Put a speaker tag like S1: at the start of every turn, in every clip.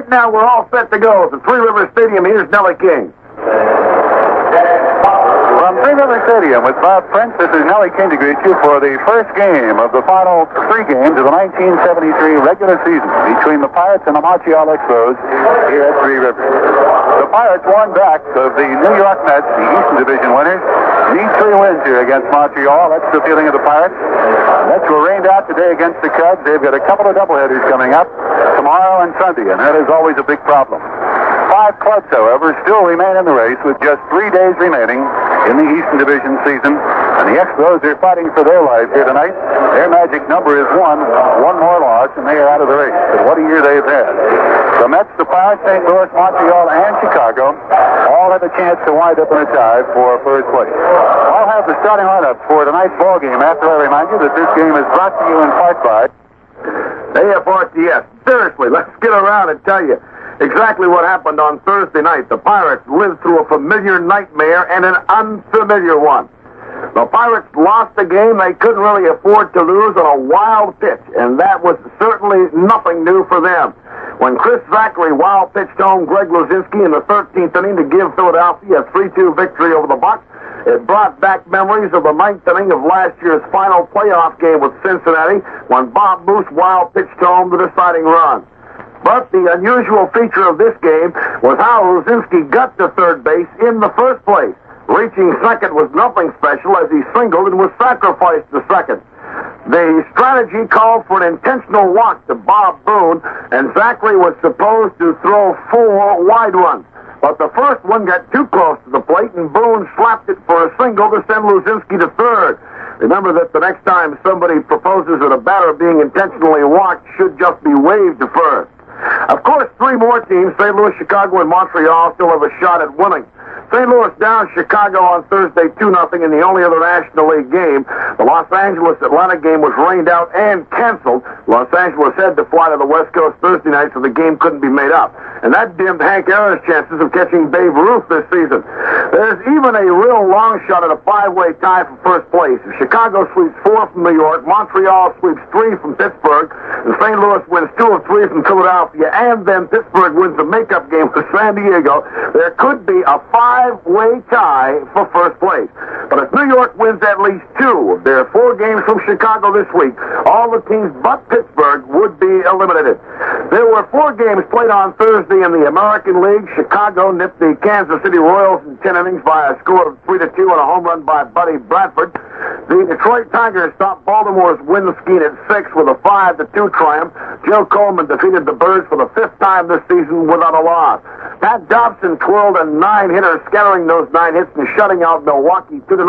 S1: Right now, we're all set to go. At the Three Rivers Stadium, here's Nellie King.
S2: From Three Rivers Stadium with Bob Prince, this is Nellie King to greet you for the first game of the final 3 games of the 1973 regular season between the Pirates and the Montreal Expos here at Three Rivers. The Pirates won back of the New York Mets, the Eastern Division winners. Need 3 wins here against Montreal. That's the feeling of the Pirates. Mets were rained out today against the Cubs. They've got a couple of doubleheaders coming up tomorrow and Sunday, and that is always a big problem. 5 clubs, however, still remain in the race with just 3 days remaining in the Eastern Division season, and the Expos are fighting for their lives here tonight. Their magic number is 1 more loss, and they are out of the race. But what a year they've had. The Mets, the Pirates, St. Louis, Montreal, and Chicago all have a chance to wind up in a tie for first place. I'll have the starting lineup for tonight's ball game after I remind you that this game is brought to you in part by
S1: AFRTS. Seriously, let's get around and tell you exactly what happened on Thursday night. The Pirates lived through a familiar nightmare and an unfamiliar one. The Pirates lost a game they couldn't really afford to lose on a wild pitch, and that was certainly nothing new for them. When Chris Zachary wild pitched home Greg Luzinski in the 13th inning to give Philadelphia a 3-2 victory over the Bucs, it brought back memories of the 9th inning of last year's final playoff game with Cincinnati when Bob Moose wild pitched home the deciding run. But the unusual feature of this game was how Luzinski got to third base in the first place. Reaching second was nothing special as he singled and was sacrificed to second. The strategy called for an intentional walk to Bob Boone, and Zachary was supposed to throw 4 wide ones. But the first one got too close to the plate, and Boone slapped it for a single to send Luzinski to third. Remember that the next time somebody proposes that a batter being intentionally walked should just be waved to first. Of course, 3 more teams, St. Louis, Chicago, and Montreal, still have a shot at winning. St. Louis down Chicago on Thursday 2-0 in the only other National League game. The Los Angeles-Atlanta game was rained out and canceled. Los Angeles had to fly to the West Coast Thursday night, so the game couldn't be made up. And that dimmed Hank Aaron's chances of catching Babe Ruth this season. There's even a real long shot at a 5-way tie for first place. If Chicago sweeps 4 from New York, Montreal sweeps 3 from Pittsburgh, and St. Louis wins 2 of 3 from Philadelphia, and then Pittsburgh wins the makeup game for San Diego, there could be a 5-way tie for first place. But if New York wins at least 2 of their 4 games from Chicago this week, all the teams but Pittsburgh would be eliminated. There were 4 games played on Thursday in the American League. Chicago nipped the Kansas City Royals in 10 innings by a score of 3-2 and a home run by Buddy Bradford. The Detroit Tigers stopped Baltimore's win scheme at 6 with a 5-2 triumph. Joe Coleman defeated the Birds for the 5th time this season without a loss. Pat Dobson twirled a 9-hitter, scattering those 9 hits and shutting out Milwaukee 2-0.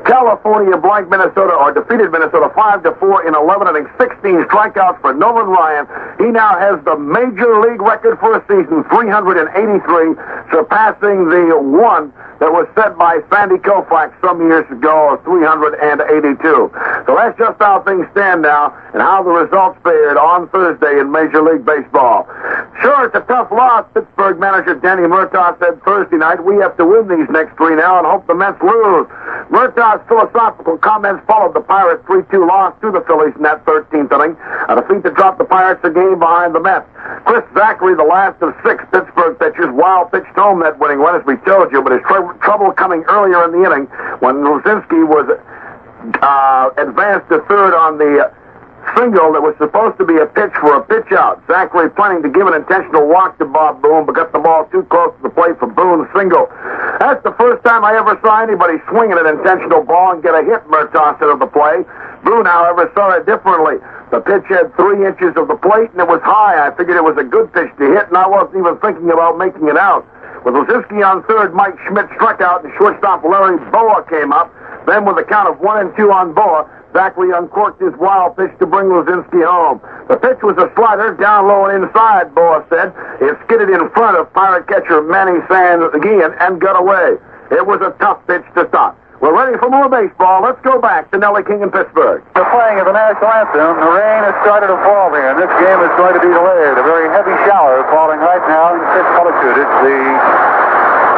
S1: California defeated Minnesota 5-4 in 11 innings, 16 strikeouts for Nolan Ryan. He now has the major league record for a season, 383, surpassing the one that was set by Sandy Koufax some years ago of 382. So that's just how things stand now and how the results fared on Thursday in Major League Baseball. Sure, it's a tough loss. Pittsburgh manager Danny Murtaugh said Thursday night, we have to win these next 3 now and hope the Mets lose. Murtaugh's philosophical comments followed the Pirates' 3-2 loss to the Phillies in that 13th inning, a defeat that dropped the Pirates a game behind the Mets. Chris Zachary, the last of 6 Pittsburgh pitchers, wild pitched home that winning run, as we told you, but his trouble coming earlier in the inning when Luzinski was advanced to third on the single that was supposed to be a pitch for a pitch out. Zachary planning to give an intentional walk to Bob Boone, but got the ball too close to the plate for Boone's single. That's the first time I ever saw anybody swing at an intentional ball and get a hit, Murtaugh said of the play. Boone, however, saw it differently. The pitch had 3 inches of the plate, and it was high. I figured it was a good pitch to hit, and I wasn't even thinking about making it out. With Luzinski on third, Mike Schmidt struck out, and shortstop Larry Boa came up. Then with a count of 1-2 on Boa, Zachary uncorked his wild pitch to bring Luzinski home. The pitch was a slider, down low and inside, Boa said. It skidded in front of Pirate catcher Manny Sanguian and got away. It was a tough pitch to stop. We're ready for more baseball. Let's go back to Nellie King in Pittsburgh.
S2: The playing of the national anthem. The rain has started to fall here, and this game is going to be delayed. A very heavy shower falling right now in Pittsburgh. It's the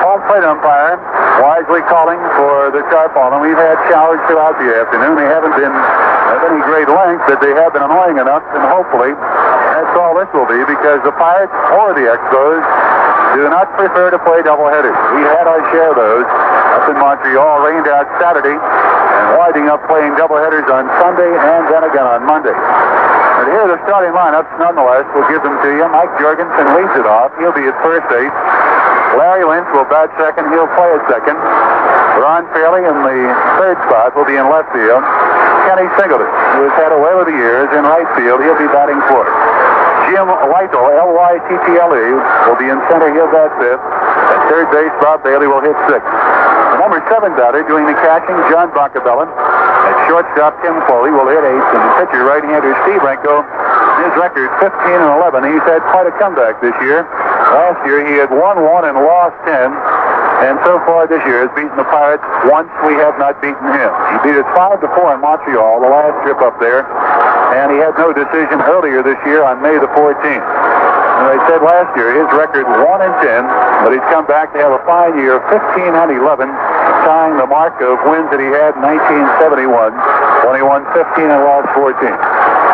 S2: home plate umpire wisely calling for the sharp ball. And we've had showers throughout the afternoon. They haven't been of any great length, but they have been annoying enough, and hopefully That's all this will be, because the Pirates or the Expos do not prefer to play doubleheaders. We had our share of those up in Montreal, rained out Saturday, and winding up playing doubleheaders on Sunday and then again on Monday. But here are the starting lineups, nonetheless. We'll give them to you. Mike Jorgensen leads it off. He'll be at first base. Larry Lynch will bat second. He'll play at second. Ron Fairley in the third spot will be in left field. Kenny Singleton, who has had a whale of the years, in right field. He'll be batting fourth. Jim Lytle, Lytle, will be in center. He'll bat fifth. At third base, Bob Bailey will hit sixth. The number 7 batter doing the catching, John Bacabella. At shortstop, Tim Foley will hit eighth. And pitcher, right-hander Steve Renko, his record 15-11. He's had quite a comeback this year. Last year, he had won 1 and lost 10. And so far this year has beaten the Pirates once. We have not beaten him. He beat us 5-4 in Montreal, the last trip up there. And he had no decision earlier this year on May the 14th. And I said last year, his record 1-10, but he's come back to have a fine year of 15-11, tying the mark of wins that he had in 1971, when he won 15 and lost 14.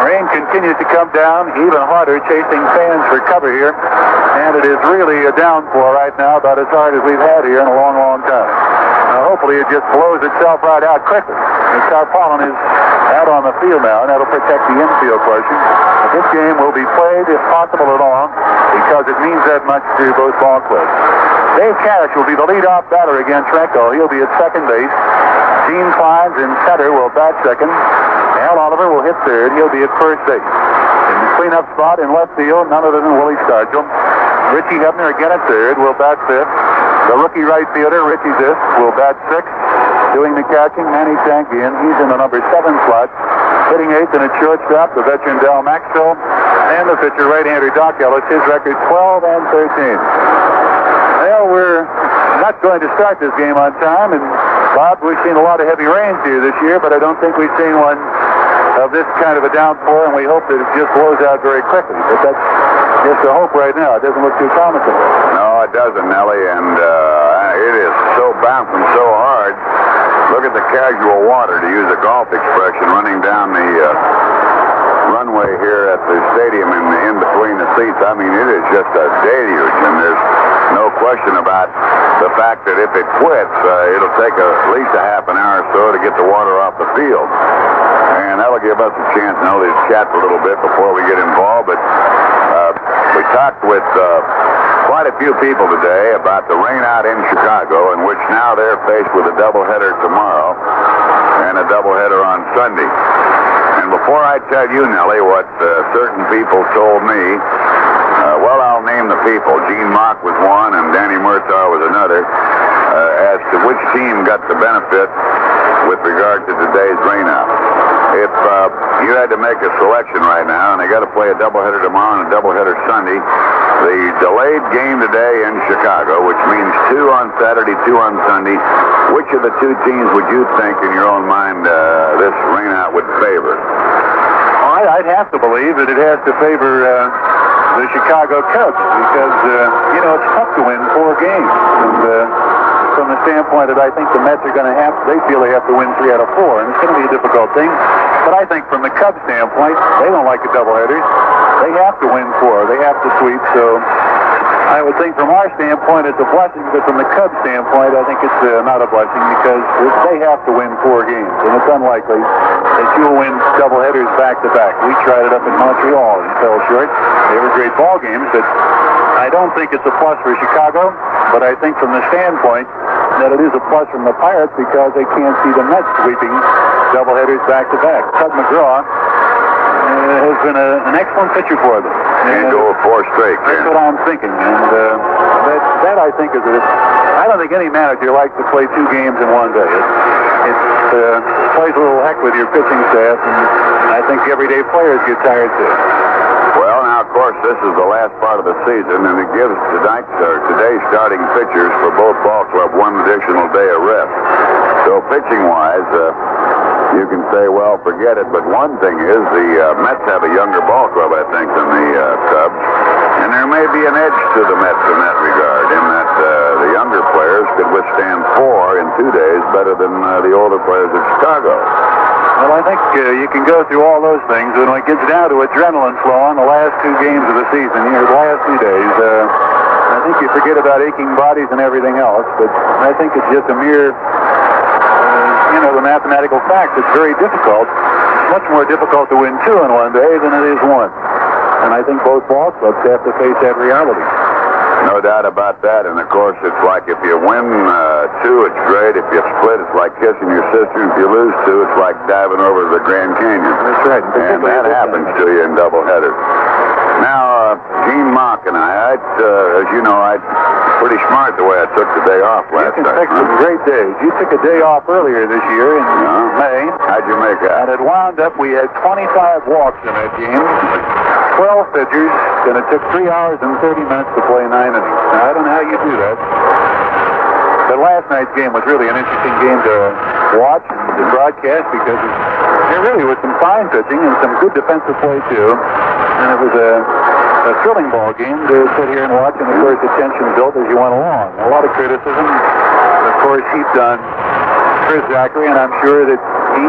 S2: Rain continues to come down, even harder, chasing fans for cover here. And it is really a downpour right now, about as hard as we've had here in a long, long time. Now, hopefully it just blows itself right out quickly. The tarpaulin is out on the field now, and that'll protect the infield portion. But this game will be played, if possible at all, because it means that much to both ball clubs. Dave Cash will be the leadoff batter against Renko. He'll be at second base. Gene Kleins in center will bat second. Al Oliver will hit third. He'll be at first base. In the cleanup spot in left field, none other than Willie Stargell. Richie Hebner again at third will bat fifth. The rookie right fielder, Richie Zisk, will bat sixth. Doing the catching, Manny Tankian. He's in the number 7 slot. Hitting eighth and at shortstop, the veteran Del Maxwell. And the pitcher, right-hander Doc Ellis. His record 12-13. Well, we're not going to start this game on time. And Bob, we've seen a lot of heavy rains here this year, but I don't think we've seen one of this kind of a downpour, and we hope that it just blows out very quickly. But that's just a hope right now. It doesn't look too promising.
S1: No, it doesn't, Nellie, and it is so bouncing so hard. Look at the casual water, to use a golf expression, running down the runway here at the stadium in between the seats. I mean, it is just a deluge, and there's no question about the fact that if it quits, it'll take at least a half an hour or so to get the water off the field. And that'll give us a chance, Nellie, to chat a little bit before we get involved. But we talked with quite a few people today about the rain out in Chicago, in which now they're faced with a doubleheader tomorrow and a doubleheader on Sunday. And before I tell you, Nellie, what certain people told me, well, I'll name the people. Gene Mock was one and Danny Murtaugh was another, as to which team got the benefit with regard to today's rainout. If you had to make a selection right now, and they got to play a doubleheader tomorrow and a doubleheader Sunday, the delayed game today in Chicago, which means 2 on Saturday, 2 on Sunday, which of the two teams would you think, in your own mind, this rainout would favor?
S2: I'd have to believe that it has to favor the Chicago Cubs, because, it's tough to win 4 games. And from the standpoint that I think the Mets are going to they feel they have to win 3 out of 4, and it's going to be a difficult thing. But I think from the Cubs standpoint, they don't like the doubleheaders. They have to win 4. They have to sweep. So I would think from our standpoint it's a blessing, but from the Cubs standpoint, I think it's not a blessing, because they have to win 4 games, and it's unlikely that you'll win doubleheaders back-to-back. We tried it up in Montreal and fell short. They were great ball games, but I don't think it's a plus for Chicago, but I think from the standpoint that it is a plus from the Pirates, because they can't see the Mets sweeping doubleheaders back-to-back. Tug McGraw has been an excellent pitcher for them.
S1: Can't go 4 straight.
S2: That's what I'm thinking, and that I think is it. I don't think any manager likes to play 2 games in one day. It plays a little heck with your pitching staff, and I think everyday players get tired too.
S1: Well, now, of course, this is the last part of the season, and it gives today's starting pitchers for both ball clubs 1 additional day of rest. So pitching-wise, you can say, well, forget it. But one thing is, the Mets have a younger ball club, I think, than the Cubs. And there may be an edge to the Mets in that regard, in that the younger players could withstand 4 in 2 days better than the older players of Chicago.
S2: Well, I think you can go through all those things, and when it gets down to adrenaline flow on the last 2 games of the season, the last 2 days, I think you forget about aching bodies and everything else, but I think it's just a mere, the mathematical fact. It's very difficult. It's much more difficult to win 2 in one day than it is 1. And I think both ball clubs have to face that reality.
S1: No doubt about that. And, of course, it's like if you win 2, it's great. If you split, it's like kissing your sister. If you lose 2, it's like diving over the Grand Canyon.
S2: That's right.
S1: And that happens to you in doubleheaders. Now, Gene Mock and I, as you know, I pretty smart the way I took the day off last
S2: night. You can pick some great days. You took a day off earlier this year in May.
S1: How'd you make that?
S2: And it wound up, we had 25 walks in that game, 12 pitchers, and it took 3 hours and 30 minutes to play 9 innings. Now, I don't know how you do that. But last night's game was really an interesting game to watch and to broadcast because there really was some fine pitching and some good defensive play, too. And it was a thrilling ball game to sit here and watch, and of course the tension built as you went along. A lot of criticism, of course, heaped on Chris Zachary, and I'm sure that he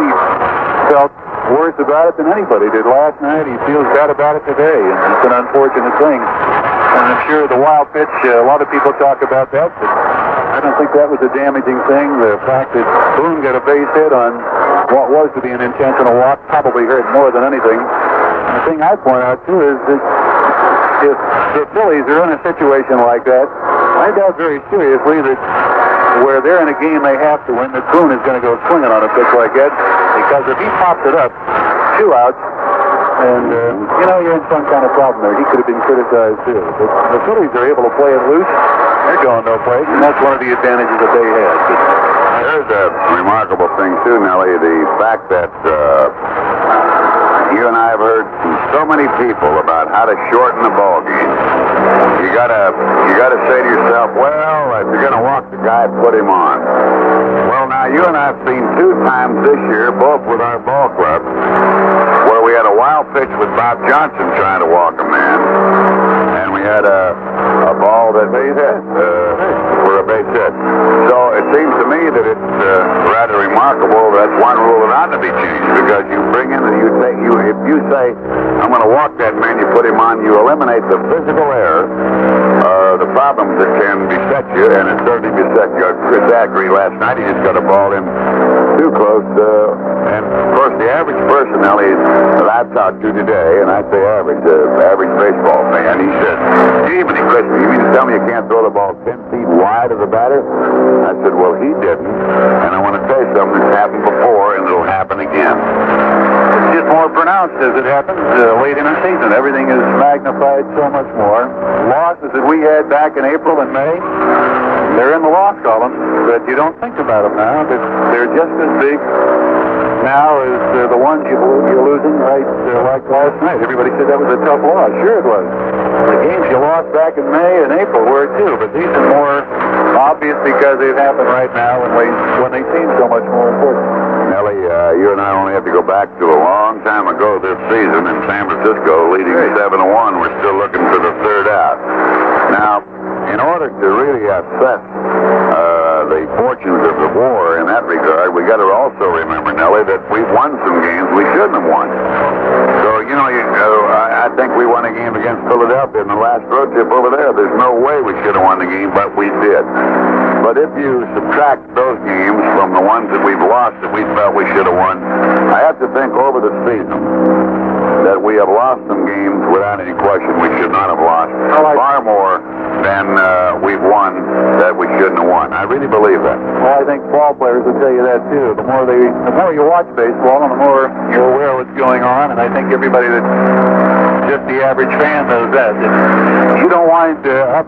S2: felt worse about it than anybody did last night. He feels bad about it today, and it's an unfortunate thing. And I'm sure the wild pitch, a lot of people talk about that, but I don't think that was a damaging thing. The fact that Boone got a base hit on what was to be an intentional walk probably hurt more than anything. The thing I point out, too, is that if the Phillies are in a situation like that, I doubt very seriously that where they're in a game they have to win, that Boone is going to go swinging on a pitch like that, because if he pops it up, 2 outs, and, you're in some kind of problem there. He could have been criticized, too. But the Phillies are able to play it loose. They're going no place, and that's one of the advantages that they had.
S1: There's a remarkable thing, too, Nellie, the fact that you and I have heard from so many people about how to shorten the ball game. You gotta say to yourself, well, if you're gonna walk the guy, put him on. Well, now you and I have seen 2 times this year, both with our ball club, where we had a wild pitch with Bob Johnson trying to walk a man, and we had a ball that base hit for a base hit. So it seems to me that it's rather remarkable. That's one rule that ought to be changed, because you bring in if you say, I'm going to walk that man, you put him on, you eliminate the physical error, the problems that can beset you, and it certainly beset you. Chris Zachary last night, he just got a ball in too close, and of course the average person, Ellie, that I've talked to today, and I say average baseball fan, he said, gee, but Chris, you mean to tell me you can't throw the ball 10 feet wide of the batter? I said, well, he didn't, and I want to tell you something that's happened before, and it'll happen again.
S2: It's just more pronounced as it happens late in the season. Everything is magnified so much more. Losses that we had back in April and May, they're in the loss column, but you don't think about them now. They're just as big now as the ones you're losing like last night. Everybody said that was a tough loss. Sure it was. The games you lost back in May and April were too, but these are more obvious because they've happened right now when they seem so much more important.
S1: Nellie, you and I only have to go back to a long time ago this season in San Francisco, leading 7-1. We're still looking for the 3rd out. Now, in order to really assess the fortunes of the war in that regard, we got to also remember, Nellie, that we've won some games we shouldn't have won. So, I think we won a game against Philadelphia in the last road trip over there. There's no way we should have won the game, but we did. But if you subtract those games from the ones that we've lost that we felt we should have won, I have to think over the season that we have lost some games without any question we should not have lost. Far more than we've won that we shouldn't have won. I really believe that.
S2: Well, I think ball players will tell you that too. The more you watch baseball, and the more you're aware of what's going on, and I think everybody that's just the average fan knows that. You don't wind up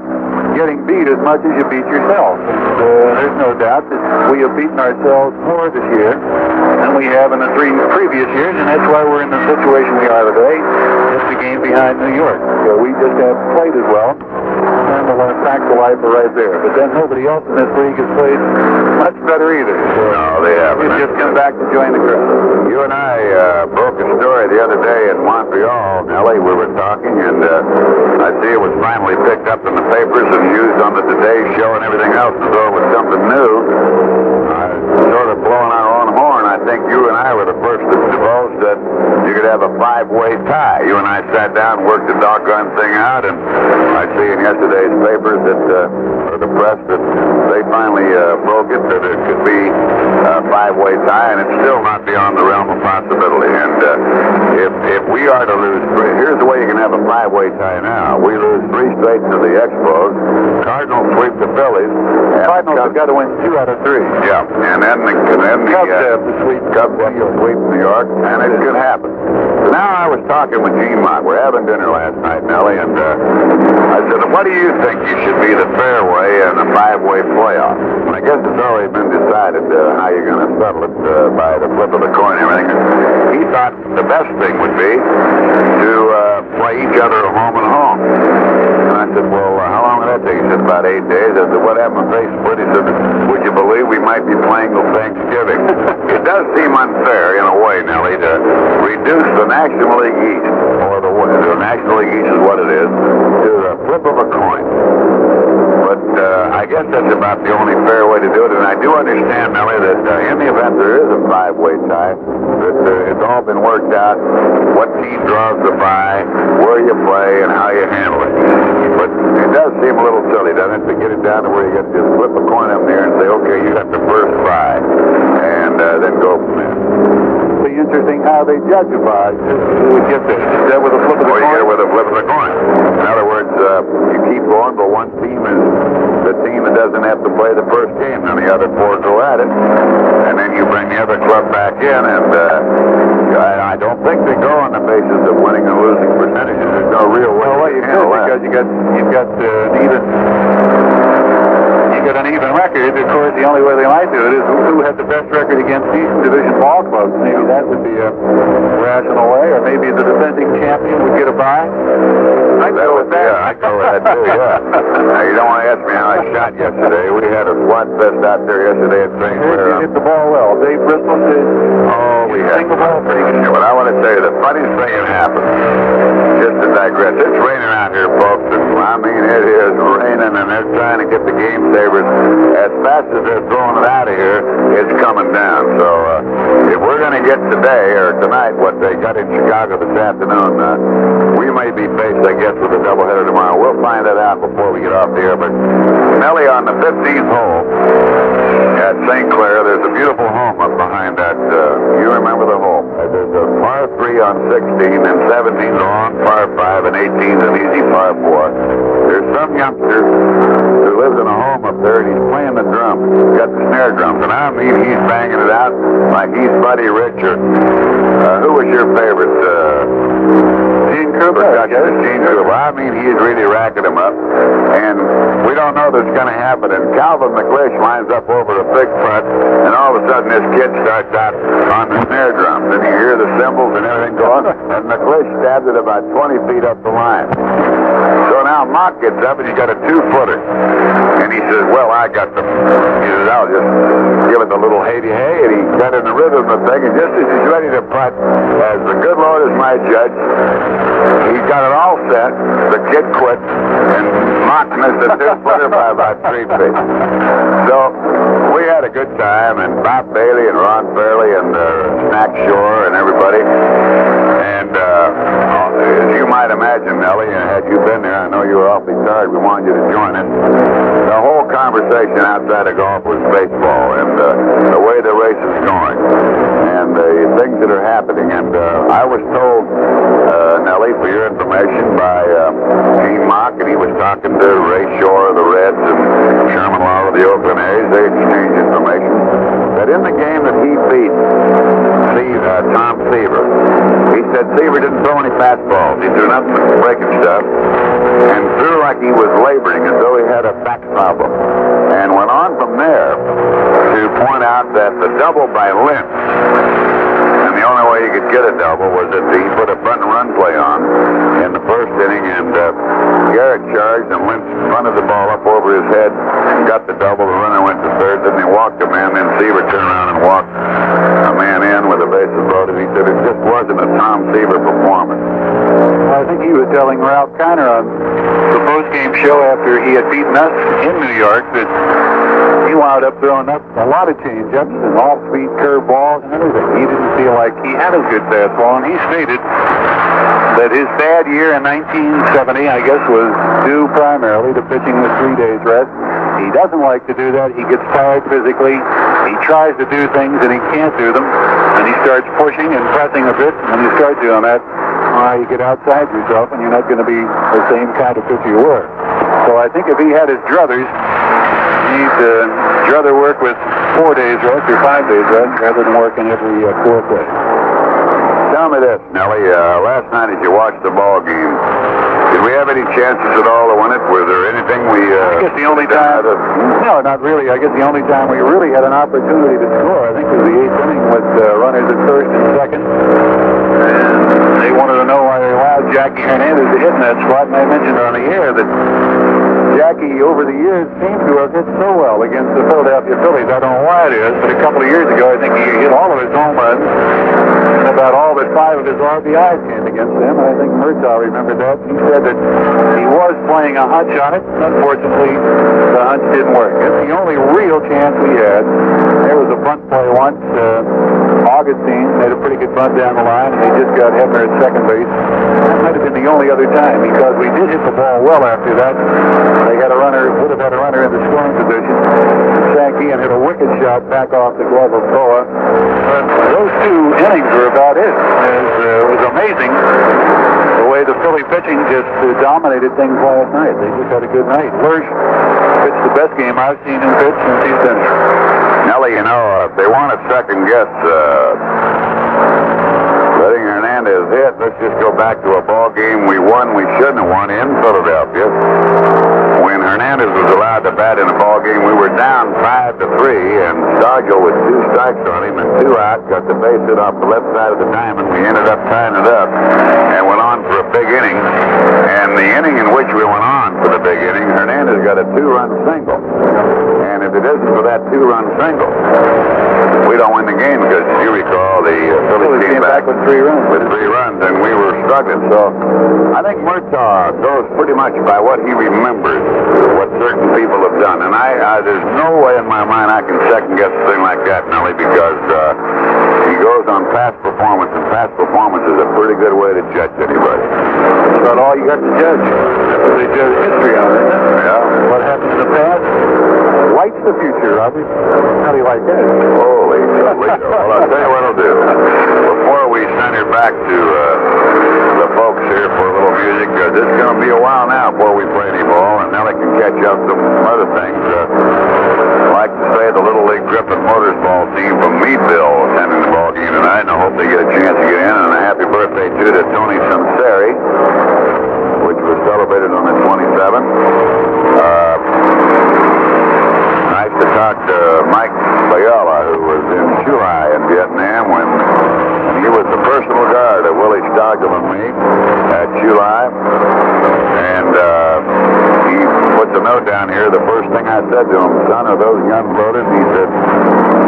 S2: getting beat as much as you beat yourself. And, there's no doubt that we have beaten ourselves more this year than we have in the 3 previous years, and that's why we're in the situation we are today. Just a game behind New York. So we just have played as well, and the facts of life are right there. But then nobody else in this league has played much better either. So
S1: no, they haven't.
S2: We've just come back to join the crowd.
S1: You and I broke a story the other day in Montreal, Nellie. We were talking, and I see it was finally picked up in the papers and used on the Today Show and everything else as though it was something new. Sort of blowing our own horn. I think you and I were the first first divulged that you could have a 5-way tie. You and I sat down and worked the doggone thing out, and I see in yesterday's papers that, or the press, that they finally broke it, that it could be a 5-way tie, and it's still not beyond the realm of possibility. And if we are to lose three, here's the way you can have a 5-way tie now. We lose 3 straight to the Expos. Cardinals sweep the Phillies.
S2: Cardinals have got to win 2 out of 3.
S1: Yeah, and then the
S2: Cubs have to sweep.
S1: Cubs have to sweep New York, and it could happen. So now I was talking with Gene Mott. We're having dinner last night, Nellie, and I said, what do you think you should be the fairway in a 5-way playoff? And I guess it's already been decided how you're going to settle it by the flip of the coin and everything. He thought the best thing would be to play each other home and home. And I said, well, how long will that take? He said, about 8 days. I said, what happened if they split? He said, would you believe we might be playing till Thanksgiving? It does seem unfair, in a way, Nellie, to reduce the National League East, or the National League East is what it is, to the flip of a coin. But I guess that's about the only fair way to do it. And I do understand, Nellie, that in the event there is a 5-way tie, that it's all been worked out, what team draws the bye, where you play, and how you handle it. But it does seem a little silly, doesn't it, to get it down to where you get to just flip a coin up there and say, okay, you got the first bye, and then go from there.
S2: It'll be interesting how they judge a bye. Who would get there? Is that with a flip of the coin?
S1: Or you get it with a flip of the coin. In other words, you keep going, but one team is the team that doesn't have to play the first game, and the other 4 go at it. And then you bring the other club back in, and I don't think they go on the basis of winning and losing percentages. There's no real way to handle that.
S2: Because you've got an even record. Of course, the only way they might do it is who had the best record against East Division ball clubs. Maybe that would be a rational way, or maybe the defending champion would get a bye.
S1: I'd go with that. Yeah, I'd go with that too, yeah. Now, you don't want to ask me how I shot yesterday. We had a squad fest out there yesterday at St. Clair.
S2: You hit the ball well. Dave Bristol did.
S1: Oh, we had
S2: the ball pretty good.
S1: But I want to tell you, the funniest thing that happened, just to digress, it's raining out here, folks, and I mean, it is raining, and they're trying to get the game savers. As fast as they're throwing it out of here, it's coming down. So if we're going to get today or tonight what they got in Chicago this afternoon, we may be faced, I guess, with a doubleheader tomorrow. We'll find that out before we get off the air. But Nellie, on the 15th hole at St. Clair, there's a beautiful home up behind that. You remember the hole? There's a par 3 on 16, and 17's a long par 5, and 18's an easy par 4. There's some youngster who lives in a home up there, and he's playing the drums. He's got the snare drums, and I mean, he's banging it out like he's Buddy Richard. Who was your favorite? Gene Kruger. Gene Kruger. I mean, he's really racking them up, and we don't know that's going to happen. And Calvin McLeish lines up over the big putt, and all of a sudden this kid starts out on the snare drums, and you hear the cymbals and everything going, and McLeish stabs it about 20 feet up the line. So now Mock gets up, and he's got a 2-footer. And he says, well, I got them. He says, I'll just give it a little hey-de-hey, and he got in the rhythm of the thing, and just as he's ready to putt, as the good Lord is my judge, he's got it all set, the kid quit, and Mock missed a 2-footer by about 3 feet. So we had a good time, and Bob Bailey and Ron Fairley and Snack Shore and everybody. And as you might imagine, Nellie, and had you been there, I know you were awfully tired. We wanted you to join us. The whole conversation outside of golf was baseball and the way the race is going and the things that are happening. And I was told, Nellie, for your information, by Gene Mock, and he was talking to Ray Shore of the Reds and Sherman Law of the Oakland A's. They exchanged information that in the game that he beat Tom Seaver, he said Seaver didn't throw any fastballs. He threw nothing but breaking stuff and threw like he was laboring as though he had a back problem. And went on from there to point out that the double by Lynch, and the only way he could get a double was that he put a bunt and run play on in the first inning, and Garrett charged, and Lynch bunted the ball up over his head and got the double. The runner went to third, then they walked a man, then Seaver turned around and walked a man in with the bases loaded. He said it just wasn't a Tom Seaver performance.
S2: I think he was telling Ralph Kiner on the postgame show after he had beaten us in New York that he wound up throwing up a lot of changeups and off-speed curveballs and everything. He didn't feel like he had a good fastball, and he stated that his bad year in 1970, I guess, was due primarily to pitching with 3 days rest. He doesn't like to do that. He gets tired physically. He tries to do things and he can't do them. And he starts pushing and pressing a bit. And when you start doing that, you get outside yourself and you're not going to be the same kind of pitcher you were. So I think if he had his druthers, he'd druther work with 4 days rest or 5 days rest rather than working every fourth day.
S1: Tell me this, Nellie. Last night as you watched the ball game, did we have any chances at all to win it? Was there anything we...
S2: I guess the only time... No, not really. I guess the only time we really had an opportunity to score, I think, was the 8th inning with runners at first and second. And they wanted to know why they allowed Jackie Hernandez to hit in that spot, and I mentioned on the air that Jackie, over the years, seems to have hit so well against the Philadelphia Phillies. I don't know why it is, but a couple of years ago, I think he hit all of his home runs, and about all but 5 of his RBIs came against them, and I think Murtaugh remembered that. He said that he was playing a hunch on it, and unfortunately, the hunch didn't work. It's the only real chance we had. There was a bunt play once. Augustine made a pretty good bunt down the line, and they just got Hebner at second base. That might have been the only other time, because we did hit the ball well after that. They had a runner, would have had a runner in the scoring position. Sankey and hit a wicked shot back off the glove of Boa. But those 2 innings were about it. It was amazing the way the Philly pitching just dominated things last night. They just had a good night. Lurch pitched the best game I've seen him pitch since he's been here.
S1: Nellie, you know, if they want to second guess letting Hernandez hit, let's just go back to a ball game we won, we shouldn't have won in Philadelphia. When Hernandez was allowed to bat in a ball game, we were down 5-3, and Stargell with 2 strikes on him and 2 out, got the base hit off the left side of the diamond. We ended up tying it up and went on for a big inning. And the inning in which we went on for the big inning, Hernandez got a 2-run single. And if it isn't for that 2-run single, we don't win the game, because you recall the Phillies came back
S2: with 3 runs.
S1: With 3 runs, and we were struggling. So I think Murtaugh goes pretty much by what he remembers, what certain people have done. And there's no way in my mind I can second guess a thing like that, Nellie, because he goes on past performance, and past performance is a pretty good way to judge anybody.
S2: That's about all you got to judge. That's what they judge history on, isn't it?
S1: Yeah.
S2: What happened in the past lights the future, Robbie. How do you like that?
S1: Holy Toledo. Well, I'll tell you what I'll do. Before we send her back to the folks here for a little music, because it's going to be a while now before we play any ball, and Nellie can catch up some other things. I'd like to say the Little League Griffin Motors ball team from Meadville attending the ball game tonight, and I hope they get a chance to get in. And a happy birthday, too, to Tony Sunseri, which was celebrated on the 27th. Nice to talk to Mike Bayala, who was in Chulai in Vietnam when he was the personal guard of Willie Stockdale and me at Chulai. And he puts a note down here. The first thing I said to him, son, are those guns loaded? And he said,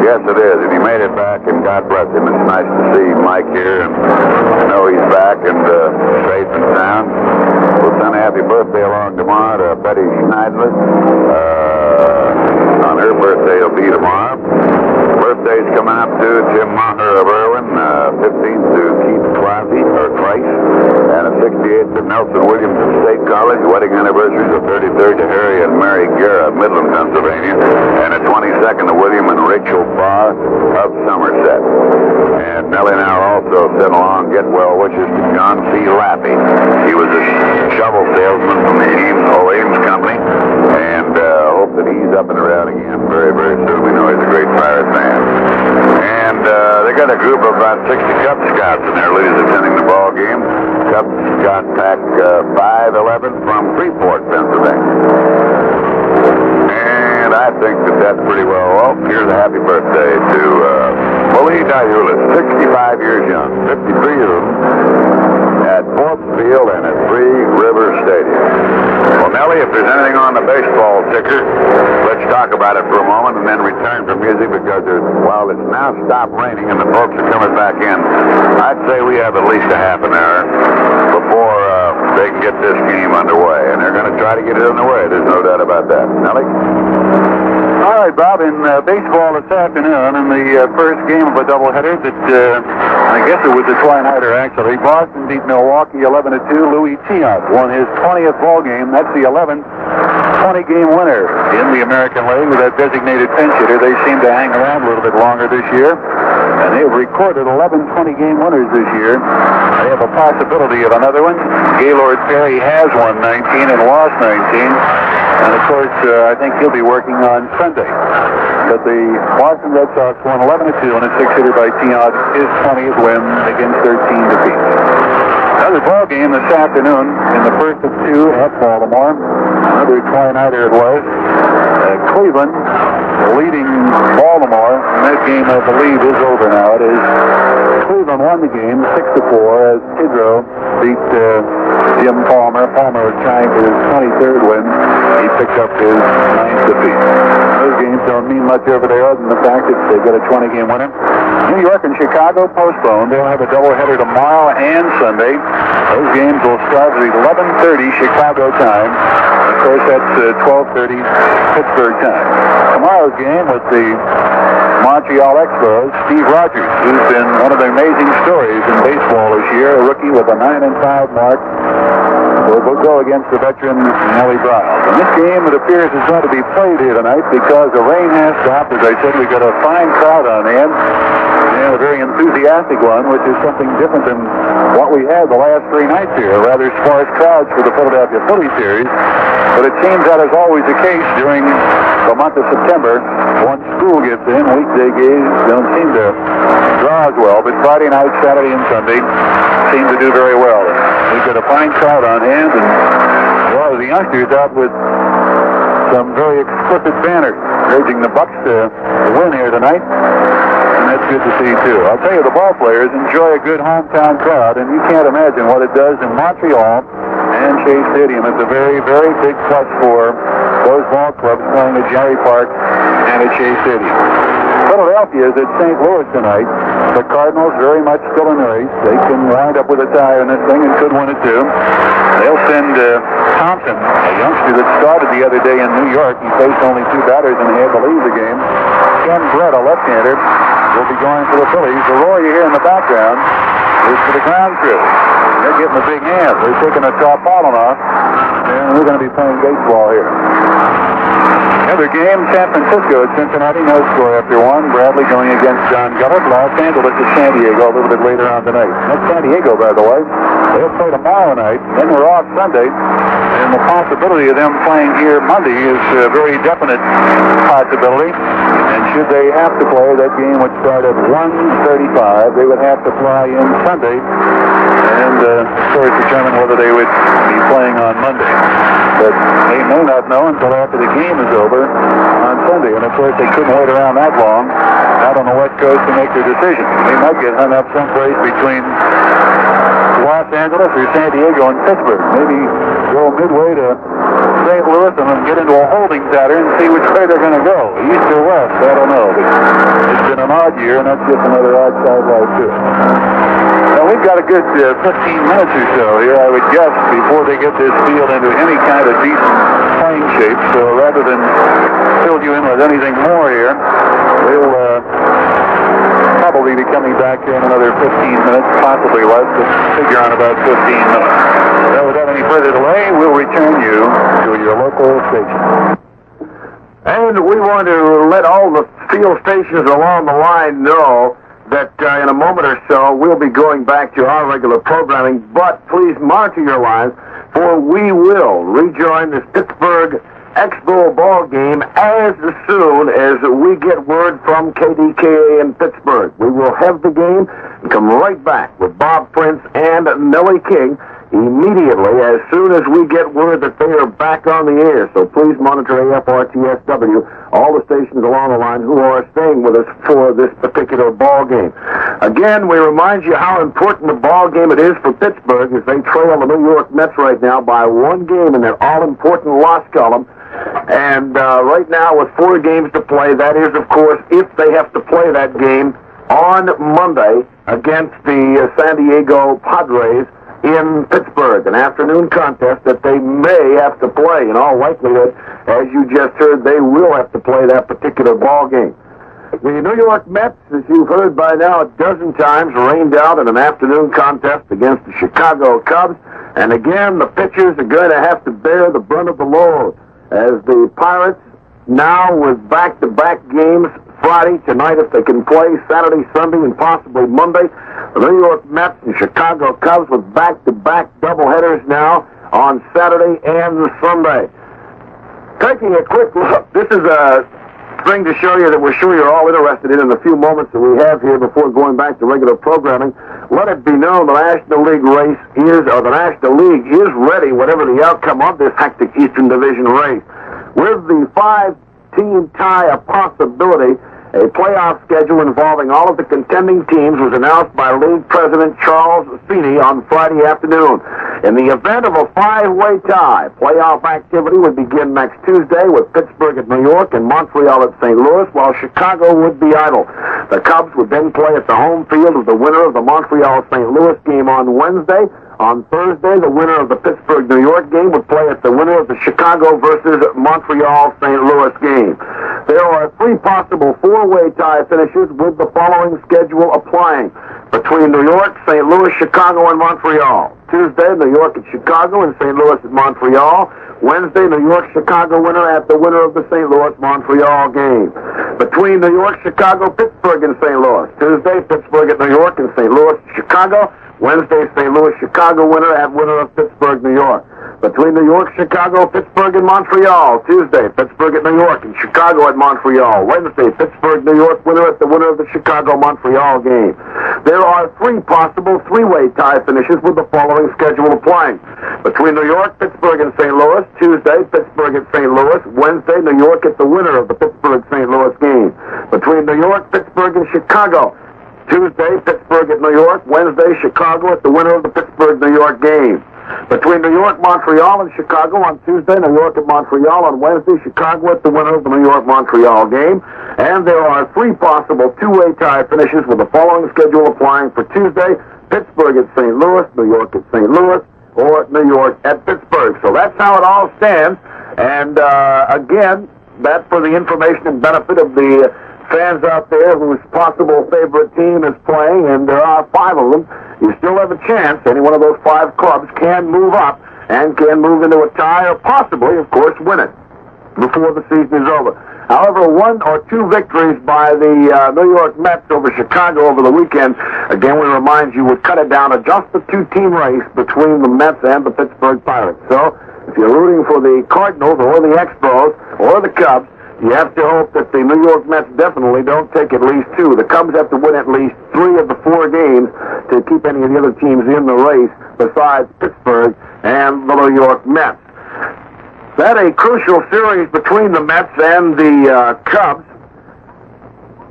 S1: yes, it is. And he made it back, and God bless him. It's nice to see Mike here, and to know he's back and safe and sound. We'll send a happy birthday along tomorrow to Betty Schneidler. On her birthday, it'll be tomorrow. Birthday's coming up to Jim Maher of Irwin, 15th to Keith Classy, or Christ, and a 68th to Nelson Williams of State College. Wedding anniversaries, the 33rd to Harry and Mary Guerra of Midland, Pennsylvania, and a 22nd to William and Rachel Barr of Somerset. And Nellie now also sent along get well wishes to John C. Lappy. He was a shovel salesman from the Ames Company, and hope that he's up and around again very, very soon. We know he's a great Pirate fan. And they got a group of about 60 Cub Scouts in their leaders attending the ball game. Cub Scout Pack 511 from Freeport, Pennsylvania. And I think that that's pretty well. Well, here's a happy birthday to Willie Diulis, 65 years young, 53 of them at Forbes Field and at Three River Stadium. Well, Nellie, if there's anything on the baseball ticker, let's talk about it for a moment and then return for music, because while it's now stopped raining and the folks are coming back in, I'd say we have at least a half an hour before
S2: they can get this game underway. And they're going to try to get it underway. There's no doubt about that. Nellie? All right, Bob, in baseball this afternoon, in the first game of a doubleheader that, I guess it was a twilighter, actually, Boston beat Milwaukee 11-2. Louis Tiant won his 20th ball game. That's the 11th 20-game winner in the American League with that designated pinch hitter. They seem to hang around a little bit longer this year, and they have recorded 11 20-game winners this year. They have a possibility of another one. Gaylord Perry has won 19 and lost 19. And, of course, I think he'll be working on Sunday. But the Boston Red Sox won 11-2 on a six-hitter by Tiant, his 20th win against 13 defeats. Another ball game this afternoon in the first of two at Baltimore. Another twilighter it was. Cleveland leading Baltimore. And that game, I believe, is over now. It is. Cleveland won the game 6-4 as Tidrow beat Jim Palmer. Palmer was trying for his 23rd win. He picked up his 9th defeat. Those games don't mean much over there other than the fact that they get a 20-game winner. New York and Chicago postponed. They'll have a doubleheader tomorrow and Sunday. Those games will start at 11:30 Chicago time. Of course, that's 12:30 Pittsburgh time. Tomorrow's game with the Montreal Expos, Steve Rogers, who's been one of the amazing stories in baseball this year, a rookie with a 9-5 mark, will go against the veteran Nellie Bryles. And this game, it appears, is going to be played here tonight because the rain has stopped. As I said, we've got a fine crowd on hand, and a very enthusiastic one, which is something different than what we had the last three nights here, rather sparse crowds for the Philadelphia Phillies series. But it seems that is always the case during the month of September. Once school gets in, weekday games don't seem to draw as well, but Friday night, Saturday, and Sunday seem to do very well. We've got a fine crowd on hand, and well, the youngsters out with some very explicit banners urging the Bucks to win here tonight, and that's good to see too. I'll tell you, the ball players enjoy a good hometown crowd, and you can't imagine what it does in Montreal and Shea Stadium. It's a very, very big plus for those ball clubs playing at Jerry Park and at Shea Stadium. Philadelphia is at St. Louis tonight. The Cardinals very much still in the race. They can wind up with a tie in this thing and could win it too. They'll send Thompson, a youngster that started the other day in New York. He faced only two batters and he had to leave the game. Ken Brett, a left-hander, will be going for the Phillies. The roar you hear in the background is for the ground crew. They're getting a big hand. They're taking a tarpaulin off, and we're going to be playing baseball here. Another game, San Francisco at Cincinnati, no score after one. Bradley going against John Gillett. Los Angeles at San Diego a little bit later on tonight. That's San Diego, by the way. They'll play tomorrow night. Then we're off Sunday. And the possibility of them playing here Monday is a very definite possibility. And should they have to play, that game would start at 1:35. They would have to fly in Sunday and, of course, determine whether they would be playing on Monday. But they may not know until after the game is over on Sunday. And, of course, they couldn't wait around that long out on the West Coast to make their decision. They might get hung up someplace between Los Angeles or San Diego and Pittsburgh. Maybe go midway to St. Louis and then get into a holding pattern and see which way they're going to go. East or west, I don't know. But it's been an odd year, and that's just another odd sidelight to it. Now, we've got a good 15 minutes or so here, I would guess, before they get this field into any kind of decent playing shape. So rather than fill you in with anything more here, we'll probably be coming back here in another 15 minutes, possibly less, but figure on about 15 minutes. Well, without any further delay, we'll return you to your local station.
S1: And we want to let all the field stations along the line know that in a moment or so we'll be going back to our regular programming, but please monitor your lines, for we will rejoin this Pittsburgh Expo ball game as soon as we get word from KDKA in Pittsburgh. We will have the game and come right back with Bob Prince and Nellie King immediately as soon as we get word that they are back on the air. So please monitor AFRTSW, all the stations along the line who are staying with us for this particular ball game. Again, we remind you how important the ball game it is for Pittsburgh as they trail the New York Mets right now by one game in that all-important loss column. And right now with 4 games to play, that is, of course, if they have to play that game on Monday against the San Diego Padres, in Pittsburgh, an afternoon contest that they may have to play. In all likelihood, as you just heard, they will have to play that particular ball game. The New York Mets, as you've heard by now a dozen times, rained out in an afternoon contest against the Chicago Cubs. And again, the pitchers are going to have to bear the brunt of the load as the Pirates, now with back-to-back games Friday, tonight if they can play, Saturday, Sunday, and possibly Monday. The New York Mets and Chicago Cubs with back-to-back doubleheaders now on Saturday and Sunday. Taking a quick look, this is a thing to show you that we're sure you're all interested in the few moments that we have here before going back to regular programming. Let it be known the National League the National League is ready, whatever the outcome of this hectic Eastern Division race. With the 5-team tie a possibility, a playoff schedule involving all of the contending teams was announced by League President Charles Feeney on Friday afternoon. In the event of a 5-way tie, playoff activity would begin next Tuesday with Pittsburgh at New York and Montreal at St. Louis, while Chicago would be idle. The Cubs would then play at the home field of the winner of the Montreal-St. Louis game on Wednesday. On Thursday, the winner of the Pittsburgh-New York game would play at the winner of the Chicago versus Montreal-St. Louis game. There are 3 possible 4-way tie finishes with the following schedule applying. Between New York, St. Louis, Chicago, and Montreal. Tuesday, New York and Chicago, and St. Louis at Montreal. Wednesday, New York, Chicago winner at the winner of the St. Louis-Montreal game. Between New York, Chicago, Pittsburgh, and St. Louis. Tuesday, Pittsburgh at New York, and St. Louis, Chicago. Wednesday, St. Louis, Chicago winner at winner of Pittsburgh, New York. Between New York, Chicago, Pittsburgh, and Montreal. Tuesday, Pittsburgh at New York and Chicago at Montreal. Wednesday, Pittsburgh, New York winner at the winner of the Chicago-Montreal game. There are 3 possible 3-way tie finishes with the following schedule applying. Between New York, Pittsburgh, and St. Louis. Tuesday, Pittsburgh at St. Louis. Wednesday, New York at the winner of the Pittsburgh-St. Louis game. Between New York, Pittsburgh, and Chicago. Tuesday, Pittsburgh at New York. Wednesday, Chicago at the winner of the Pittsburgh-New York game. Between New York, Montreal, and Chicago on Tuesday, New York at Montreal. On Wednesday, Chicago at the winner of the New York-Montreal game. And there are 3 possible 2-way tie finishes with the following schedule applying for Tuesday: Pittsburgh at St. Louis, New York at St. Louis, or New York at Pittsburgh. So that's how it all stands. And again, that's for the information and benefit of the fans out there whose possible favorite team is playing, and there are 5 of them. You still have a chance. Any one of those 5 clubs can move up and can move into a tie, or possibly, of course, win it before the season is over. However, 1 or 2 victories by the New York Mets over Chicago over the weekend, again, we remind you, would cut it down to just the 2-team race between the Mets and the Pittsburgh Pirates. So, if you're rooting for the Cardinals or the Expos or the Cubs, you have to hope that the New York Mets definitely don't take at least 2. The Cubs have to win at least 3 of the 4 games to keep any of the other teams in the race besides Pittsburgh and the New York Mets. That a crucial series between the Mets and the Cubs.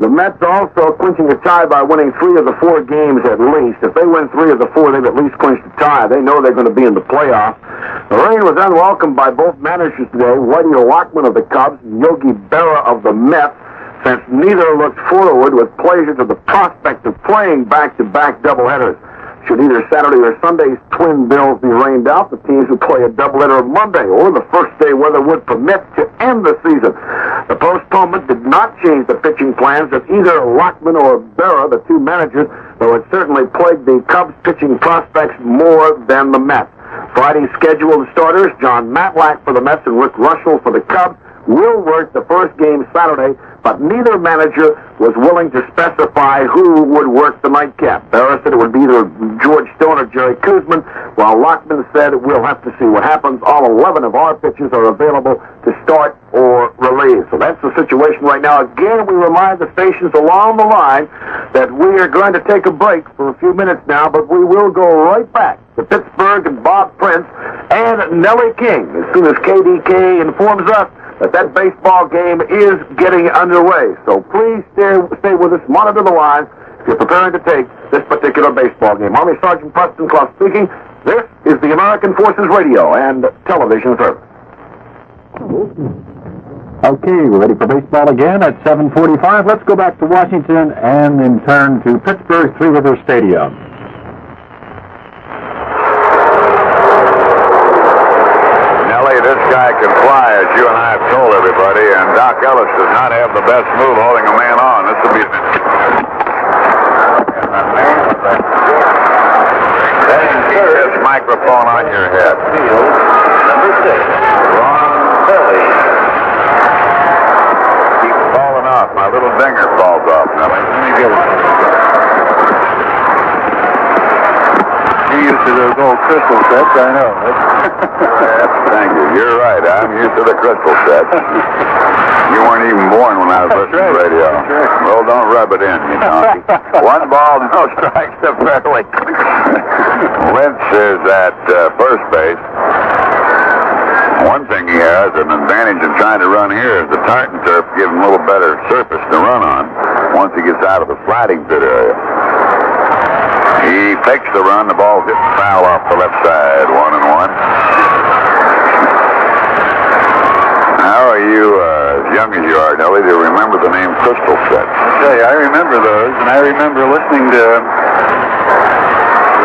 S1: The Mets also clinching a tie by winning 3 of the 4 games at least. If they win 3 of the 4, they've at least clinched a tie. They know they're going to be in the playoffs. The rain was unwelcome by both managers today, Whitey Lockman of the Cubs and Yogi Berra of the Mets, since neither looked forward with pleasure to the prospect of playing back-to-back doubleheaders. Should either Saturday or Sunday's twin bills be rained out, the teams would play a doubleheader Monday or the first day weather would permit to end the season. The postponement did not change the pitching plans of either Lockman or Berra, the 2 managers, though it certainly plagued the Cubs pitching prospects more than the Mets. Friday's scheduled starters, John Matlack for the Mets and Rick Russell for the Cubs, will work the first game Saturday, but neither manager was willing to specify who would work the nightcap. Berra said it would be either George Stone or Jerry Kuzman, while Lockman said we'll have to see what happens. All 11 of our pitchers are available to start or relieve. So that's the situation right now. Again, we remind the stations along the line that we are going to take a break for a few minutes now, but we will go right back to Pittsburgh and Bob Prince and Nellie King as soon as KDK informs us that baseball game is getting underway. So please stay with us, monitor the line if you're preparing to take this particular baseball game. Army Sergeant Preston Clough speaking. This is the American Forces Radio and Television Service.
S3: Okay, we're ready for baseball again at 7:45. Let's go back to Washington and then turn to Pittsburgh Three River Stadium.
S2: Doc Ellis does not have the best move holding a man on. This will be... Keep this microphone on your head.
S4: Number 6, Ron Fairley.
S2: Keeps falling off. My little dinger falls off now. Let me get it.
S3: You're used to those old crystal sets, I know.
S2: Thank you. You're right. I'm used to the crystal set. You weren't even born when I was listening to radio. Well, don't rub it in, you know. One ball, no strikes to Fairley. Lynch is at first base. One thing he has, an advantage in trying to run here, is the tartan turf gives him a little better surface to run on once he gets out of the sliding pit area. He takes the run, the ball's hit foul off the left side, 1-1. How are you, as young as you are, Nellie, do you remember the name crystal set?
S3: I remember those, and I remember listening to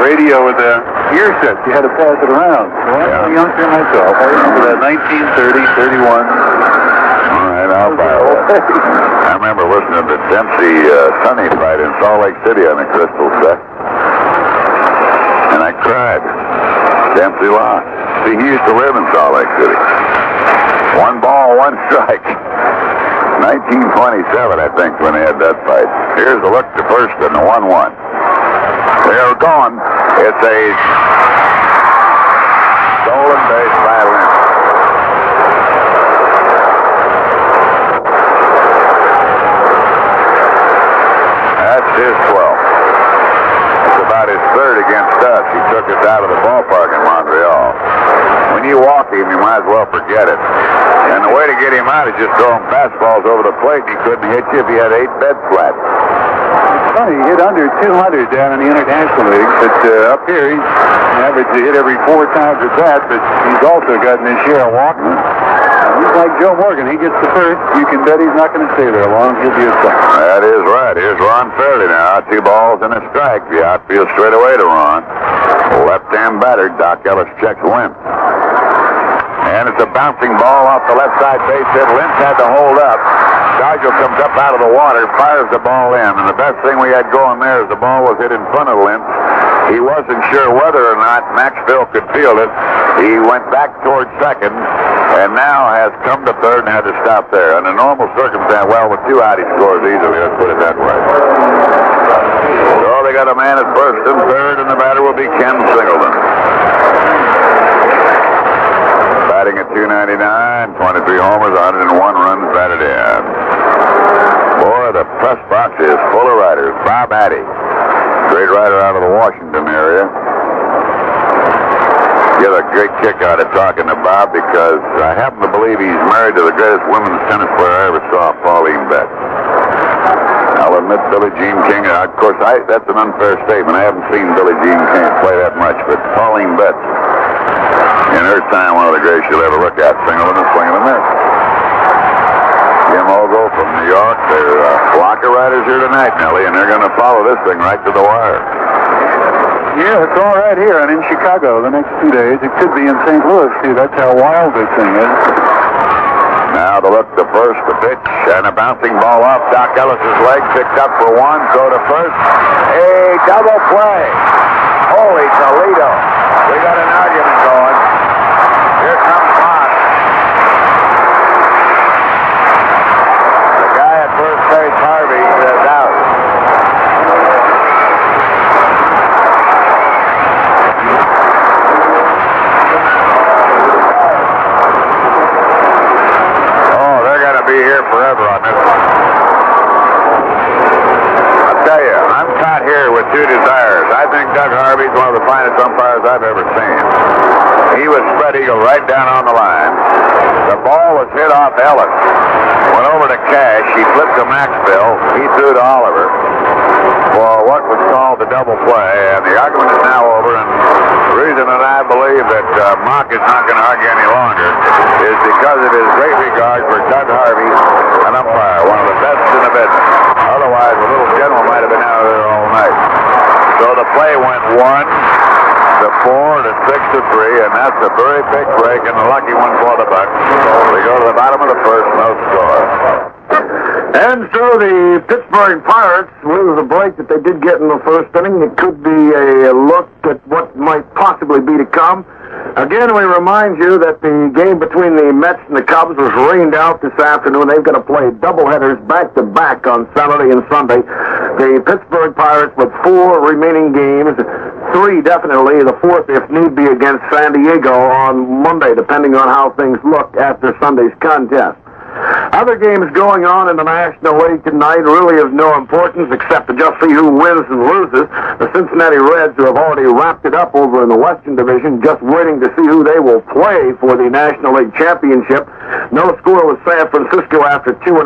S3: radio with the ear sets. You had to pass it around. So I was a youngster myself. I remember that 1930, 31.
S2: All right, I'll buy that. I remember listening to Dempsey Sonny fight in Salt Lake City on the crystal set. And I cried. Dempsey lost. See, he used to live in Salt Lake City. One ball, one strike. 1927, I think, when they had that fight. Here's the look to first and the 1-1. They're gone. It's a stolen base by Lynch. That's his 12th. It's about his third against us. He took us out of the ballpark in Montreal. When you walk him, you might as well forget it. And the way to get him out is just throw him fastballs over the plate. He couldn't hit you if he had 8 dead flat.
S3: It's funny, he hit under 200 down in the International League, but up here he's averaged to hit every 4 times at bat, but he's also gotten his share of walking. He's like Joe Morgan. He gets the first. You can bet he's not going to stay there long. He'll be a second.
S2: That is right. Here's Ron Fairley now. 2 balls and a strike. The outfield straight away to Ron. Left-hand batter. Doc Ellis checks Lynch. And it's a bouncing ball off the left side base hit. Lynch had to hold up. Dargel comes up out of the water, fires the ball in. And the best thing we had going there is the ball was hit in front of Lynch. He wasn't sure whether or not Maxville could field it. He went back towards second and now has come to third and had to stop there. Under normal circumstance, well, with 2 out, he scores easily. Let's put it that way. So they got a man at first and third, and the batter will be Ken Singleton. Batting at .299, 23 homers, 101 runs batted in. Boy, the press box is full of riders. Bob Addy, great rider out of the Washington area. Get a great kick out of talking to Bob because I happen to believe he's married to the greatest women's tennis player I ever saw, Pauline Betts. I'll admit Billie Jean King, of course, that's an unfair statement. I haven't seen Billie Jean King play that much, but Pauline Betts, in her time, one of the greatest you'll ever look at, Singleton and swinging a miss. Jim Ogle from New York. They're flock of riders here tonight, Nellie, and they're going to follow this thing right to the wire.
S3: Yeah, it's all right here and in Chicago the next 2 days. It could be in St. Louis, too. That's how wild this thing is.
S2: Now to look the first, the pitch, and a bouncing ball off Doc Ellis's leg, picked up for 1, go to first. A double play. Holy Toledo. We got an argument going. Here comes Fox. The guy at first base, Harvey, says out. Oh, they're going to be here forever on this one. I'll tell you, I'm caught here with 2 desires. I think Doug Harvey's one of the finest umpires I've ever seen. He was spread eagle right down on the line. The ball was hit off Ellis. Went over to Cash. He flipped to Maxville. He threw to Oliver for what was called the double play. And the argument is now over. And the reason that I believe that Mock is not going to argue any longer is because of his great regard for Doug Harvey, an umpire, one of the best in the business. Otherwise, the little general might have been out of there all night. So the play went 1 to 4 to 6 to 3, and that's a very big break and a lucky one for the Bucks. We go to the bottom of the first, no score.
S1: And so the Pittsburgh Pirates, with the break that they did get in the first inning, it could be a look at what might possibly be to come. Again, we remind you that the game between the Mets and the Cubs was rained out this afternoon. They've got to play doubleheaders back-to-back on Saturday and Sunday. The Pittsburgh Pirates with 4 remaining games, 3 definitely, the 4th if need be against San Diego on Monday, depending on how things look after Sunday's contest. Other games going on in the National League tonight really of no importance except to just see who wins and loses. The Cincinnati Reds, who have already wrapped it up over in the Western Division, just waiting to see who they will play for the National League Championship. No score with San Francisco after 2.5.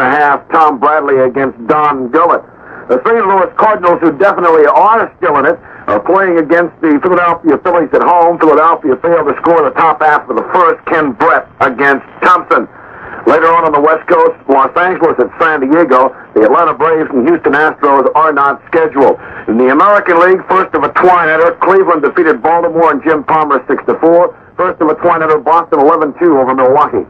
S1: Tom Bradley against Don Gullett. The St. Louis Cardinals, who definitely are still in it, are playing against the Philadelphia Phillies at home. Philadelphia failed to score the top half of the first. Ken Brett against Thompson. Later on the West Coast, Los Angeles at San Diego, the Atlanta Braves and Houston Astros are not scheduled. In the American League, first of a twine-header, Cleveland defeated Baltimore and Jim Palmer 6-4. First of a twine-header, Boston 11-2 over Milwaukee.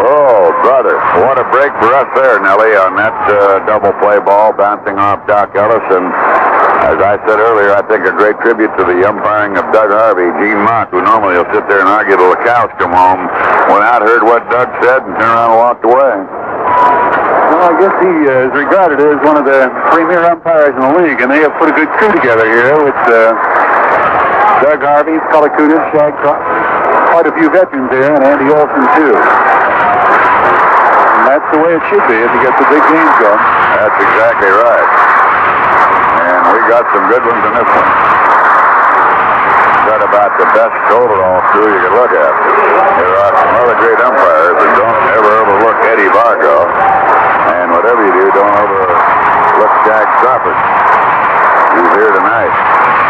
S2: Oh, brother, what a break for us there, Nellie, on that double play ball bouncing off Doc Ellis. And as I said earlier, I think a great tribute to the umpiring of Doug Harvey. Gene Mott, who normally will sit there and argue till the cows come home, went out, heard what Doug said, and turned around and walked away.
S3: Well, I guess he is regarded as one of the premier umpires in the league, and they have put a good crew together here with Doug Harvey, Scully Kutis, Shag Croft, quite a few veterans there, and Andy Olson, too. And that's the way it should be if you get the big games going.
S2: That's exactly right. And we got some good ones in this one. Said about the best overall crew you could look at. There are some other great umpires that don't ever overlook Eddie Vargo. And whatever you do, don't overlook Jack Crawford. He's here tonight.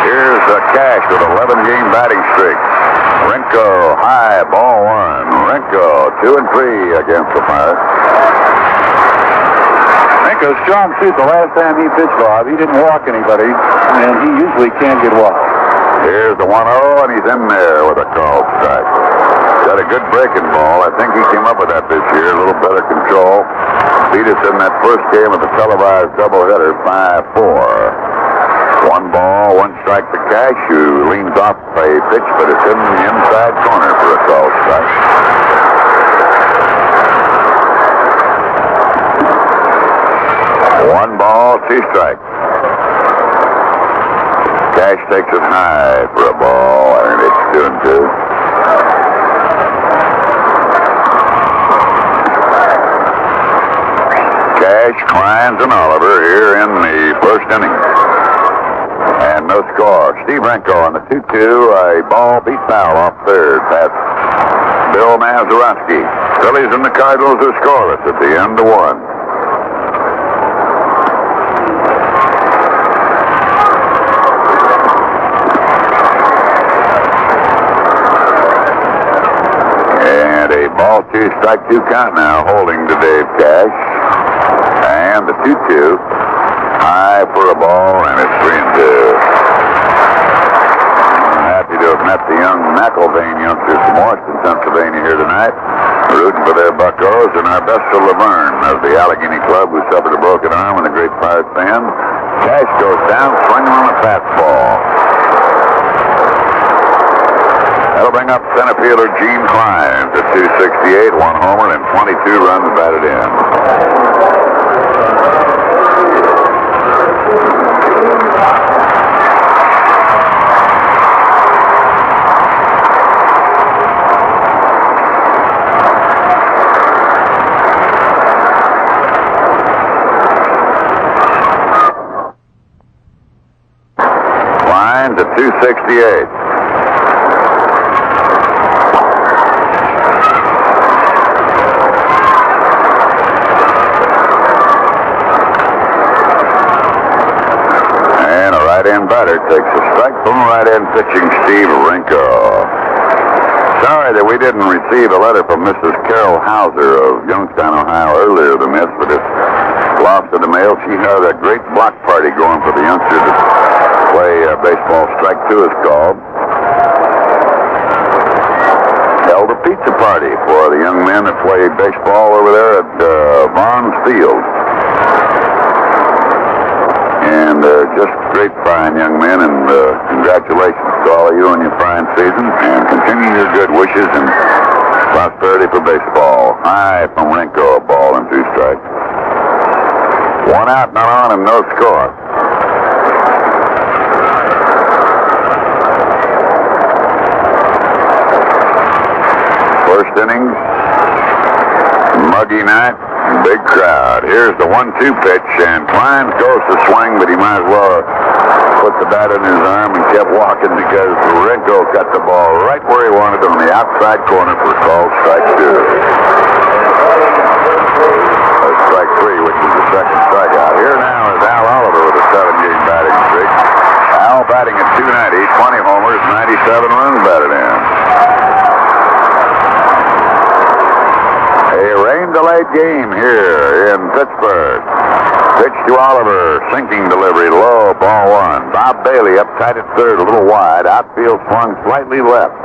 S2: Here's Cash with 11-game batting streak. Rinko, high, ball 1. Rinko, 2-3 against the Pirates.
S3: Rinko's strong suit the last time he pitched, Bob. He didn't walk anybody, and he usually can't get walked.
S2: Here's the 1-0, and he's in there with a called strike. Got a good breaking ball. I think he came up with that this year. A little better control. Beat us in that first game of the televised doubleheader, 5-4. 1 ball, 1 strike to Cash, who leans off a pitch, but it's in the inside corner for a called strike. One ball, 2 strikes. Cash takes it high for a ball, and it's 2-2. Cash, Kleins, and Oliver here in the first inning. And no score. Steve Rinko on the 2-2. A ball beat foul off third. That's Bill Mazeroski. Phillies and the Cardinals are scoreless at the end of 1. And a ball 2, strike 2 count now, holding to Dave Cash. And the 2-2. High for a ball, and it's 3-2. I'm happy to have met the young McIlvain youngsters from Washington, Pennsylvania here tonight, rooting for their Buccos, and our best to Laverne of the Allegheny Club, who suffered a broken arm and a great Pirate fan. Cash goes down, swinging on a fastball. That'll bring up center fielder Gene Kleins at 268, 1 homer, and 22 runs batted in. Kleins at 268. Right-hand batter takes a strike from right-hand pitching Steve Rinko. Sorry that we didn't receive a letter from Mrs. Carol Hauser of Youngstown, Ohio earlier than this, but it's lost in the mail. She had a great block party going for the youngsters to play baseball. Strike 2 is called. Held a pizza party for the young men that play baseball over there at Vaughns Field. And just great fine young men, and congratulations to all of you on your fine season, and continue your good wishes and prosperity for baseball. High from Renko, a ball and 2 strikes. 1 out, not on, and no score. First innings, muggy night, big crowd. Here's the 1-2 pitch, and Klein goes to swing, but he might as well put the bat in his arm and kept walking because Renko cut the ball right where he wanted on the outside corner for called strike 2. Strike 3, which is the second strikeout. Here now is Al Oliver with a 7-game batting streak. Al batting at .290, 20 homers, 97 runs batted in. A rain-delayed game here in Pittsburgh. Pitch to Oliver, sinking delivery, low, ball 1. Bob Bailey up tight at third, a little wide. Outfield swung slightly left.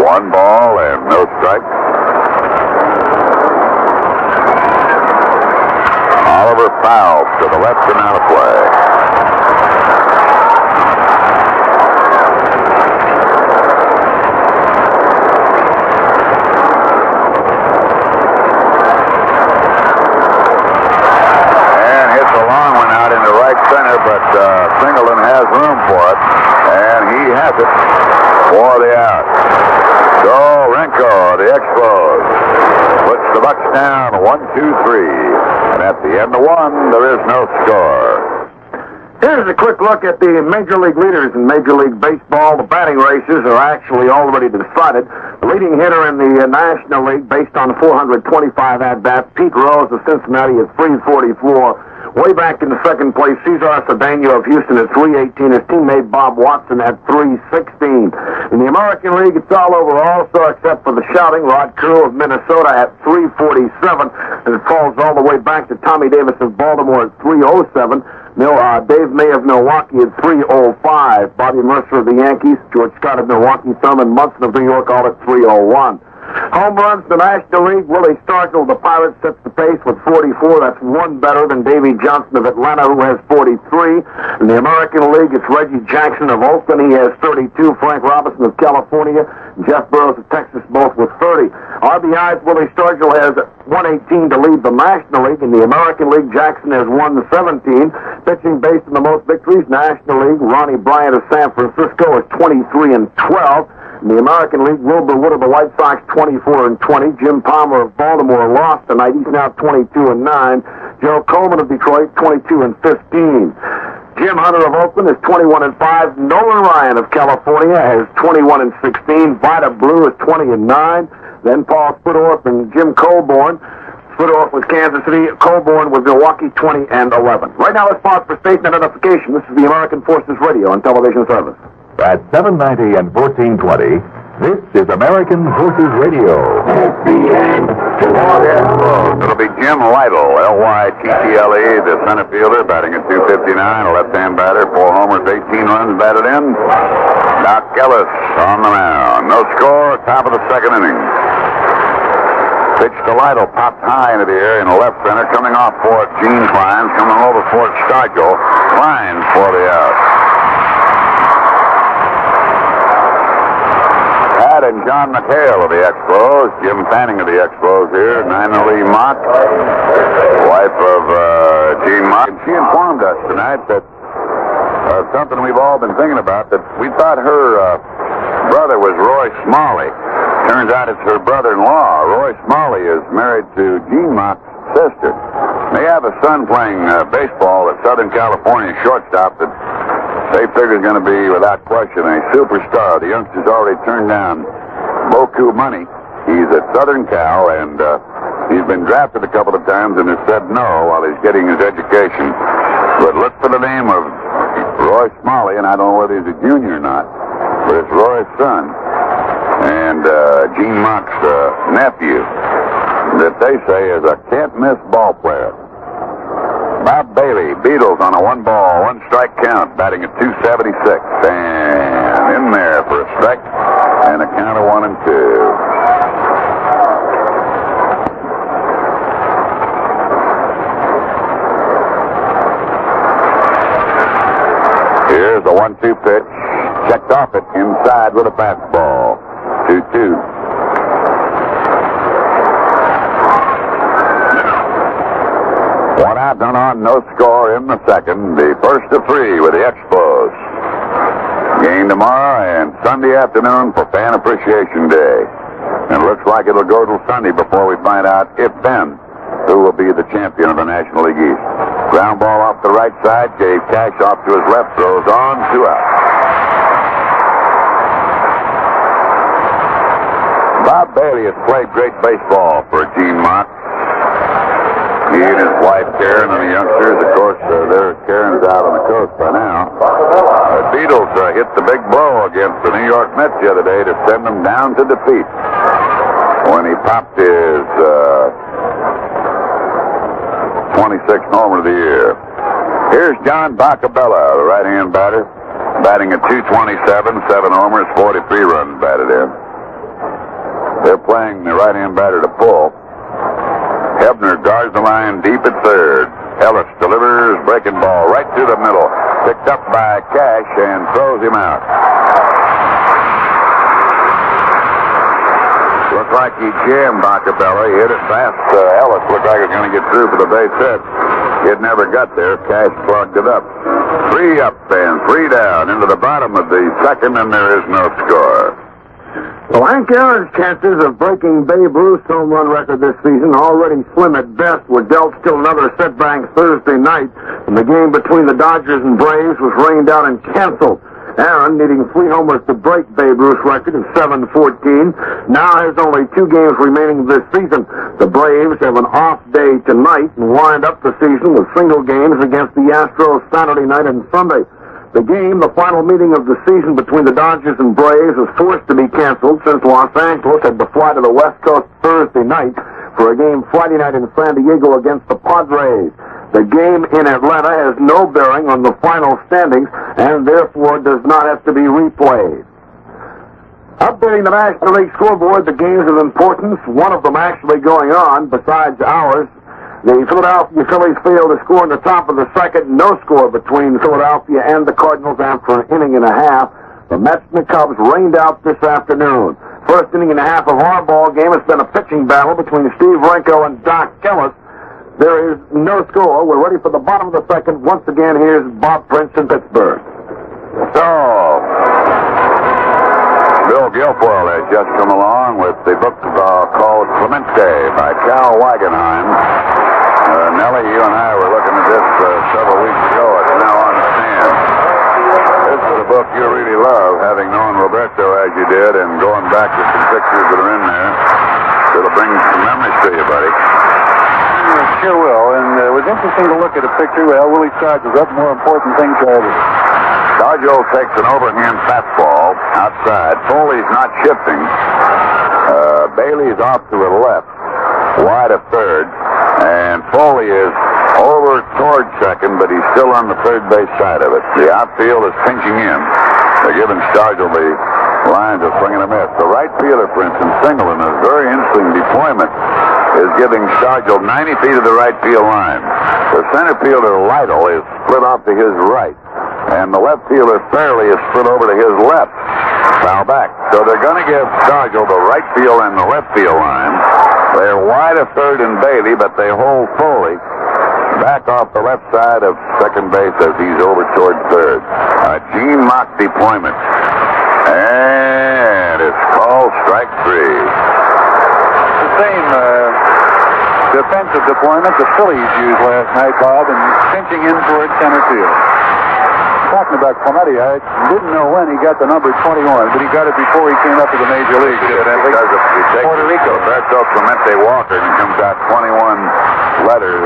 S2: 1 ball and no strike. Oliver fouls to the left and out of play. But Singleton has room for it, and he has it for the out. So Renko, the Expos, puts the Bucks down 1-2-3, and at the end of 1, there is no score.
S1: Here's a quick look at the Major League leaders in Major League Baseball. The batting races are actually already decided. The leading hitter in the National League, based on 425 at-bats, Pete Rose of Cincinnati at 344. Way back in the second place, Cesar Cedeno of Houston at 318. His teammate Bob Watson at 316. In the American League, it's all over also, except for the shouting. Rod Carew of Minnesota at 347. And it falls all the way back to Tommy Davis of Baltimore at 307. Dave May of Milwaukee at 305. Bobby Mercer of the Yankees. George Scott of Milwaukee. Thurman Munson of New York all at 301. Home runs, the National League. Willie Stargell of the Pirates sets the pace with 44. That's 1 better than Davey Johnson of Atlanta, who has 43. In the American League, it's Reggie Jackson of Oakland. He has 32. Frank Robinson of California. Jeff Burroughs of Texas, both with 30. RBIs, Willie Stargell has 118 to lead the National League. In the American League, Jackson has 117. Pitching based on the most victories, National League, Ronnie Bryant of San Francisco is 23 and 12. In the American League, Wilbur Wood of the White Sox, 24 and 20. Jim Palmer of Baltimore lost tonight. He's now 22 and 9. Joe Coleman of Detroit, 22 and 15. Jim Hunter of Oakland is 21 and 5. Nolan Ryan of California has 21 and 16. Vida Blue is 20 and 9. Then Paul Spudorf and Jim Colborn. Spudorf with Kansas City, Colborn with Milwaukee, 20 and 11. Right now, let's pause for station identification. This is the American Forces Radio and Television Service.
S5: At 790 and 1420, this is American Forces Radio.
S2: SBN. It'll be Jim Lytle, Lytle, the center fielder, batting at 259, a left-hand batter, 4 homers, 18 runs batted in. Doc Ellis on the mound. No score, top of the second inning. Pitch to Lytle, popped high into the air in the left center, coming off for it, Gene Klein, coming over for it, Stargell. Klein for the out. Pat and John McHale of the Expos, Jim Fanning of the Expos here, Nina Lee Mock, wife of Gene Mock. And she informed us tonight that something we've all been thinking about, that we thought her brother was Roy Smalley. Turns out it's her brother-in-law. Roy Smalley is married to Gene Mock's sister. They have a son playing baseball at Southern California shortstop that they figure is going to be, without question, a superstar. The youngster's already turned down beaucoup money. He's at Southern Cal, and he's been drafted a couple of times and has said no while he's getting his education. But look for the name of Roy Smalley, and I don't know whether he's a junior or not, but it's Roy's son. And Gene Mock's nephew, that they say is a can't-miss ball player. Bob Bailey, Beatles on a 1-ball, 1-strike count, batting at 276. And in there for a strike and a count of 1 and 2. Here's a 1-2 pitch. Checked off it inside with a fastball. 2-2. One out, none on, no score in the second. The first of 3 with the Expos. Game tomorrow and Sunday afternoon for Fan Appreciation Day. And it looks like it'll go till Sunday before we find out, if then, who will be the champion of the National League East. Ground ball off the right side, gave Cash off to his left, throws on, 2 out. Bob Bailey has played great baseball for Gene Mott. He and his wife Karen and the youngsters, of course, Karen's out on the coast by now. The Beatles hit the big blow against the New York Mets the other day to send them down to defeat when he popped his 26th homer of the year. Here's John Bacabella, the right-hand batter, batting at .227, 7 homers, 43 runs batted in. They're playing the right-hand batter to pull. Hebner guards the line deep at third. Ellis delivers breaking ball right through the middle. Picked up by Cash and throws him out. Looked like he jammed Bacabella. He hit it fast. Ellis looked like he was going to get through for the base hit. It never got there. Cash plugged it up. 3 up and 3 down into the bottom of the second, and there is no score.
S1: Well, Hank Aaron's chances of breaking Babe Ruth's home run record this season, already slim at best, were dealt still another setback Thursday night when the game between the Dodgers and Braves was rained out and canceled. Aaron, needing 3 homers to break Babe Ruth's record of 7-14, now has only 2 games remaining this season. The Braves have an off day tonight and wind up the season with single games against the Astros Saturday night and Sunday. The game, the final meeting of the season between the Dodgers and Braves, was forced to be canceled since Los Angeles had to fly to the West Coast Thursday night for a game Friday night in San Diego against the Padres. The game in Atlanta has no bearing on the final standings and therefore does not have to be replayed. Updating the National League scoreboard, the games of importance, one of them actually going on besides ours. The Philadelphia Phillies failed to score in the top of the second. No score between Philadelphia and the Cardinals after an inning and a half. The Mets and the Cubs rained out this afternoon. First inning and a half of our ball game has been a pitching battle between Steve Renko and Doc Ellis. There is no score. We're ready for the bottom of the second. Once again, here's Bob Prince in Pittsburgh.
S2: So, Bill Guilfoyle has just come along with the book called Clemente by Cal Wagenheim. Nellie, you and I were looking at this several weeks ago. It's now on the stand. This is a book you really love, having known Roberto as you did, and going back to some pictures that are in there. It'll bring some memories to you, buddy.
S3: It sure will, and it was interesting to look at a picture. Well, Willie charges up. More important things are others.
S2: Dodger takes an overhand fastball outside. Foley's not shifting. Bailey's off to the left, wide of third. And Foley is over towards second, but he's still on the third base side of it. The outfield is pinching in. They're giving Stargell the lines of swing and a miss. The right fielder, for instance, Singleton, a very interesting deployment, is giving Stargell 90 feet of the right field line. The center fielder, Lytle, is split off to his right. And the left fielder, Fairley, is split over to his left. Foul back. So they're going to give Stargell the right field and the left field line. They're wide of third and Bailey, but they hold Foley back off the left side of second base as he's over towards third. A Gene Mott deployment. And it's called strike 3.
S3: The same defensive deployment the Phillies used last night, Bob, and pinching in towards center field. Talking about Clemente, I didn't know when he got the number 21, but he got it before he came up to the major league.
S2: Because if you take Puerto Rico, Roberto Clemente Walker, and comes out 21 letters,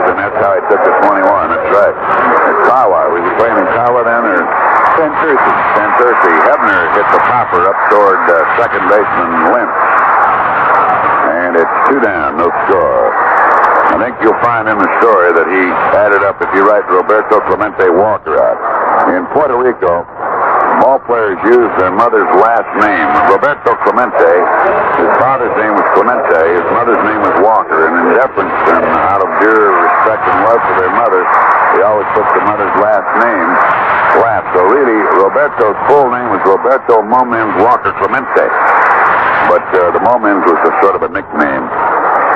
S2: and that's how he took the 21. That's right. It's Kawa. Was he playing in Kawa then, or? Santurce. Hebner hit the popper up toward second baseman Lynch. And it's 2 down, no score. I think you'll find in the story that he added up, if you write Roberto Clemente Walker out. In Puerto Rico, ball players use their mother's last name. Roberto Clemente, his father's name was Clemente, his mother's name was Walker, and in deference and out of due respect and love for their mother, they always put the mother's last name Roberto's full name was Roberto Momens Walker Clemente. But the Momens was a sort of a nickname.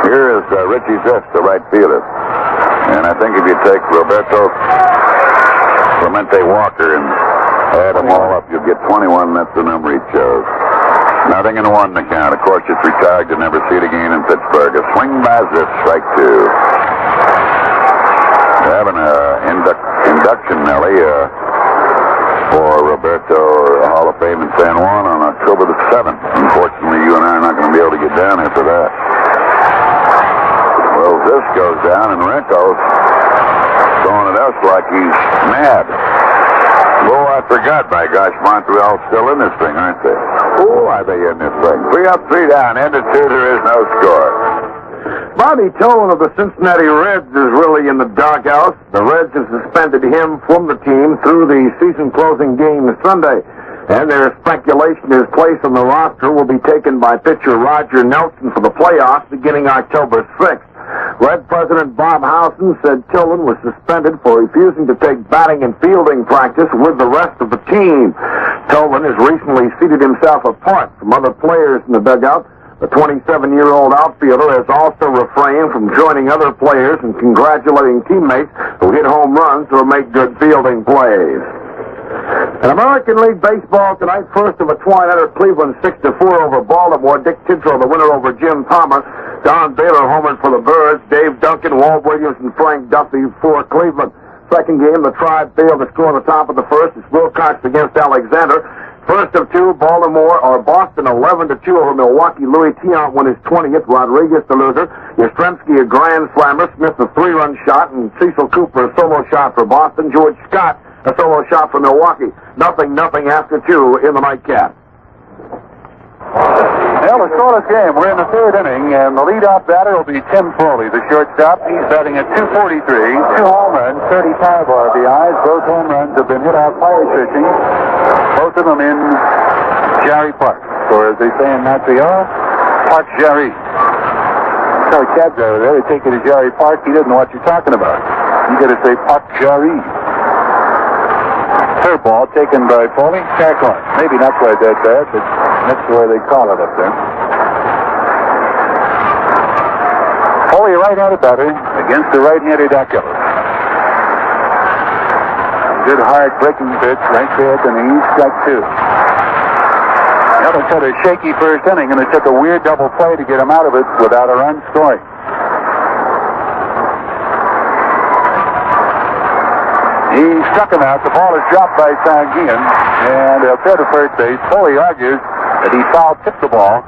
S2: Here is Richie Zest, the right fielder. And I think if you take Roberto Clemente Walker and add them all up, you'll get 21. That's the number he chose. 0-1 the count. Of course, it's retired to never see it again in Pittsburgh. A swing by Zest, strike two. They're having an induction, Nellie, for Roberto Hall of Fame in San Juan on October the 7th. Unfortunately, you and I are not going to be able to get down here for that. Well, this goes down, and Renko's throwing at us like he's mad. Oh, I forgot, by gosh, Montreal's still in this thing, aren't they? Oh, are they in this thing? 3 up, 3 down, end of 2, there is no score.
S1: Bobby Tolan of the Cincinnati Reds is really in the doghouse. The Reds have suspended him from the team through the season-closing game Sunday. And there's speculation his place on the roster will be taken by pitcher Roger Nelson for the playoffs beginning October 6th. Red President Bob Howson said Tolan was suspended for refusing to take batting and fielding practice with the rest of the team. Tolan has recently seated himself apart from other players in the dugout. The 27-year-old outfielder has also refrained from joining other players and congratulating teammates who hit home runs or make good fielding plays. In American League Baseball tonight, first of a twilighter, Cleveland 6-4 over Baltimore. Dick Tidrow, the winner over Jim Palmer. Don Baylor homered for the Birds. Dave Duncan, Walt Williams, and Frank Duffy for Cleveland. Second game, the Tribe failed to score the top of the first. It's Wilcox against Alexander. First of two, Boston 11-2 over Milwaukee. Louis Tiant won his 20th. Rodriguez the loser. Yastrzemski a grand slammer. Smith a 3-run shot, and Cecil Cooper a solo shot for Boston. George Scott a solo shot for Milwaukee. 0-0 after 2 in the nightcap.
S2: Well, a scoreless game. We're in the third inning, and the leadoff batter will be Tim Foley, the shortstop. He's batting at .243, 2 home runs, 35 RBIs. Both home runs have been hit out fire fishing. Both of them in Jarry Park, or as they say in Montreal, Park Jarry. Tell the cab driver there, they take you to Jarry Park, he doesn't know what you're talking about. You got to say Park Jarry. Curveball taken by Foley, strike one. Maybe not quite that bad, but that's the way they call it up there. Foley, a right-handed batter against the right-handed Oculus. Good hard breaking pitch right there at the knee, strike two. The other had a shaky first inning, and it took a weird double play to get him out of it without a run scoring. He struck him out. The ball is dropped by Sanguian, and they'll throw to first base. Foley argues that he foul tipped the ball,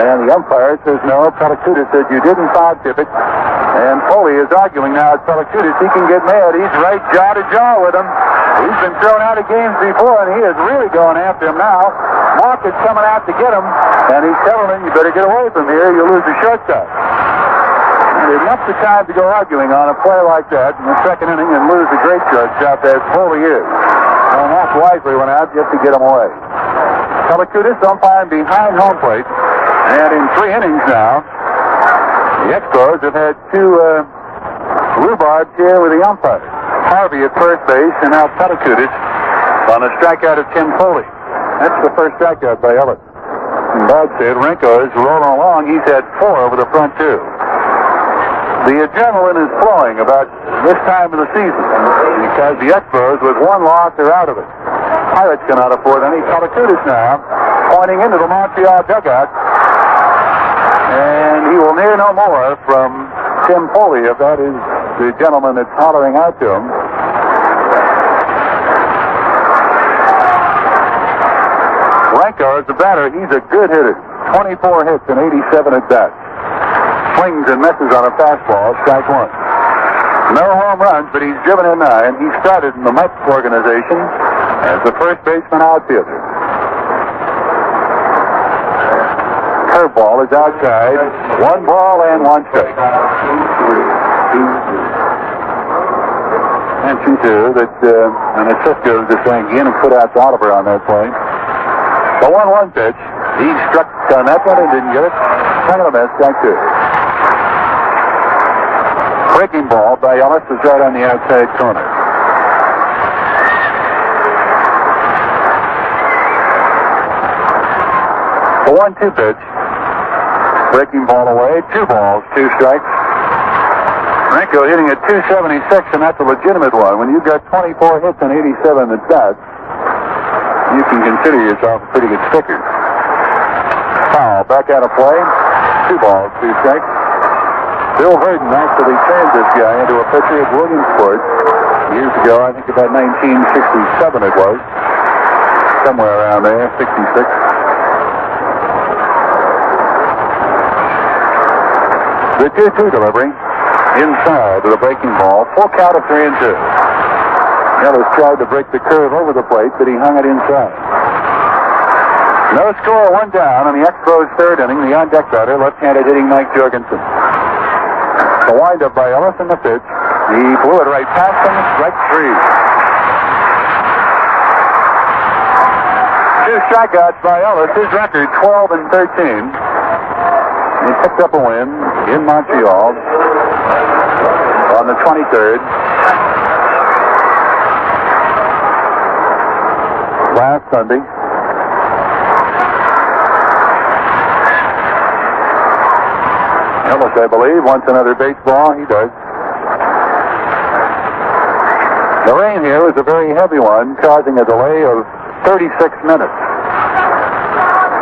S2: and the umpire says no. Pellicutis said you didn't foul tip it, and Foley is arguing now at Pellicutis. He can get mad. He's right jaw to jaw with him. He's been thrown out of games before, and he is really going after him now. Mark is coming out to get him, and he's telling him, you better get away from here. You'll lose the shortstop. There's enough of time to go arguing on a play like that in the second inning and lose the great shortstop as Foley is. And that's wisely went out just to get him away. Pellicutis umpiring behind home plate, and in 3 innings now, the Expos have had 2 rhubarbs here with the umpire. Harvey at first base, and now Pellicutis on a strikeout of Tim Foley. That's the first strikeout by Ellis. And Bob said Renko is rolling along. He's had 4 over the front 2. The adrenaline is flowing about this time of the season because the Expos, with 1 loss, are out of it. Pirates cannot afford any. Pellicutis now pointing into the Montreal dugout, and he will hear no more from Tim Foley, if that is the gentleman that's hollering out to him. Renko is the batter. He's a good hitter. 24 hits and 87 at bats. Swings and misses on a fastball, strike one. No home runs, but he's driven in 9. He started in the Mets organization as the first baseman outfielder. Curveball is outside. 1 ball and 1 strike. Mention too that an assist goes to Sanguian and put out to Oliver on that play. The 1-1 pitch. He struck on that one and didn't get it. Kind of a miss, strike 2. Breaking ball by Ellis is right on the outside corner. The 1-2 pitch. Breaking ball away. 2 balls, 2 strikes. Renko hitting at 276, and that's a legitimate one. When you've got 24 hits and 87 at bats, you can consider yourself a pretty good sticker. Foul, back out of play. 2 balls, 2 strikes. Bill Verdon actually turned this guy into a pitcher at Williamsport years ago. I think about 1967 it was. Somewhere around there, 66. The 2-2 delivery. Inside with a breaking ball. Full count of 3-2. Ellis tried to break the curve over the plate, but he hung it inside. No score, 1 down in the Expos' 3rd inning. The on-deck batter, left-handed hitting Mike Jorgensen. The wind-up by Ellis in the pitch. He blew it right past him. Strike 3. 2 strikeouts by Ellis. His record 12-13. He picked up a win in Montreal on the 23rd. Last Sunday. Ellis, I believe, wants another baseball. He does. The rain here was a very heavy one, causing a delay of 36 minutes.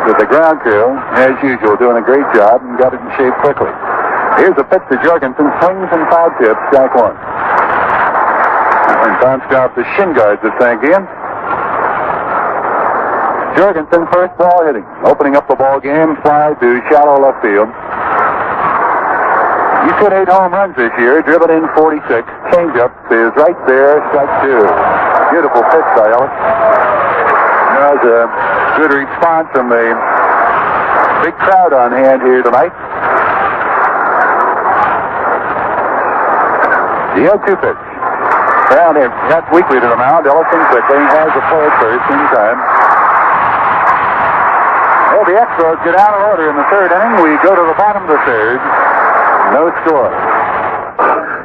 S2: With the ground crew, as usual, doing a great job and got it in shape quickly. Here's a pitch to Jorgensen. Swings and foul tips. Strike 1. And bounced off the shin guards of St. Ian. Jorgensen, first ball hitting. Opening up the ball game. Fly to shallow left field. He's hit 8 home runs this year. Driven in 46. Changeup is right there. Strike 2. Beautiful pitch by Ellis. That was a good response from the big crowd on hand here tonight. The 0-2 pitch. Down there, that's weakly to the mound. Ellison quickly has a play at first in time. Well, the Expos get out of order in the 3rd inning. We go to the bottom of the 3rd. No score.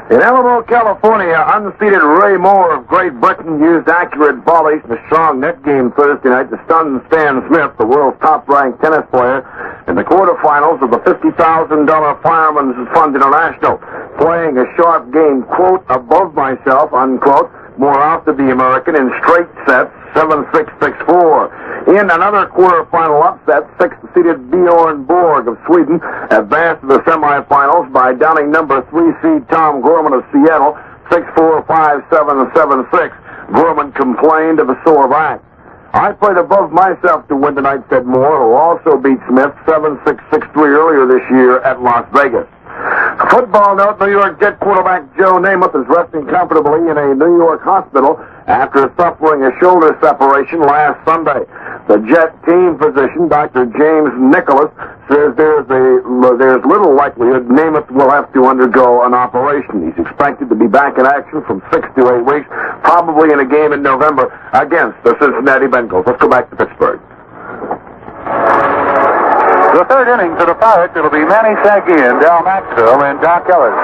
S1: In Alamo, California, unseeded Ray Moore of Great Britain used accurate volleys in a strong net game Thursday night to stun Stan Smith, the world's top-ranked tennis player, in the quarterfinals of the $50,000 Fireman's Fund International. Playing a sharp game, quote, above myself, unquote, Moore ousted the American in straight sets, 7-6, 6-4. In another quarterfinal upset, 6th-seeded Bjorn Borg of Sweden advanced to the semifinals by downing number 3 seed Tom Gorman of Seattle, 6-4, 5-7, 7-6. Gorman complained of a sore back. I played above myself to win tonight, said Moore, who also beat Smith 7-6, 6-3 earlier this year at Las Vegas. A football note, New York Jet quarterback Joe Namath is resting comfortably in a New York hospital after suffering a shoulder separation last Sunday. The Jet team physician, Dr. James Nicholas, says there's little likelihood Namath will have to undergo an operation. He's expected to be back in action from 6 to 8 weeks, probably in a game in November against the Cincinnati Bengals. Let's go back to Pittsburgh.
S2: The 3rd inning for the Pirates, it'll be Manny Sagian, Dal Maxwell, and Doc Ellis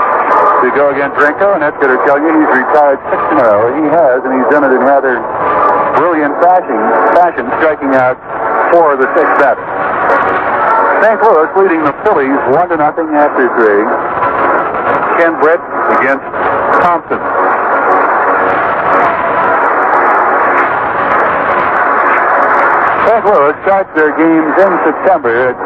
S2: to go against Renko, and that's going to tell you he's retired 6 in a row. He has, and he's done it in rather brilliant fashion, striking out 4 of the 6 batters. St. Louis leading the Phillies 1-0 after 3. Ken Brett against Thompson. St. Louis starts their games in September at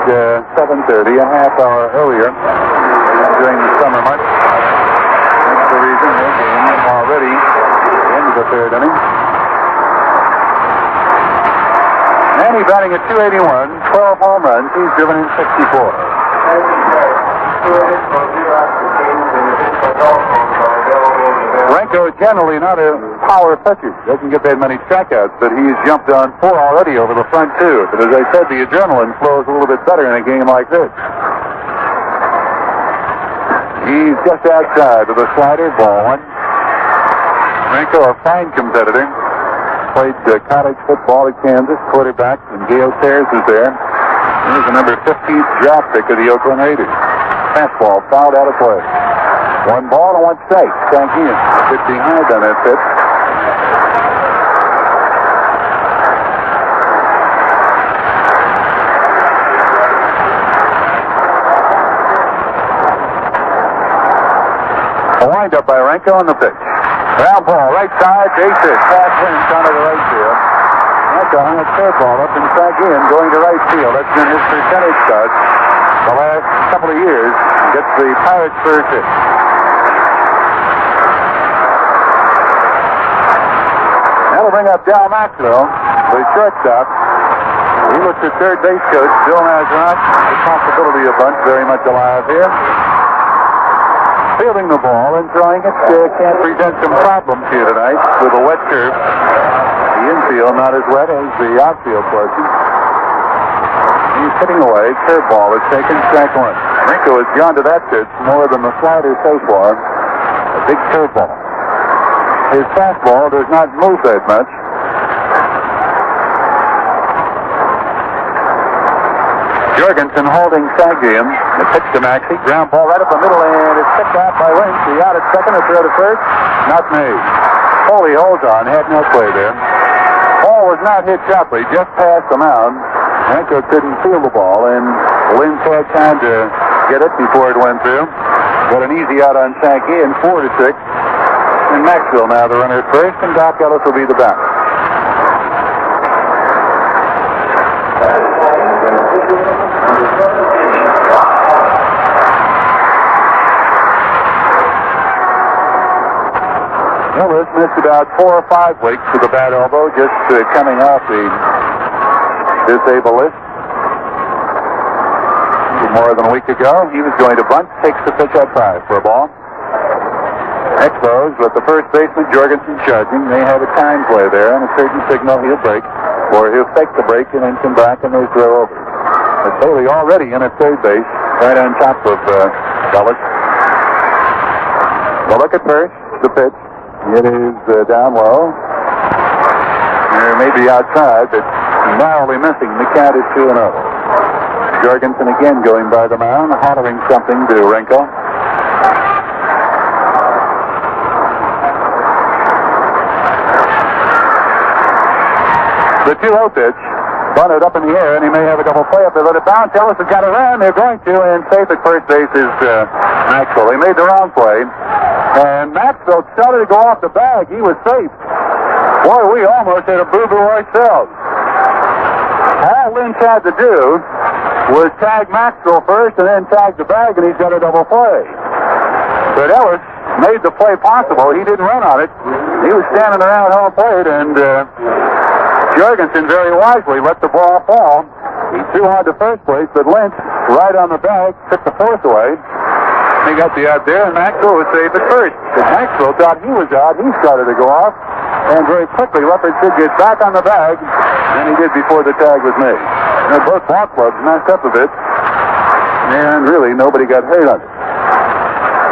S2: 7:30, a half hour earlier during the summer months. That's the reason their game already into the 3rd inning. Manny batting at 281, 12 home runs. He's driven in 64. Renko generally not a power pitcher. Doesn't get that many strikeouts, but he's jumped on 4 already over the front 2. But as I said, the adrenaline flows a little bit better in a game like this. He's just outside with a slider, ball 1. Renko, a fine competitor. Played college football at Kansas, quarterback, and Gale Sayers was there. He was the number 15th draft pick of the Oakland Raiders. Fastball fouled out of play. 1 ball and 1 strike. St. Ian a bit behind on that pitch. windup by Renko on the pitch. Ground ball, right side, base hit. Fast Lynch onto the right field. Renko hung a curveball up and back in, going to right field. That's been his percentage start the last couple of years. Gets the Pirates' first hit. That'll bring up Dal Maxwell, the shortstop. He looks at third base coach Bill Mazerock. The possibility of bunt very much alive here. Fielding the ball and throwing it can present some problems here tonight with a wet turf. The infield not as wet as the outfield portion. He's hitting away. Curveball is taken, strike one. Renko has gone to that pitch more than the slider so far. A big curveball. His fastball does not move that much. Jorgensen holding Sagian. The pitch to Maxey. Ground ball right up the middle, and it's picked out by Lynch. The out at second, a throw to first. Not made. Foley holds on. Had no play there. Ball was not hit sharply, just past the mound. Renko couldn't feel the ball, and Lynch had time to get it before it went through. Got an easy out on Sagian, 4-6. And Maxwell now the runner at first, and Doc Ellis will be the batter. Ellis missed about 4 or 5 weeks with a bad elbow, just coming off the disabled list. More than a week ago, he was going to bunt, takes the pitch up high for a ball. Expos with the first baseman Jorgensen charging. They have a time play there, and a certain signal he'll break, or he'll fake the break and then come back and they throw over. But Bailey already in at third base, right on top of Ellis. Well, look at first, the pitch. It is down low. There may be outside, but narrowly missing. The count is 2-0. Jorgensen again going by the mound, hollering something to Renko. The 2-0 pitch, bunted up in the air, and he may have a double play if they let it bounce. Ellis has got to run. They're going to, and safe at first base is Maxwell. He made the wrong play, and Maxwell started to go off the bag. He was safe. Boy, we almost had a boo-boo ourselves. All Lynch had to do was tag Maxwell first and then tag the bag, and he's got a double play. But Ellis made the play possible. He didn't run on it. He was standing around home plate, and Jorgensen very wisely let the ball fall. He threw on to first place, but Lynch, right on the bag, took the fourth away. He got the out there, and Maxwell was safe at first. But Maxwell thought he was out. He started to go off, and very quickly Leopard should get back on the bag than he did before the tag was made. And both ball clubs messed up a bit, and really nobody got hurt on it.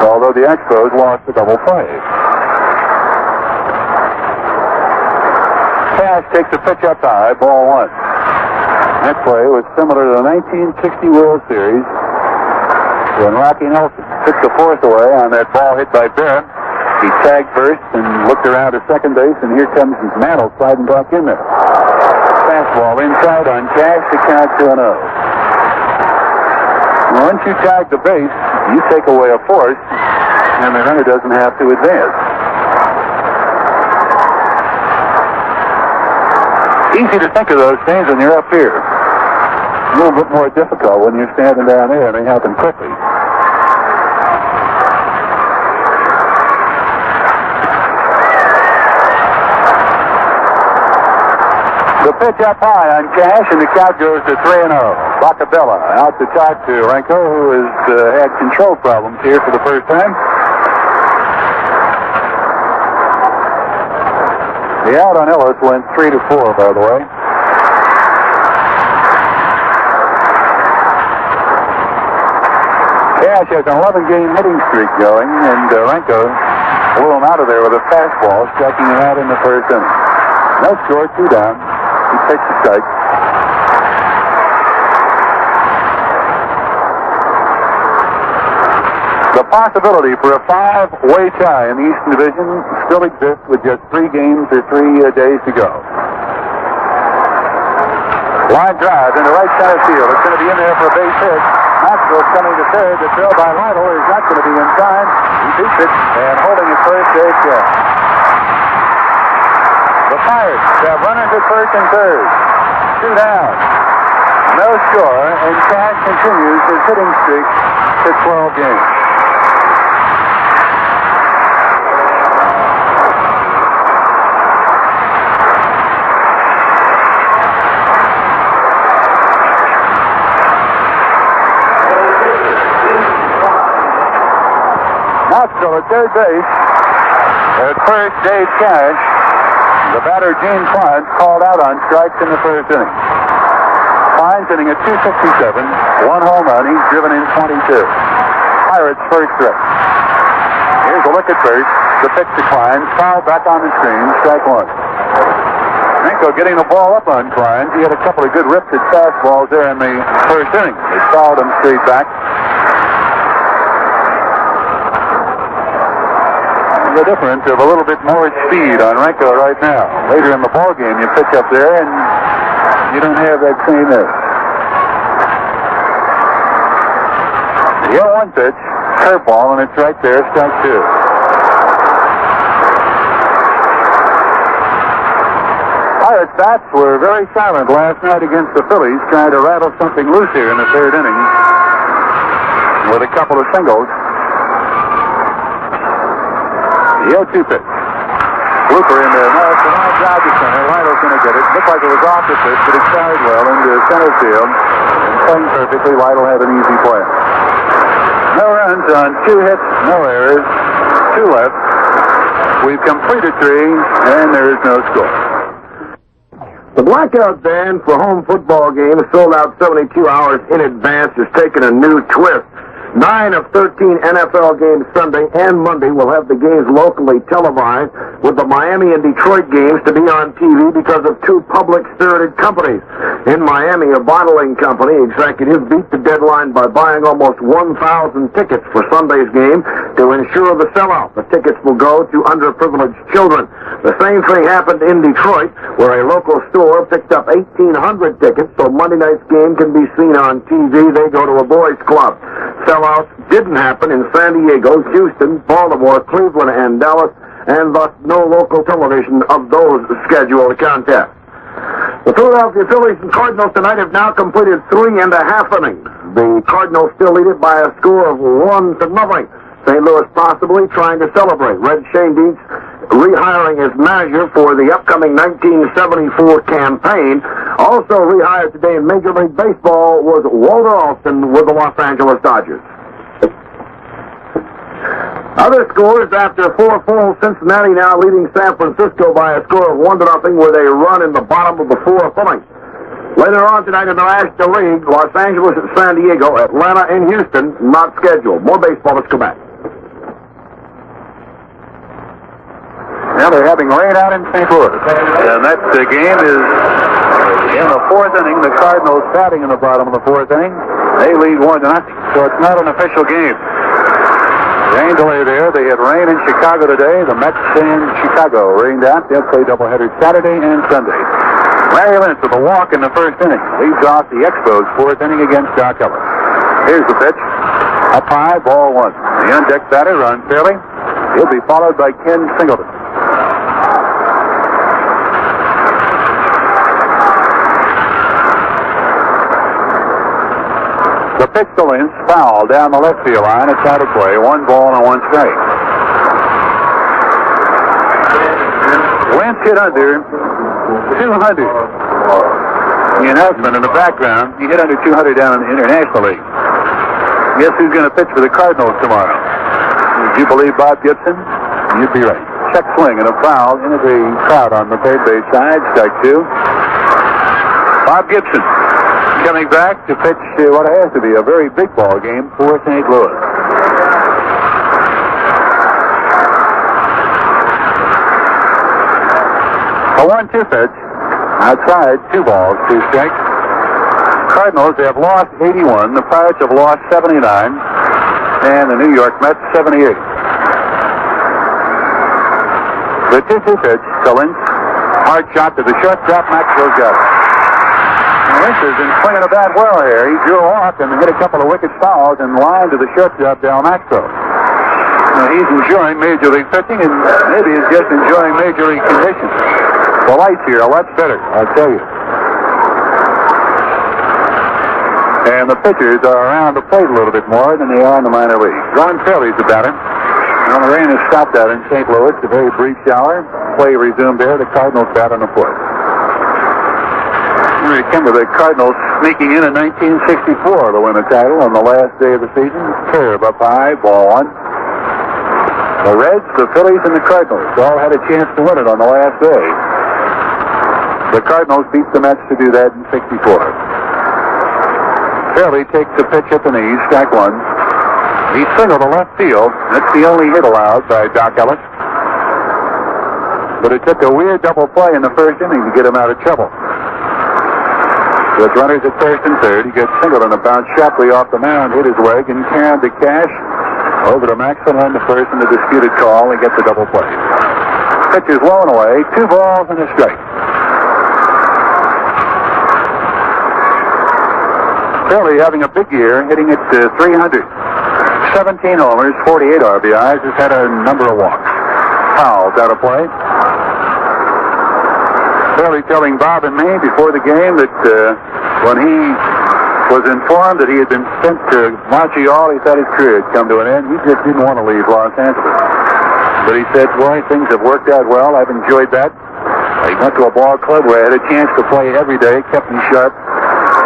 S2: Although the Expos lost the double play. Cash takes a pitch up high, ball one. That play was similar to the 1960 World Series when Rocky Nelson took the fourth away on that ball hit by Barrett. He tagged first and looked around to second base, and here comes Mantle sliding back in there. Fastball inside on Cash to count 2-0. Once you tag the base, you take away a force, and the runner doesn't have to advance. Easy to think of those things when you're up here. A little bit more difficult when you're standing down there, and they happen quickly. The pitch up high on Cash, and the count goes to 3-0. Bacabella out to talk to Renko, who has had control problems here for the first time. The out on Ellis went 3-4, by the way. Cash has an 11-game hitting streak going, and Renko blew him out of there with a fastball, striking him out in the first inning. No score, 2 down. He takes the strike. The possibility for a 5-way tie in the Eastern Division still exists with just 3 games or 3 days to go. Line drive into right center field. It's going to be in there for a base hit. Knoxville's coming to third. The throw by Lytle is not going to be in time. He beats it, and holding at first, Dave Cash. The Pirates have runners at first and third. 2 down. No score, and Cash continues his hitting streak to 12 games. Knoxville at third base. At first, Dave Cash. The batter, Gene Klein, called out on strikes in the first inning. Klein's hitting at 267. 1 home run. He's driven in 22. Pirates first strike. Here's a look at first. The pitch to Klein. Foul back on the screen. Strike 1. Renko getting the ball up on Klein. He had a couple of good ripped at fastballs there in the first inning. They fouled him straight back. The difference of a little bit more speed on Renko right now. Later in the ball game, you pitch up there and you don't have that same edge. The 0-1 pitch, curveball, and it's right there, strike 2. Pirates bats were very silent last night against the Phillies, trying to rattle something loose here in the third inning with a couple of singles. The 0-2 pitch. Blooper in there. No, it's a nice drive to center. Lytle's going to get it. Looked like it was off the pitch, but it carried well into center field. And playing perfectly, Lytle had an easy play. No runs on 2 hits, no errors, 2 left. We've completed 3, and there is no score.
S1: The blackout ban for home football games sold out 72 hours in advance has taken a new twist. 9 of 13 NFL games Sunday and Monday will have the games locally televised, with the Miami and Detroit games to be on TV because of 2 public-spirited companies. In Miami, a bottling company executive beat the deadline by buying almost 1,000 tickets for Sunday's game to ensure the sellout. The tickets will go to underprivileged children. The same thing happened in Detroit, where a local store picked up 1,800 tickets so Monday night's game can be seen on TV. They go to a boys' club. Sellouts didn't happen in San Diego, Houston, Baltimore, Cleveland, and Dallas, and thus no local television of those scheduled contests. The Philadelphia Phillies and Cardinals tonight have now completed 3 1/2 innings. The Cardinals still lead it by a score of 1-0. St. Louis possibly trying to celebrate. Red Shane Dietz rehiring his manager for the upcoming 1974 campaign. Also rehired today in Major League Baseball was Walter Alston with the Los Angeles Dodgers. Other scores after 4 falls, Cincinnati now leading San Francisco by a score of 1-0 with a run in the bottom of the 4th inning. Later on tonight in the National League, Los Angeles at San Diego, Atlanta and Houston not scheduled. More baseball. Let's go back.
S2: Now they're having rain out in St. Louis. And that game is in the 4th inning. The Cardinals batting in the bottom of the 4th inning. They lead 1-0, so it's not an official game. Rain delay there. They had rain in Chicago today. The Mets in Chicago rained out. They'll play doubleheaders Saturday and Sunday. Larry Lentz with a walk in the 1st inning leads off the Expos 4th inning against Doc Ellis. Here's the pitch. Up high, ball 1. The undecked batter runs fairly. He'll be followed by Ken Singleton. The pitch to Lentz, foul down the left field line. It's out of play. 1 ball and 1 strike. Lentz hit under 200. The announcement in the background, he hit under 200 down in the International League. Guess who's going to pitch for the Cardinals tomorrow? Would you believe Bob Gibson? You'd be right. Check swing and a foul into the crowd on the third base side. Strike 2. Bob Gibson coming back to pitch what has to be a very big ball game for St. Louis. A 1-2 pitch. Outside, 2 balls, 2 strikes. Cardinals have lost 81. The Pirates have lost 79. And the New York Mets 78. The 2-2 pitch to Lentz. Hard shot to the shortstop. Maxwell's got it. This has been swinging the bat well here. He drew a walk and hit a couple of wicked fouls and lined to the shortstop, Del Maxwell. Now he's enjoying Major League pitching, and maybe he's just enjoying Major League conditions. The lights here are much better, I'll tell you. And the pitchers are around the plate a little bit more than they are in the minor league. Ron Fairley's the batter. Well, the rain has stopped out in St. Louis. A very brief shower. Play resumed there. The Cardinals bat on the fourth. You remember the Cardinals sneaking in 1964 to win the title on the last day of the season. Curve up high, ball one. The Reds, the Phillies, and the Cardinals all had a chance to win it on the last day. The Cardinals beat the Mets to do that in 64. Fairley takes the pitch at the knees, strike one. He singled to left field. That's the only hit allowed by Doc Ellis. But it took a weird double play in the first inning to get him out of trouble. With runners at first and third, he gets singled on a bounce sharply off the mound, hit his leg, and carried to Cash over to Maxwell on the first in the disputed call and gets a double play. Pitch is low and away, 2 balls and a strike. Fairley having a big year, hitting it to 300. 17 homers, 48 RBIs, has had a number of walks. Fouls out of play. Fairley telling Bob and me before the game that when he was informed that he had been sent to Montreal, he thought his career had come to an end. He just didn't want to leave Los Angeles. But he said, boy, things have worked out well. I've enjoyed that. He went to a ball club where I had a chance to play every day, kept me sharp.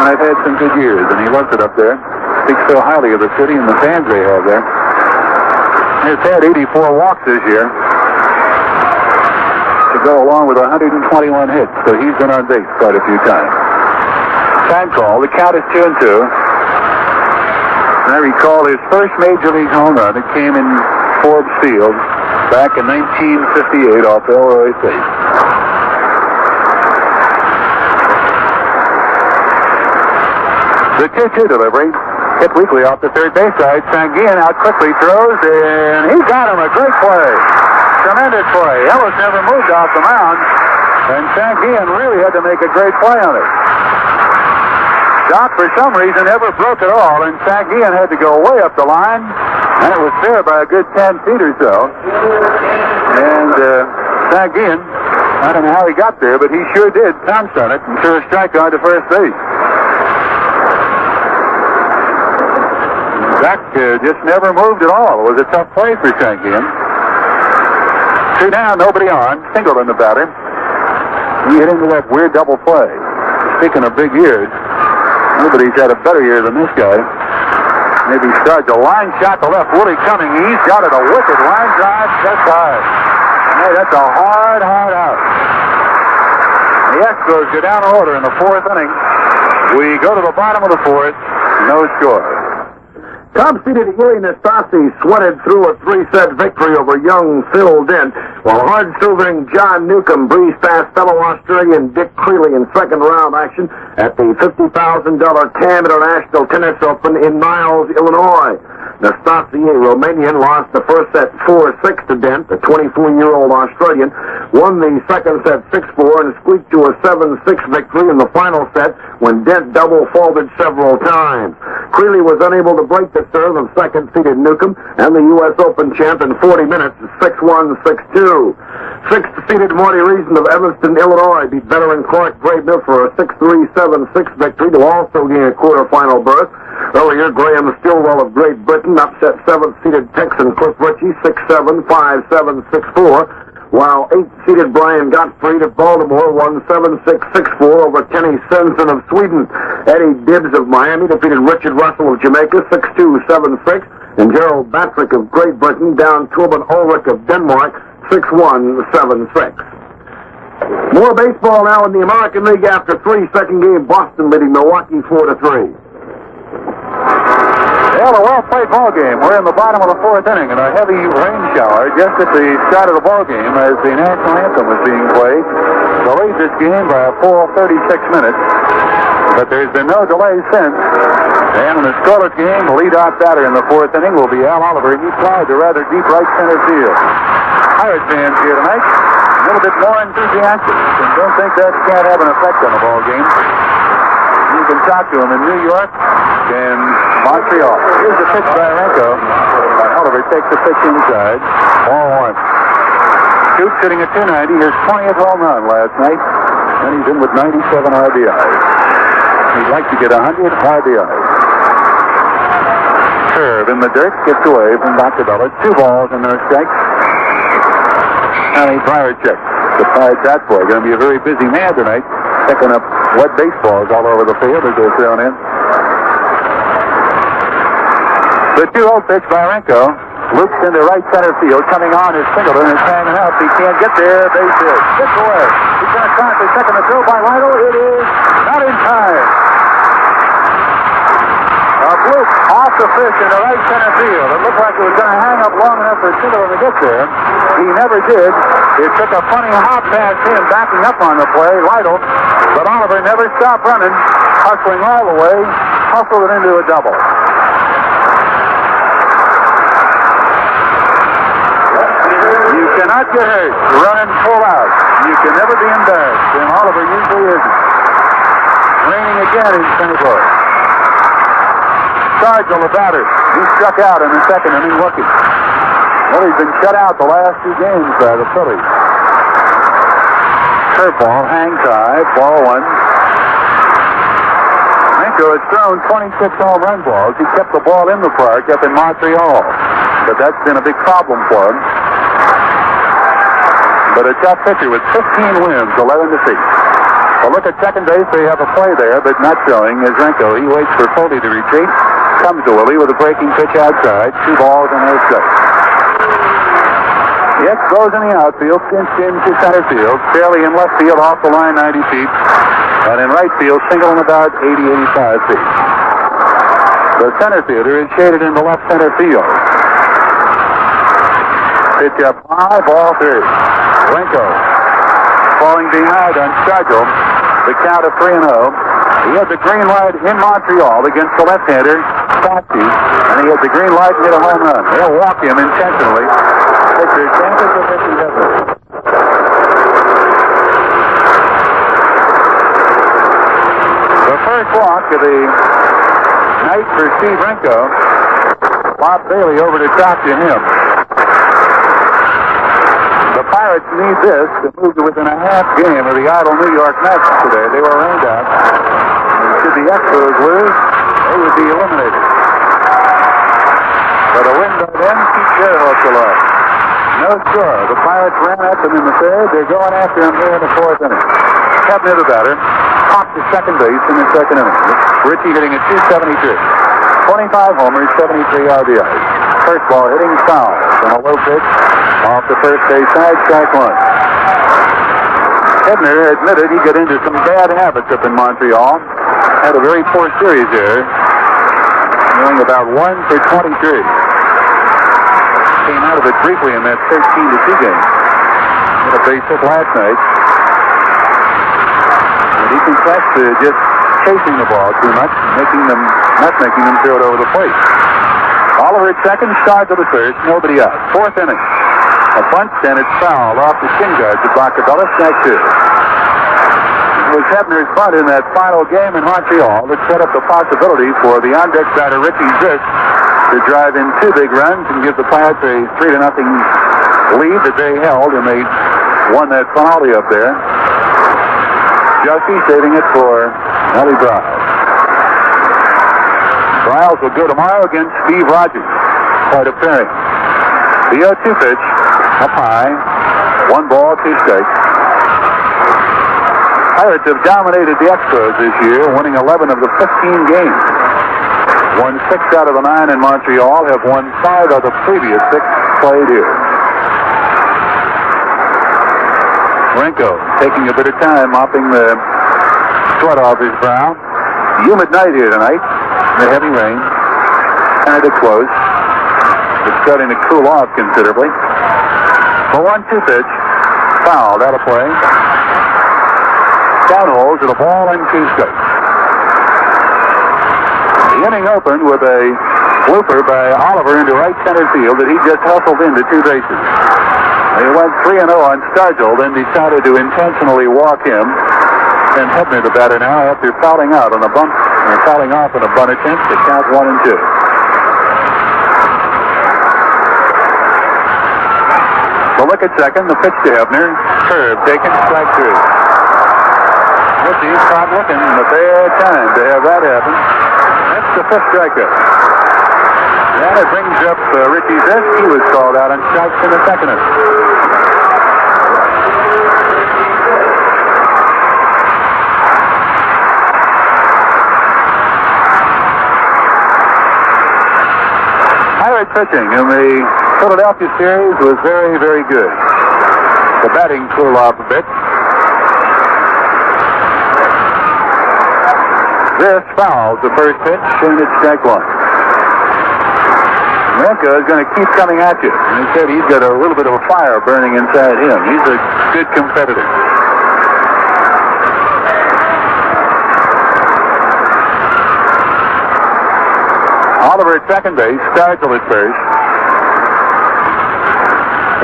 S2: And I've had some good years, and he loves it up there. Speaks so highly of the city and the fans they have there. He's had 84 walks this year to go along with 121 hits, so he's been on base quite a few times. Time call. The count is 2-2. And I recall his first Major League home run. It came in Forbes Field back in 1958 off Elroy Face. The 2-2 delivery, hit weakly off the third base side. Sanguin out quickly throws, and he got him a great play. Tremendous play. Ellis never moved off the mound, and Sanguin really had to make a great play on it. Doc, for some reason, never broke at all, and Sanguin had to go way up the line, and it was fair by a good 10 feet or so. And Sanguin, I don't know how he got there, but he sure did pounce on it and threw a strikeout to first base. Doc just never moved at all. It was a tough play for Sanguin. 2 down, nobody on. Singled on the batter. He hit into that weird double play. Speaking of big years, nobody's had a better year than this guy. Maybe starts a line shot to left. Willie Cumming, he's got it. A wicked line drive just high. Hey, that's a hard out. The Expos go down in order in the 4th inning. We go to the bottom of the 4th. No score.
S1: Top-seeded Erie Nastasi sweated through a 3-set victory over young Phil Dent, while hard-silvering John Newcomb breezed past fellow Australian Dick Creeley in second-round action at the $50,000 TAM International Tennis Open in Niles, Illinois. Nastasi, a Romanian, lost the first set 4-6 to Dent, the 24-year-old Australian, won the second set 6-4 and squeaked to a 7-6 victory in the final set when Dent double-faulted several times. Creeley was unable to break the serve of second-seeded Newcomb and the U.S. Open champ in 40 minutes, 6-1, 6-2. Sixth-seeded Marty Reason of Evanston, Illinois, beat veteran Clark Braidner for a 6-3, 7-6 victory to also gain a quarterfinal berth. Earlier, Graham Stillwell of Great Britain upset 7th-seeded Texan Cliff Ritchie 6-7, 5-7, 6-4, while 8th-seeded Brian Gottfried of Baltimore won 7-6, 6-4 over Kenny Svensson of Sweden. Eddie Dibbs of Miami defeated Richard Russell of Jamaica 6-2, 7-6, and Gerald Batrick of Great Britain down Torben Ulrich of Denmark 6-1, 7-6. More baseball now in the American League after 3 second-game. Boston leading Milwaukee 4-3.
S2: Well, a well-played ball game. We're in the bottom of the 4th inning, and a heavy rain shower just at the start of the ball game as the national anthem was being played. Delayed this game by a full 36 minutes, but there's been no delay since. And in the scoreless game, the leadoff batter in the 4th inning will be Al Oliver. He flies to rather deep right center field. Pirate fans here tonight, a little bit more enthusiastic, and don't think that can't have an effect on the ball game. can talk to him in New York and Montreal. Here's the pitch by Renko. Oliver takes the pitch inside. Ball one. Shoots sitting at 290. His 20th home run last night. And he's in with 97 RBIs. He'd like to get 100 RBIs. Curve in the dirt. Gets away from Dr. Bella. 2 balls and no strikes. And a Pirate check. The Pirates bat boy going to be a very busy man tonight. Picking up wet baseballs all over the field as they're thrown in. The 2-0 pitch by Renko. Loops into right center field. Coming on is Singleton. Is hanging up. He can't get there. Base hit. Gets away. He's going to try for second. The throw by Lytle. It is not in time. A bloop off the fish into right center field. It looked like it was going to hang up long enough for Singleton to get there. He never did. It took a funny hop past him, backing up on the play. Lytle. But Oliver never stopped running. Hustling all the way. Hustled it into a double. You cannot get hurt running full out. You can never be embarrassed, and Oliver usually isn't. Raining again in St. Louis. Sargent, the batter. He struck out in the second inning looking. Well, he's been shut out the last 2 games by the Phillies. Curveball hangs high. Ball one. Renko has thrown 26 home run balls. He kept the ball in the park up in Montreal. But that's been a big problem for him. But a tough pitcher with 15 wins, 11 defeats. Well, look at second base. They have a play there, but not showing is Renko. He waits for Foley to retreat. Comes to Willie with a breaking pitch outside. 2 balls and no strikes. The Expos in the outfield, cinched into center field. Fairly in left field off the line 90 feet. And in right field, single in about 80, 85 feet. The center fielder is shaded into left center field. Pitch up high, ball 3. Renko falling behind on Sargent. The count of 3-0. He had the green light in Montreal against the left-hander, Foxy, and he had the green light and hit a home run. They'll walk him intentionally. Pitcher chances of pitching different. The first walk of the night for Steve Renko. Bob Bailey over to talk to him. The Pirates need this to move to within a half game of the idle New York Mets today. They were rained out. And should the Expos lose, they would be eliminated. But a win by them keeps their hopes alive. No score. The Pirates ran at them in the third. They're going after him here in the 4th inning. Hebner, the batter, popped to second base in the second inning. Ritchie hitting at 273. 25 homers, 73 RBIs. First ball hitting foul on a low pitch. Off the first base side, strike 1. Hebner admitted he got into some bad habits up in Montreal. Had a very poor series there. Going about 1 for 23. Came out of it briefly in that 13-2 game. Had a base hit last night. And he confessed to just chasing the ball too much, not making them throw it over the plate. Oliver at second, Starr to the first, nobody out. 4th inning. A bunt, and it's fouled off the shin guards of Bacabella, strike 2. It was Hebner's bunt in that final game in Montreal that set up the possibility for the on-deck batter Ricky Zisk to drive in 2 big runs and give the Pirates a 3-0 lead that they held, and they won that finale up there. Jussie saving it for Ellie Bryles. Bryles will go tomorrow against Steve Rogers. Quite a pairing. The 0-2 pitch. Up high, 1 ball, 2 strikes. Pirates have dominated the Expos this year, winning 11 of the 15 games. Won 6 out of the 9 in Montreal, have won 5 of the previous 6 played here. Renko taking a bit of time, mopping the sweat off his brow. Humid night here tonight, the heavy rain. Kind of close. It's starting to cool off considerably. The 1-2 pitch, fouled, out of play. Downholes at a ball and 2 strikes. The inning opened with a blooper by Oliver into right center field that he just hustled into 2 bases. They went 3-0 on Stargell, then decided to intentionally walk him. And Hebner, the batter now, after fouling out on a bunt, or fouling off on a bunt attempt, to count 1-2. So look at second, the pitch to Hebner. Curve taken, strike 3. Ritchie's caught looking, but there time to have that happen. That's the 5th strikeout. And it brings up Richie Zisk. He was called out on strikes in the 2nd inning. Pirate pitching in the Philadelphia series was very, very good. The batting cooled off a bit. This fouls the first pitch, and it's strike 1. Renka is going to keep coming at you. And he said he's got a little bit of a fire burning inside him. He's a good competitor. Oliver at second base, Stargell at first.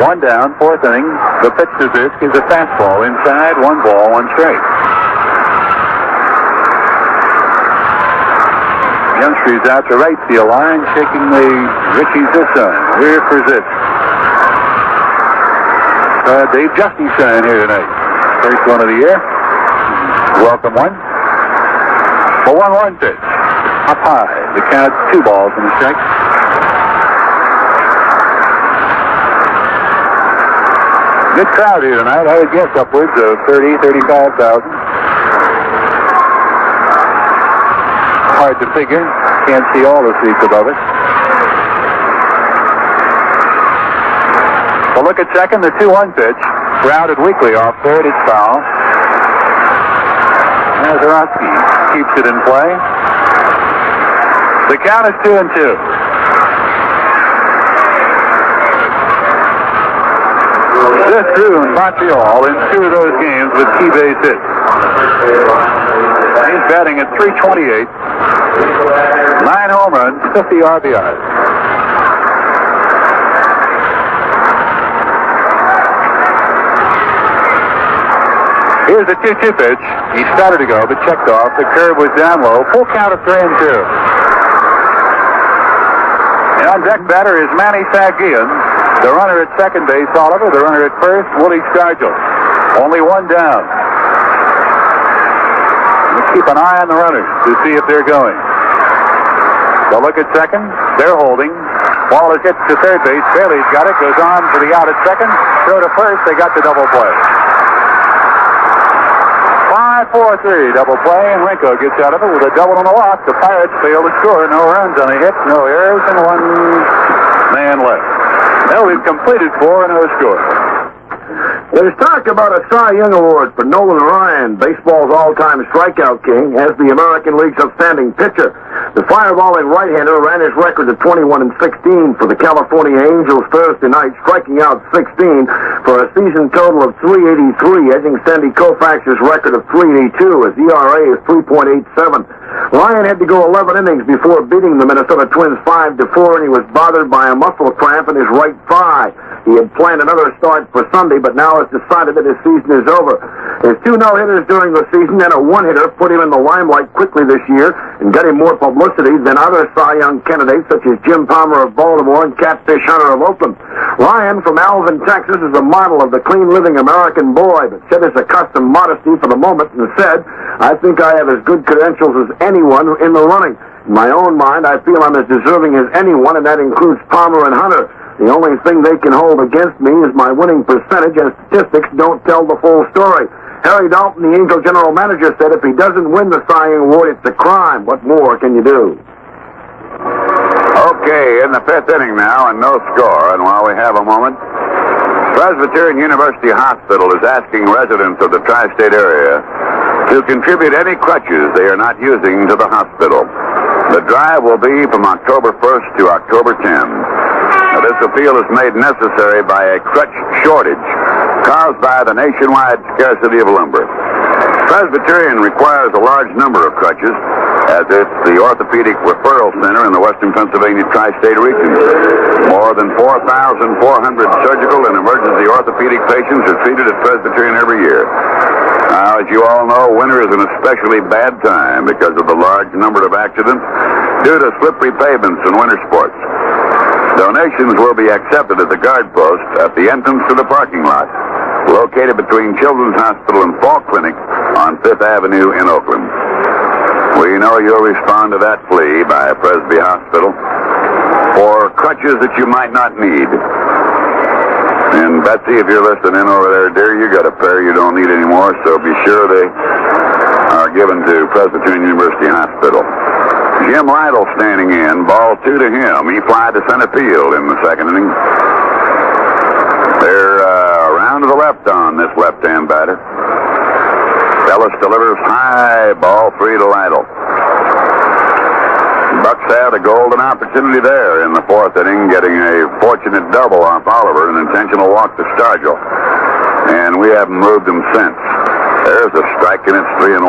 S2: 1 down, 4th inning. The pitch to Zisk is a fastball inside, 1 ball, 1 strike. Youngster is out to right field line, shaking the Richie Zisk sign. Here for Zisk. Dave Justy sign here tonight. First one of the year. Welcome one. The 1-1 pitch. Up high. The count 2 balls and a strike. Good crowd here tonight. I would guess upwards of 30,000, 35,000. Hard to figure. Can't see all the seats above us. Well, look at second. The 2-1 pitch. Grounded weakly off third. It's foul. Nazarowski keeps it in play. The count is 2-2. This drew in Montreal in 2 of those games with key base hits. He's batting at .328. 9 home runs, 50 RBIs. Here's the 2-2 pitch. He started to go, but checked off. The curve was down low. Full count of 3-2. And on deck batter is Manny Sagian. The runner at second base, Oliver. The runner at first, Willie Stargell. Only 1 down. Let's keep an eye on the runners to see if they're going. So look at second. They're holding. Ball is hit to third base. Bailey's got it. Goes on for the out at second. Throw to first. They got the double play. 5-4-3 double play, and Renko gets out of it with a double on the walk. The Pirates fail to score. No runs on a hit, no errors, and 1 man left. Now we've completed 4 and no score.
S1: There's talk about a Cy Young Award for Nolan Ryan, baseball's all-time strikeout king, as the American League's outstanding pitcher. The fireballing right-hander ran his record of 21-16 for the California Angels Thursday night, striking out 16 for a season total of .383, edging Sandy Koufax's record of .382. His ERA is 3.87. Ryan had to go 11 innings before beating the Minnesota Twins 5-4, and he was bothered by a muscle cramp in his right thigh. He had planned another start for Sunday, but now has decided that his season is over. His 2 no-hitters during the season and a 1-hitter put him in the limelight quickly this year and got him more publicity than other Cy Young candidates such as Jim Palmer of Baltimore and Catfish Hunter of Oakland. Ryan from Alvin, Texas is a model of the clean-living American boy, but shed his accustomed modesty for the moment and said, "I think I have as good credentials as anyone in the running. In my own mind, I feel I'm as deserving as anyone, and that includes Palmer and Hunter. The only thing they can hold against me is my winning percentage, and statistics don't tell the full story." Harry Dalton, the Angel general manager, said if he doesn't win the Cy Young Award, it's a crime. What more can you do?
S3: Okay, in the 5th inning now, and no score. And while we have a moment, Presbyterian University Hospital is asking residents of the tri-state area to contribute any crutches they are not using to the hospital. The drive will be from October 1st to October 10th. Now, this appeal is made necessary by a crutch shortage caused by the nationwide scarcity of lumber. Presbyterian requires a large number of crutches, as it's the orthopedic referral center in the western Pennsylvania tri-state region. More than 4,400 surgical and emergency orthopedic patients are treated at Presbyterian every year.
S2: Now, as you all know, winter is an especially bad time because of the large number of accidents due to slippery pavements in winter sports. Donations will be accepted at the guard post at the entrance to the parking lot, located between Children's Hospital and Fall Clinic on 5th Avenue in Oakland. We know you'll respond to that plea by Presby Hospital for crutches that you might not need. And Betsy, if you're listening over there, dear, you got a pair you don't need anymore, so be sure they are given to Presbyterian University Hospital. Jim Lytle standing in, ball 2 to him. He flied to center field in the second inning. They're around to the left on this left-hand batter. Ellis delivers high, ball 3 to Lytle. Bucks had a golden opportunity there in the fourth inning, getting a fortunate double off Oliver, an intentional walk to Stargell. And we haven't moved him since. There's a strike, and it's 3-1.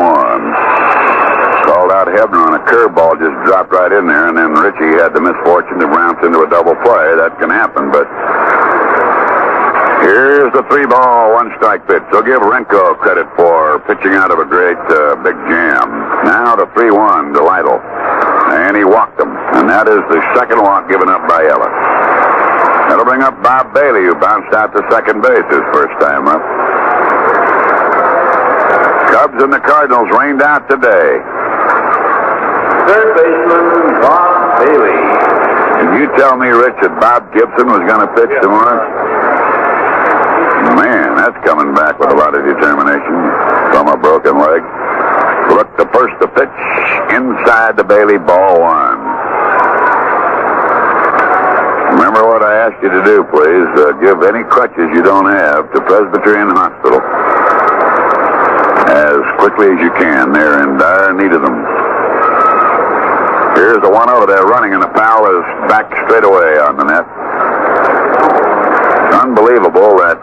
S2: Called out Hebner on a curveball, just dropped right in there, and then Richie had the misfortune to bounce into a double play. That can happen, but here's the 3-ball, 1-strike pitch. So give Renko credit for pitching out of a great big jam. Now to 3-1 to Lytle. And he walked him. And that is the second walk given up by Ellis. That'll bring up Bob Bailey, who bounced out to second base his first time up. Cubs and the Cardinals rained out today.
S4: Third baseman, Bob Bailey.
S2: Did you tell me, Rich, that Bob Gibson was going to pitch tomorrow? Man, that's coming back with a lot of determination from a broken leg. Look, the first to pitch inside the Bailey, ball 1. Remember what I asked you to do, please. Give any crutches you don't have to Presbyterian Hospital as quickly as you can. They're in dire need of them. Here's the one over there running, and the foul is back straight away on the net. It's unbelievable that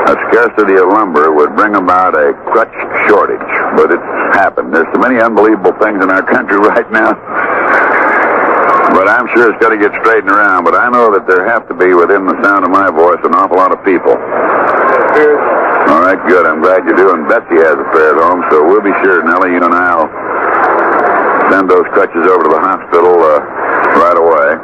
S2: a scarcity of lumber would bring about a crutch shortage, but it's happened. There's so many unbelievable things in our country right now, but I'm sure it's got to get straightened around. But I know that there have to be, within the sound of my voice, an awful lot of people. All right, good. I'm glad you're doing. Betsy has a pair at home, so we'll be sure, Nellie, you and I'll send those crutches over to the hospital right away.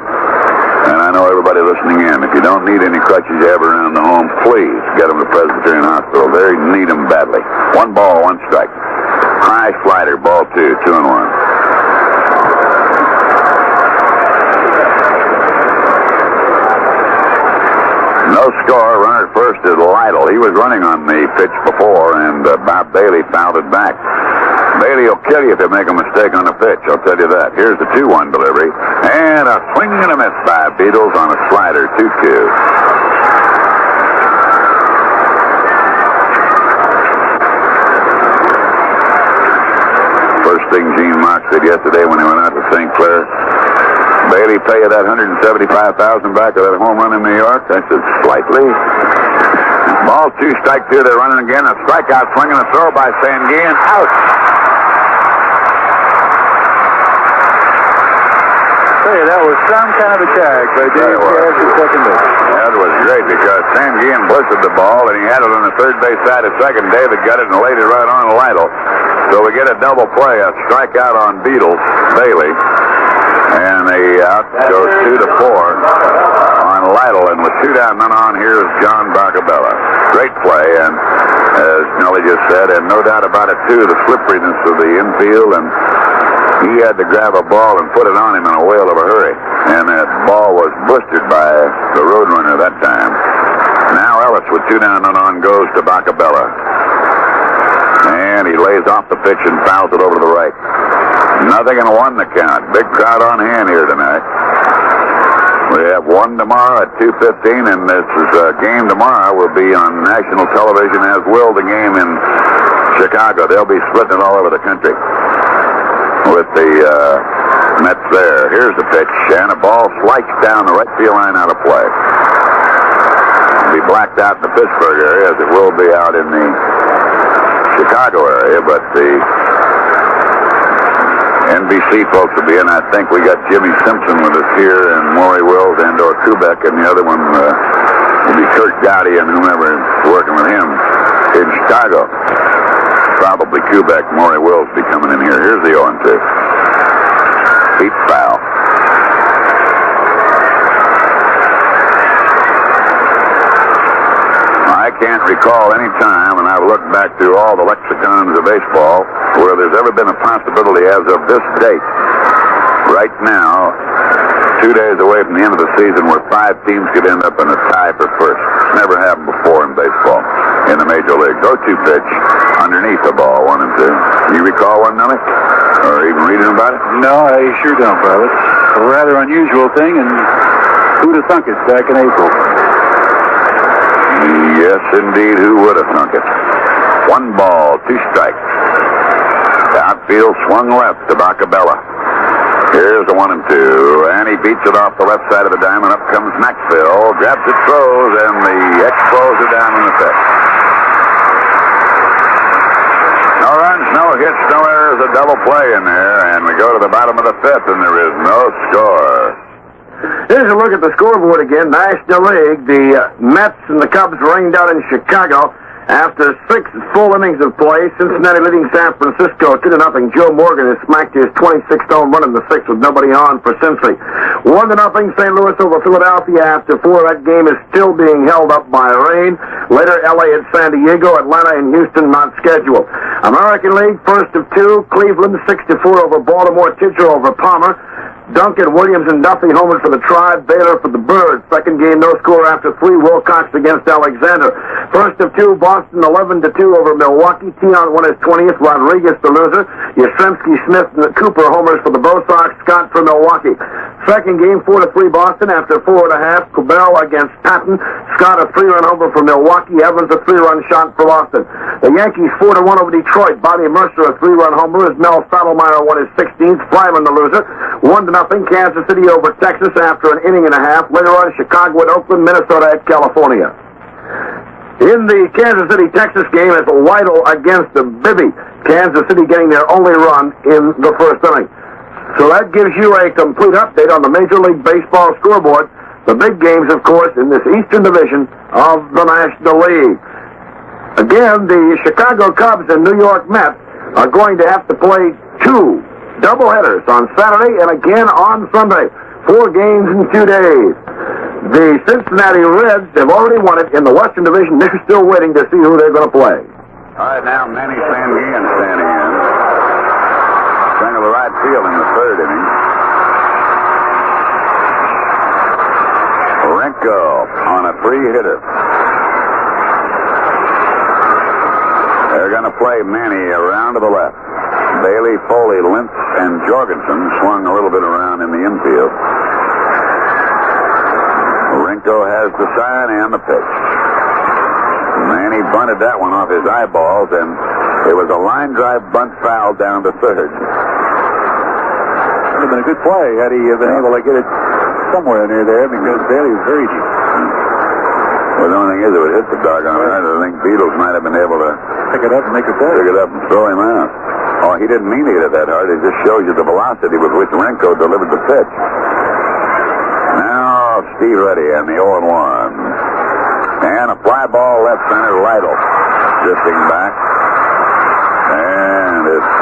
S2: And I know everybody listening in, if you don't need any crutches you have around the home, please get them to Presbyterian Hospital. They need them badly. 1 ball, 1 strike. High slider, ball 2, 2-1. No score. Runner at first is Lytle. He was running on the pitch before, and Bob Bailey fouled it back. Bailey will kill you if you make a mistake on the pitch, I'll tell you that. Here's the 2-1 delivery. And a swing and a miss by Beatles on a slider, 2-2. First thing Gene Mock said yesterday when he went out to St. Clair, Bailey pay you that $175,000 back of that home run in New York? I said, slightly. Ball 2, strike 2, they're running again. A strikeout, swing and a throw by Sanguin. Out.
S3: Hey, that was some kind of attack by Dave Harris at second base.
S2: That was great because Sanguin blistered the ball, and he had it on the third base side at second. David got it and laid it right on Lytle. So we get a double play, a strikeout on Bailey, and the out goes 2-4 on Lytle. And with 2 down, none on, here's John Bacabella. Great play, and as Nellie just said, and no doubt about it too, the slipperiness of the infield, and he had to grab a ball and put it on him in a whale of a hurry. And that ball was blistered by the Roadrunner that time. Now Ellis with 2 down and on goes to Bacabella. And he lays off the pitch and fouls it over to the right. 0-1 the count. Big crowd on hand here tonight. We have 1 tomorrow at 2:15, and this game tomorrow will be on national television, as will the game in Chicago. They'll be splitting it all over the country with the Mets there. Here's the pitch, and a ball sliced down the right field line out of play. It'll be blacked out in the Pittsburgh area, as it will be out in the Chicago area, but the NBC folks will be in. I think we got Jimmy Simpson with us here, and Maury Wills and/or Kubek, and the other one will be Kurt Gowdy and whomever is working with him. in Chicago. Probably Kubek, Maury Wills be coming in here. Here's the 0-2. Deep foul. I can't recall any time, and I've looked back through all the lexicons of baseball, where there's ever been a possibility as of this date, right now, 2 days away from the end of the season, where 5 teams could end up in a tie for first. Never happened before in baseball, in the major league. 0-2 pitch underneath the ball, 1-2. Do you recall one, Nelly? Or even reading about it?
S3: No, I sure don't, brother. It's a rather unusual thing, and who'd have thunk it back in April?
S2: Yes, indeed. Who would have thunk it? 1 ball, 2 strikes. The outfield swung left to Bacabella. Here's the 1-2, and he beats it off the left side of the diamond. Up comes Maxwell, grabs it, throws, and the Expos are down in the 5th. No runs, no hits, no errors, a double play in there, and we go to the bottom of the 5th, and there is no score.
S1: Here's a look at the scoreboard again. National League, the Mets and the Cubs rained out in Chicago. After 6 full innings of play, Cincinnati leading San Francisco 2-0. Joe Morgan has smacked his 26th home run in the 6th with nobody on for Cincy. 1-0 St. Louis over Philadelphia after 4. That game is still being held up by rain. Later, LA at San Diego, Atlanta and Houston not scheduled. American League, first of 2. Cleveland 6-4 over Baltimore. Tidger over Palmer. Duncan, Williams, and Duffy homers for the Tribe. Baylor for the Birds. Second game, no score after 3. Wilcox against Alexander. First of 2, Boston 11-2 over Milwaukee. Tion won his 20th. Rodriguez the loser. Yastrzemski, Smith, and Cooper homers for the Bo Sox. Scott for Milwaukee. Second game, 4-3 Boston after 4.5. Cabell against Patton. Scott a 3-run homer for Milwaukee. Evans a 3-run shot for Boston. The Yankees 4-1 over Detroit. Bobby Mercer a 3-run homer as Mel Stottlemyre won his 16th. Fryman the loser. 1-0 Kansas City over Texas after an inning and a half. Later on, Chicago at Oakland, Minnesota at California. In the Kansas City-Texas game, it's Weidel against the Bibby. Kansas City getting their only run in the first inning. So that gives you a complete update on the Major League Baseball scoreboard. The big games, of course, in this Eastern Division of the National League. Again, the Chicago Cubs and New York Mets are going to have to play 2 doubleheaders on Saturday and again on Sunday. 4 games in 2 days. The Cincinnati Reds have already won it in the Western Division. They're still waiting to see who they're going to play.
S2: All right, now Manny Sanguillen standing in. Trying to the right field in the 3rd inning. Renko on a 3-hitter. They're going to play Manny around to the left. Bailey, Foley, Lentz, and Jorgensen swung a little bit around in the infield. Renko has the sign and the pitch. Manny bunted that one off his eyeballs, and it was a line drive bunt foul down to 3rd.
S3: Would have been a good play had he been able to get it somewhere near there, because Bailey was very deep.
S2: Well, the only thing is, it would hit the doggone right. I think Beatles might have been able to
S3: pick it up and make a play.
S2: Pick it up and throw him out. Oh, he didn't mean to hit it that hard. It just shows you the velocity with which Renko delivered the pitch. Now, Steve Reddy and the 0-1. And a fly ball left center, Lytle drifting back. And it's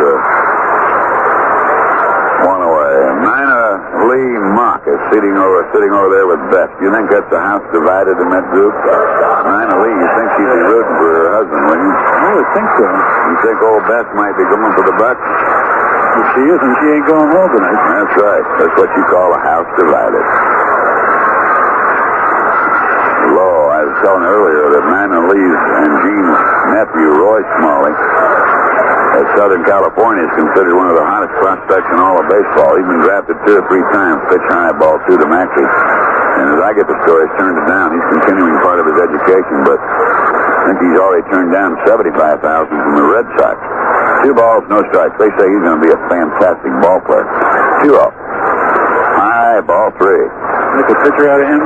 S2: 1 away. Nina Lee Mock is sitting over there with Beth. You think that's the house divided in that group? Nina Lee, you think she'd be rooting for her husband, wouldn't you?
S3: I would think so.
S2: You think old Beth might be going for the Bucks?
S3: If she isn't, she ain't going home tonight.
S2: That's right. That's what you call a house divided. Low, I was telling earlier that Nina Lee's and Gene's nephew, Roy Smalley, at Southern California, is considered one of the hottest prospects in all of baseball. He's been drafted 2 or 3 times, pitch high, ball 2 to Maxey. And as I get the story, he's turned it down. He's continuing part of his education, but I think he's already turned down $75,000 from the Red Sox. 2 balls, no strikes. They say he's going to be a fantastic ball player. 2-0. High, ball 3.
S3: Make a pitcher out of him?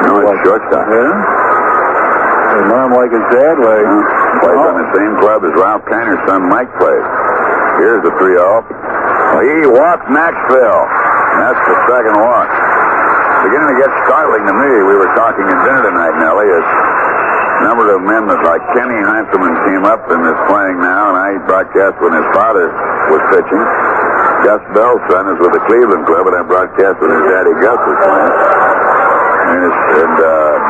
S2: No, it's shortstop.
S3: Yeah? His mom like his dad, like...
S2: Plays on the same club as Ralph Kiner's son Mike plays. Here's the 3-0. Well, he walked Maxwell. That's the second walk. Beginning to get startling to me. We were talking at dinner tonight, Nellie.
S3: number of men that like Kenny Heintzelman came up and is playing now, and I broadcast when his father was pitching. Gus Bell's son is with the Cleveland Club, and I broadcast when his daddy Gus was playing. And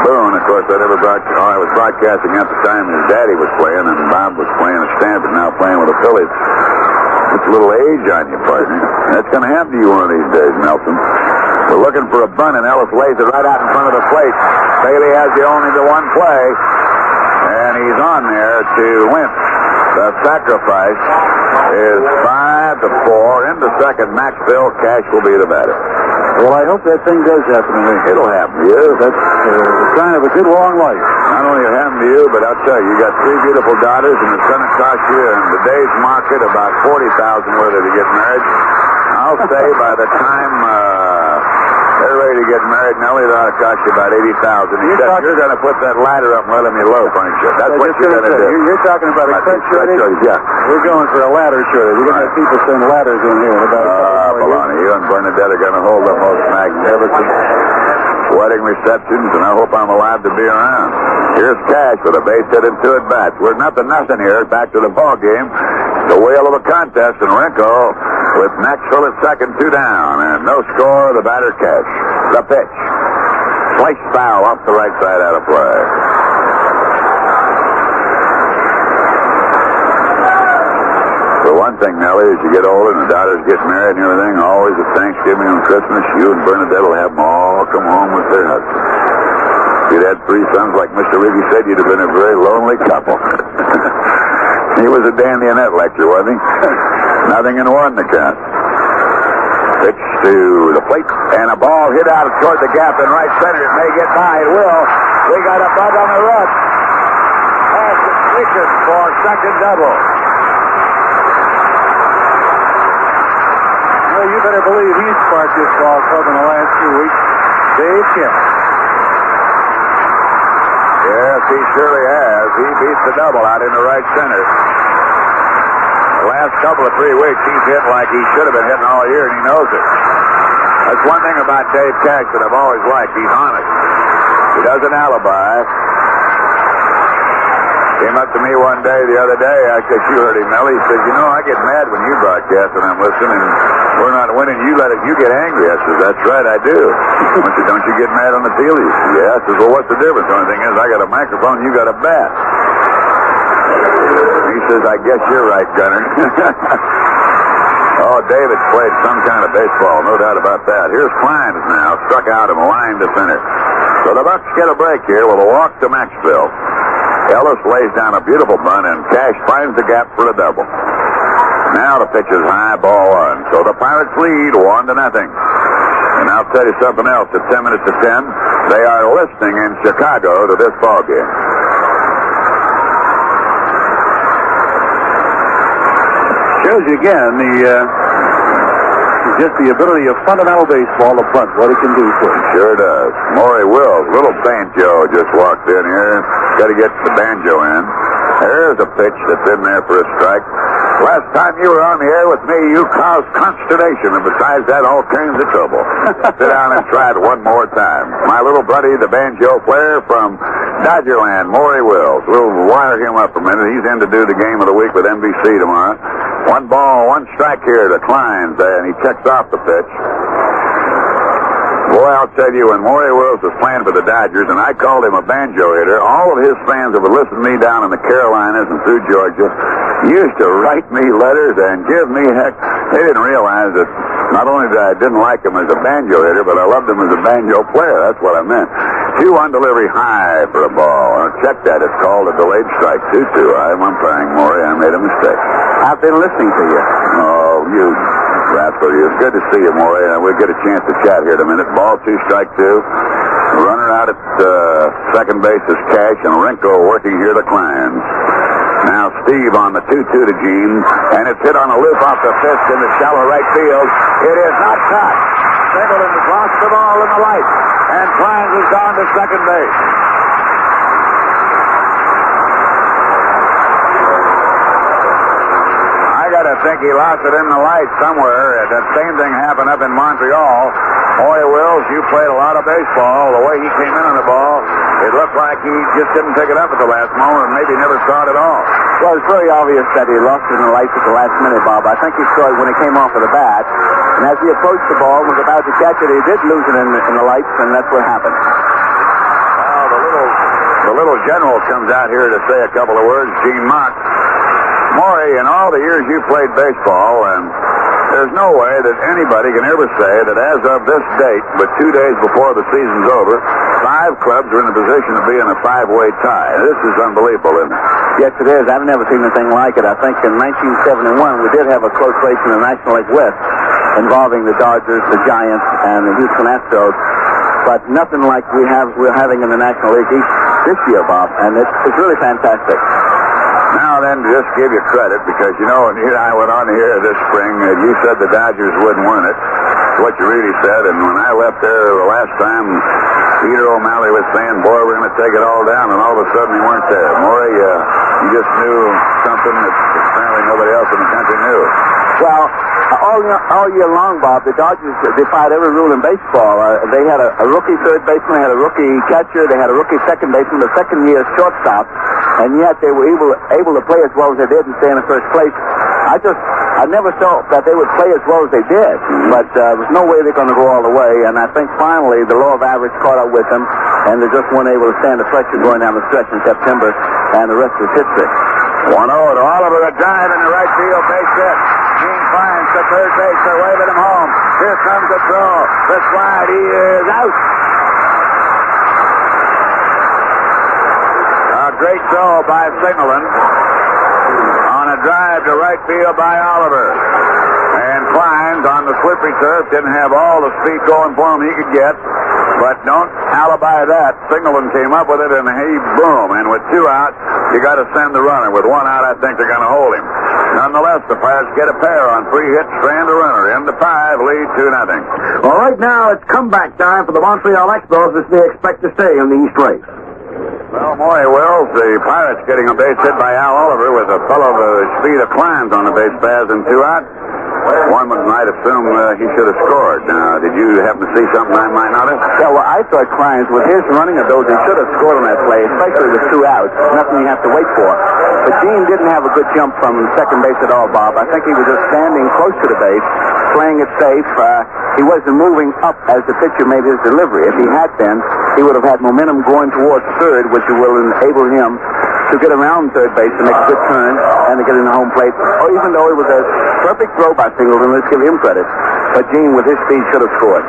S3: Boone, of course, I was broadcasting at the time his daddy was playing, and Bob was playing at Stanford, now playing with the Phillies. It's a little age on you, partner. That's going to happen to you one of these days, Nelson. We're looking for a bunt, and Ellis lays it right out in front of the plate. Bailey has only the one play, and he's on there to Wentz. The sacrifice is 5-4. Into second, Maxville. Cash will be the batter.
S2: Well, I hope that thing does happen to me.
S3: It'll happen to you.
S2: That's a sign of a good long life.
S3: Not only it happened to you, but I'll tell you, you got 3 beautiful daughters, and it's going to cost you in today's market about $40,000 worth to get married. I'll say by the time they're ready to get married, Nellie, that'll cost you about $80,000. You're going to put that ladder up and let them elope, aren't you? That's what you're going to do.
S2: You're talking about a crutch shortage?
S3: Yeah.
S2: We're going for a ladder shortage. You're going to have people send ladders in here in about a couple
S3: Baloney. You and Bernadette are going to hold the most magnificent wedding receptions, and I hope I'm alive to be around. Here's Cash with a base hit and 2 at-bats. We're nothing here. Back to the ball game. The whale of a contest, and Rinko with Maxwell at second, 2 down, and no score. The batter Cash. The pitch. Slice foul off the right side out of play. The one thing, Nellie, as you get older and the daughters get married and everything, always at Thanksgiving and Christmas, you and Bernadette will have them all come home with their husbands. If you'd had 3 sons like Mr. Rigby said, you'd have been a very lonely couple. He was a dandy in that lecture, wasn't he? Nothing in 1 to count. Pitch to the plate, and a ball hit out toward the gap in right center. It may get by. It will. We got a bunt on the run. Pass is Richard for second double.
S2: Well, you better believe he's sparked this ball club in the last 2 weeks. Dave Kemp.
S3: Yes, he surely has. He beats the double out into right center. The last couple of 3 weeks, he's hit like he should have been hitting all year, and he knows it. That's one thing about Dave Cash that I've always liked. He's honest. He doesn't alibi. Came up to me one day the other day. I guess you heard him, Nellie. He says, I get mad when you broadcast and I'm listening, and we're not winning. You get angry. I says, that's right, I do. I said, don't you get mad on the field? He says, yeah. I says, well, what's the difference? The only thing is, I got a microphone, you got a bat. He says, I guess you're right, Gunner. Oh, David played some kind of baseball, no doubt about that. Here's Kleins now, struck out and line to center. So the Bucks get a break here with a walk to Maxville. Ellis lays down a beautiful bunt, and Cash finds the gap for a double. Now the pitch is high, ball 1. So the Pirates lead 1-0. And I'll tell you something else. At 10 minutes to 10, they are listening in Chicago to this ball game.
S2: Shows you again just the ability of fundamental baseball to bunt, what it can do for you.
S3: Sure does. Maury Wills, little banjo just walked in here. Got to get the banjo in. There's a pitch that's in there for a strike. Last time you were on the air with me, you caused consternation, and besides that, all kinds of trouble. Sit down and try it one more time. My little buddy, the banjo player from Dodgerland, Maury Wills. We'll wire him up a minute. He's in to do the game of the week with NBC tomorrow. 1 ball, 1 strike here to Kleins, and he checks off the pitch. Boy, I'll tell you, when Maury Wills was playing for the Dodgers, and I called him a banjo hitter, all of his fans that would listen to me down in the Carolinas and through Georgia used to write me letters and give me heck. They didn't realize that not only that I didn't like him as a banjo hitter, but I loved him as a banjo player. That's what I meant. 2-1 delivery high for a ball. Check that. It's called a delayed strike. 2-2. I'm umpiring, Maury. I made a mistake.
S2: I've been listening to you.
S3: Oh, you rascal. It's good to see you, Maury. We'll get a chance to chat here in a minute. Ball 2, strike 2. Runner out at second base is Cash, and Rinko working here to Kleins. Now Steve on the 2-2 to Gene, and it's hit on a loop off the fifth in the shallow right field. It is not caught. Singleton has lost the ball in the light, and Kleins has gone to second base. I think he lost it in the light somewhere. That same thing happened up in Montreal.
S2: Boy, Wills, you played a lot of baseball. The way he came in on the ball, it looked like he just didn't pick it up at the last moment, and maybe never saw it at all.
S6: Well, it's very obvious that he lost it in the lights at the last minute, Bob. I think he saw it when it came off of the bat. And as he approached the ball and was about to catch it, he did lose it in the lights, and that's what happened.
S2: Well, the little general comes out here to say a couple of words, Gene Mott. Maury, in all the years you played baseball, and there's no way that anybody can ever say that as of this date, but 2 days before the season's over, 5 clubs are in a position to be in a 5-way tie. This is unbelievable, isn't it?
S6: Yes, it is. I've never seen anything like it. I think in 1971 we did have a close race in the National League West involving the Dodgers, the Giants, and the Houston Astros, but nothing like we're having in the National League East this year, Bob, and it's really fantastic.
S2: Now then, just give you credit, because, you know, when you and I went on here this spring, you said the Dodgers wouldn't win it. That's what you really said, and when I left there the last time, Peter O'Malley was saying, boy, we're going to take it all down, and all of a sudden they weren't there. Maury, you just knew something that apparently nobody else in the country knew.
S6: Well, all year long, Bob, the Dodgers defied every rule in baseball. They had a rookie third baseman, they had a rookie catcher, they had a rookie second baseman, the second-year shortstop, and yet they were able to play as well as they did and stay in the first place. I never thought that they would play as well as they did, but there was no way they're going to go all the way, and I think finally the law of average caught up with them, and they just weren't able to stand the pressure going down the stretch in September, and the rest is history.
S2: 1-0 to Oliver, a drive in the right field, base hit. Gene finds the third base, they're waving him home. Here comes the throw. The slide, he is out. A great throw by Singleton on a drive to right field by Oliver. And Kleins on the slippery turf didn't have all the speed going for him he could get. But don't alibi that. Singleton came up with it, and he boom. And with 2 out, you got to send the runner. With 1 out, I think they're going to hold him. Nonetheless, the Pirates get a pair on 3 hits, strand a runner. Into 5, lead 2-0.
S1: Well, right now, it's comeback time for the Montreal Expos as they expect to stay in the East race.
S2: Well, Maury Wills, the Pirates getting a base hit by Al Oliver with a fellow of the speed of Kleins on the base paths and 2 out. One might assume he should have scored. Now, did you happen to see something I might notice?
S6: Yeah, well, I thought Kleins, with his running ability, should have scored on that play, especially with 2 outs. Nothing you have to wait for. But Gene didn't have a good jump from second base at all, Bob. I think he was just standing close to the base, playing it safe. He wasn't moving up as the pitcher made his delivery. If he had been, he would have had momentum going towards third, which will enable him to get around third base to make a good turn and to get in the home plate. Or even though it was a perfect throw by Singleton, let's give him credit. But Gene, with his speed, should have scored.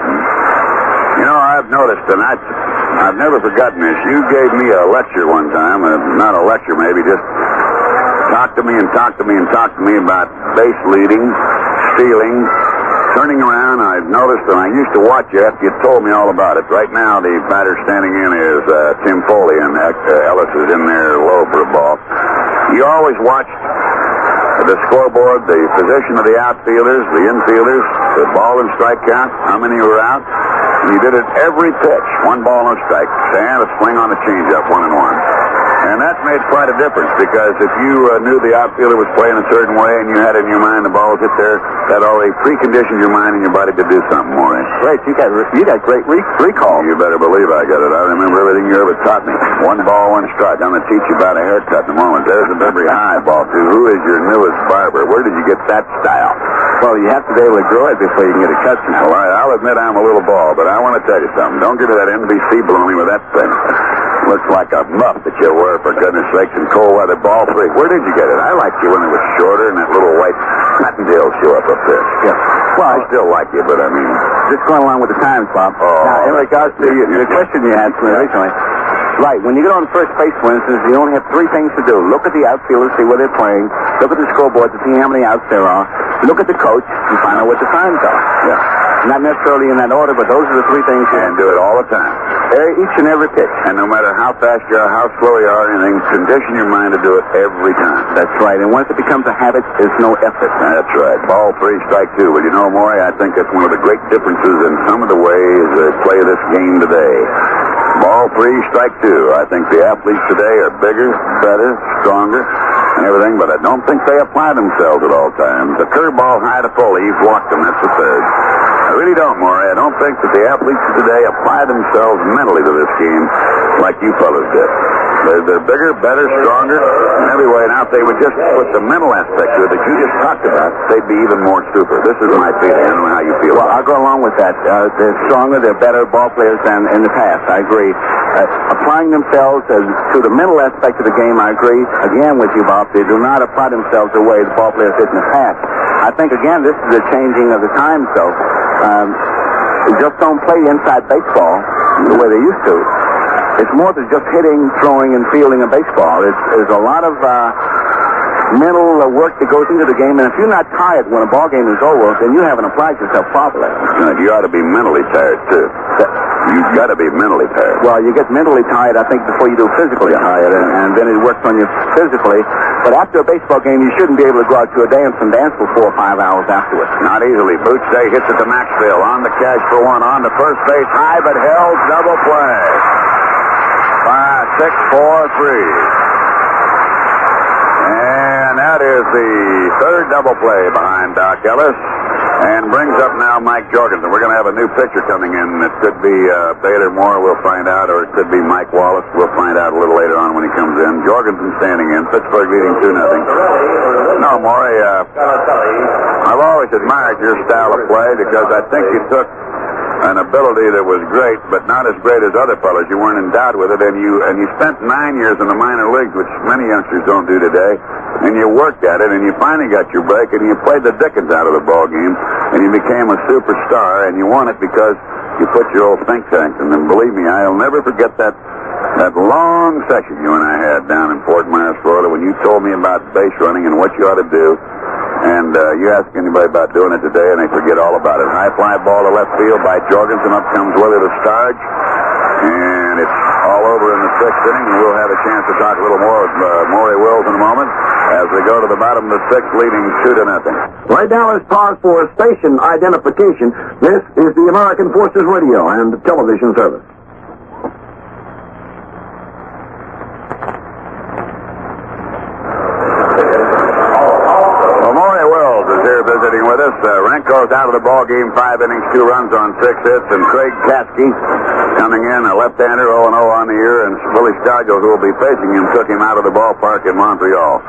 S2: You know, I've noticed, and I've never forgotten this. You gave me a lecture one time, not a lecture maybe, just talk to me about base leading, stealing, turning around. I've noticed, and I used to watch you after you told me all about it. Right now, the batter standing in is Tim Foley, and Ellis is in there low for a ball. You always watched the scoreboard, the position of the outfielders, the infielders, the ball and strike count, how many were out. And you did it every pitch. 1 ball, no strike. And a swing on the changeup, 1-1. And that made quite a difference, because if you knew the outfielder was playing a certain way and you had it in your mind the ball was hit there, that already preconditioned your mind and your body to do something more.
S6: Great, you got great recall.
S2: You better believe I got it. I remember everything you ever taught me. 1 ball, 1 strike. I'm going to teach you about a haircut in a moment. There's a very high ball, too. Who is your newest barber? Where did you get that style?
S6: Well, you have to be able to grow it before you can get a cut.
S2: Well, I'll admit I'm a little bald, but I want to tell you something. Don't give me that NBC baloney with that thing. Looks like a muff that you wear, for goodness sakes, in cold weather. Ball 3. Where did you get it? I liked you when it was shorter and that little white cottontail show up there.
S6: Yeah.
S2: Well, I still like you, but I mean...
S6: Just going along with the times, Bob.
S2: Oh.
S6: Now, in regards to the question you had for me recently, right, when you get on first base, for instance, you only have 3 things to do. Look at the outfielders, see where they're playing. Look at the scoreboard to see how many outs there are. Look at the coach and find out what the signs are.
S2: Yeah.
S6: Not necessarily in that order, but those are the 3 things you
S2: And do it all the time.
S6: Each and every pitch.
S2: And no matter how fast you are, how slow you are, anything, condition your mind to do it every time.
S6: That's right. And once it becomes a habit, there's no effort.
S2: That's right. Ball 3, strike 2. Well, you know, Maury, I think that's one of the great differences in some of the ways they play this game today. Ball 3, strike 2. I think the athletes today are bigger, better, stronger, and everything, but I don't think they apply themselves at all times. The curveball high to Foley, he's walked them. That's the third. I really don't, Maury. I don't think that the athletes of today apply themselves mentally to this game like you fellas did. They're bigger, better, stronger in every way. Now, if they would just put the mental aspect to it that you just talked about, they'd be even more super. This is my feeling. I don't know how you feel.
S6: Well, I'll go along with that. They're stronger, they're better ball players than in the past. I agree. Applying themselves to the mental aspect of the game, I agree. Again with you, Bob, they do not apply themselves the way the ball players did in the past. I think, again, this is a changing of the times, though. They just don't play inside baseball the way they used to. It's more than just hitting, throwing, and fielding a baseball. There's a lot of mental work that goes into the game, and if you're not tired when a ball game is over, then you haven't applied yourself properly.
S2: You ought to be mentally tired, too. You've got to be mentally tired.
S6: Well, you get mentally tired, I think, before you do physically tired, and then it works on you physically. But after a baseball game, you shouldn't be able to go out to a dance and dance for 4 or 5 hours afterwards.
S2: Not easily. Boots Day hits it to Maxfield. On the catch for one. On the first base. High, but held. Double play. 5, 6, 4, 3. And that is the third double play behind Doc Ellis. And brings up now Mike Jorgensen. We're going to have a new pitcher coming in. It could be Baylor Moore, we'll find out, or it could be Mike Wallace. We'll find out a little later on when he comes in. Jorgensen standing in. Pittsburgh leading 2-0. No, Maury, I've always admired your style of play because I think you took an ability that was great, but not as great as other fellas. You weren't endowed with it, and you spent 9 years in the minor leagues, which many youngsters don't do today, and you worked at it, and you finally got your break, and you played the dickens out of the ball game, and you became a superstar, and you won it because you put your old think tank. And then believe me, I'll never forget that long session you and I had down in Fort Myers, Florida, when you told me about base running and what you ought to do. And you ask anybody about doing it today, and they forget all about it. High fly ball to left field by Jorgensen. Up comes Willie to Starge. And it's all over in the 6th inning. And we'll have a chance to talk a little more with Maury Wills in a moment as we go to the bottom of the 6th, leading 2-0.
S1: Right now, let's pause for station identification. This is the American Forces Radio and Television Service.
S2: Visiting with us. Renko's out of the ball game, 5 innings, 2 runs on 6 hits, and Craig Kasky coming in, a left-hander, 0-0 on the year, and Willie Stargell, who will be facing him, took him out of the ballpark in Montreal.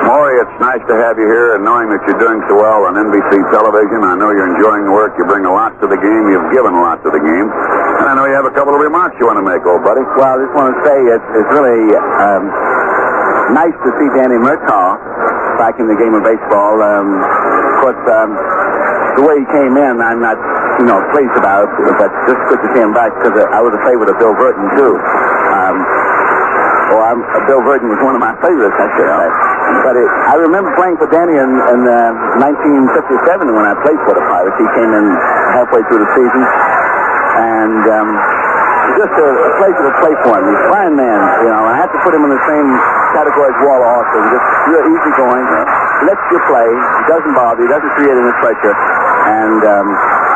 S2: Maury, it's nice to have you here, and knowing that you're doing so well on NBC television, I know you're enjoying the work. You bring a lot to the game. You've given a lot to the game, and I know you have a couple of remarks you want to make, old buddy.
S6: Well, I just want to say it's really nice to see Danny Murtaugh back in the game of baseball. Of course, the way he came in, I'm not, pleased about, but just good to see him back because I was a favorite of Bill Burton, too. Bill Burton was one of my favorites, I should say. But I remember playing for Danny in 1957 when I played for the Pirates. He came in halfway through the season, and just a pleasure to play for him. He's a fine man, I have to put him in the same category as Walter Austin. Just real easy going, lets you play, he doesn't bother, he doesn't create any pressure, and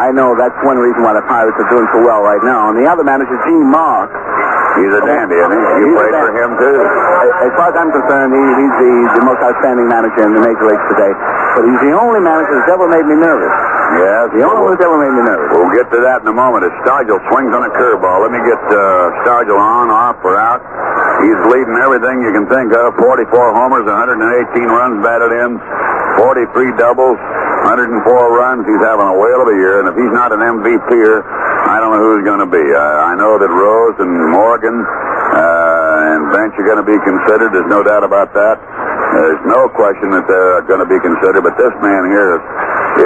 S6: I know that's one reason why the Pirates are doing so well right now. And the other manager, Gene Mark.
S2: He's a dandy, isn't he? You played for him, too?
S6: As far as I'm concerned, he's the most outstanding manager in the Major Leagues today. But he's the only manager that's ever made me nervous.
S2: Yeah,
S6: the only one that's ever made me nervous.
S2: We'll get to that in a moment. As Stargell swings on a curveball. Let me get Stargell on, off, or out. He's leading everything you can think of. 44 homers, 118 runs batted in, 43 doubles, 104 runs. He's having a whale of a year, and if he's not an MVP'er, I don't know who he's going to be. I know that Rose and Morgan and Bench are going to be considered. There's no doubt about that. There's no question that they're going to be considered. But this man here,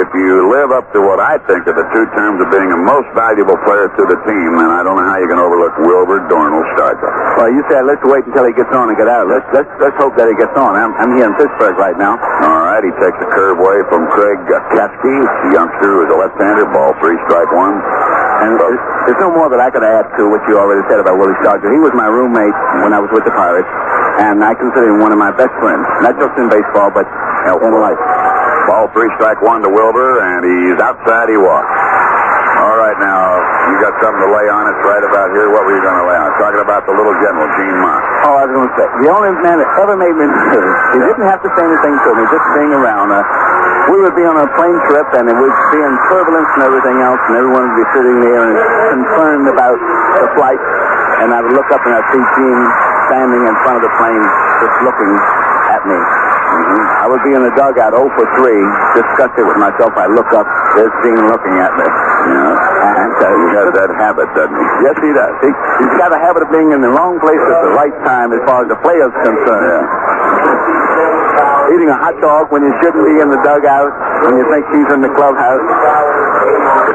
S2: if you live up to what I think are the 2 terms of being a most valuable player to the team, then I don't know how you can overlook Wilbur Dornell Stargell.
S6: Well, you said let's wait until he gets on and get out. Let's hope that he gets on. I'm here in Pittsburgh right now.
S2: All right, he takes a curve away from Craig Kasky, the youngster who is a left-hander. Ball 3, strike 1.
S6: And there's no more that I could add to what you already said about Willie Stargell. He was my roommate when I was with the Pirates, and I consider him one of my best friends, not just in baseball, but in life.
S2: Ball 3, strike 1 to Wilbur, and he's outside. He walks. All right, now, You got something to lay on us right about here. What were you going to lay on? Talking about the little general, Gene Moss.
S6: Oh, I was going to say, the only man that ever made me nervous, he didn't have to say anything to me, just being around. We would be on a plane trip, and it would be in turbulence and everything else, and everyone would be sitting there and concerned about the flight. And I would look up, and I'd see Gene standing in front of the plane, just looking at me. I would be in the dugout 0 for 3, disgusted with myself. I look up, there's Gene looking at me.
S2: Yeah.
S6: And
S2: He has that habit, doesn't he?
S6: yes, he does. He's got a habit of being in the wrong place at the right time as far as the player's concerned.
S2: Yeah.
S6: Eating a hot dog when you shouldn't be in the dugout, when you think he's in the clubhouse.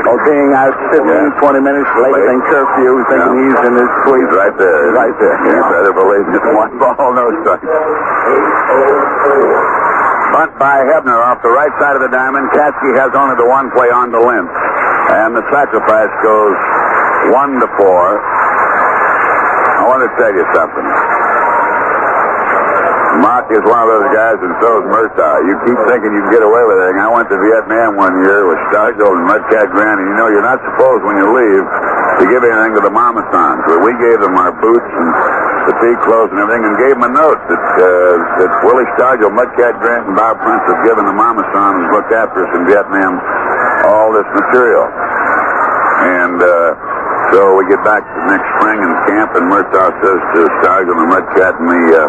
S6: Or being out 15, 20 minutes later than curfew, thinking he's in his suite.
S2: He's right there.
S6: Right there.
S2: You better believe it. 1 ball, no strike. Bunt by Hebner off the right side of the diamond. Katsky has only the one play on to Lynch. And the sacrifice goes 1 to 4. I want to tell you something. Mock is one of those guys, and so is Murtaugh. You keep thinking you can get away with anything. I went to Vietnam one year with Stargell and Mudcat Grant, and you know you're not supposed when you leave to give anything to the Mama Sons. But we gave them our boots and the feet clothes and everything, and gave them a note that Willie Stargell, Mudcat Grant, and Bob Prince have given the Mama Sons who looked after us in Vietnam all this material. And so we get back the next spring in camp, and Murtaugh says to Stargell and Mudcat and me,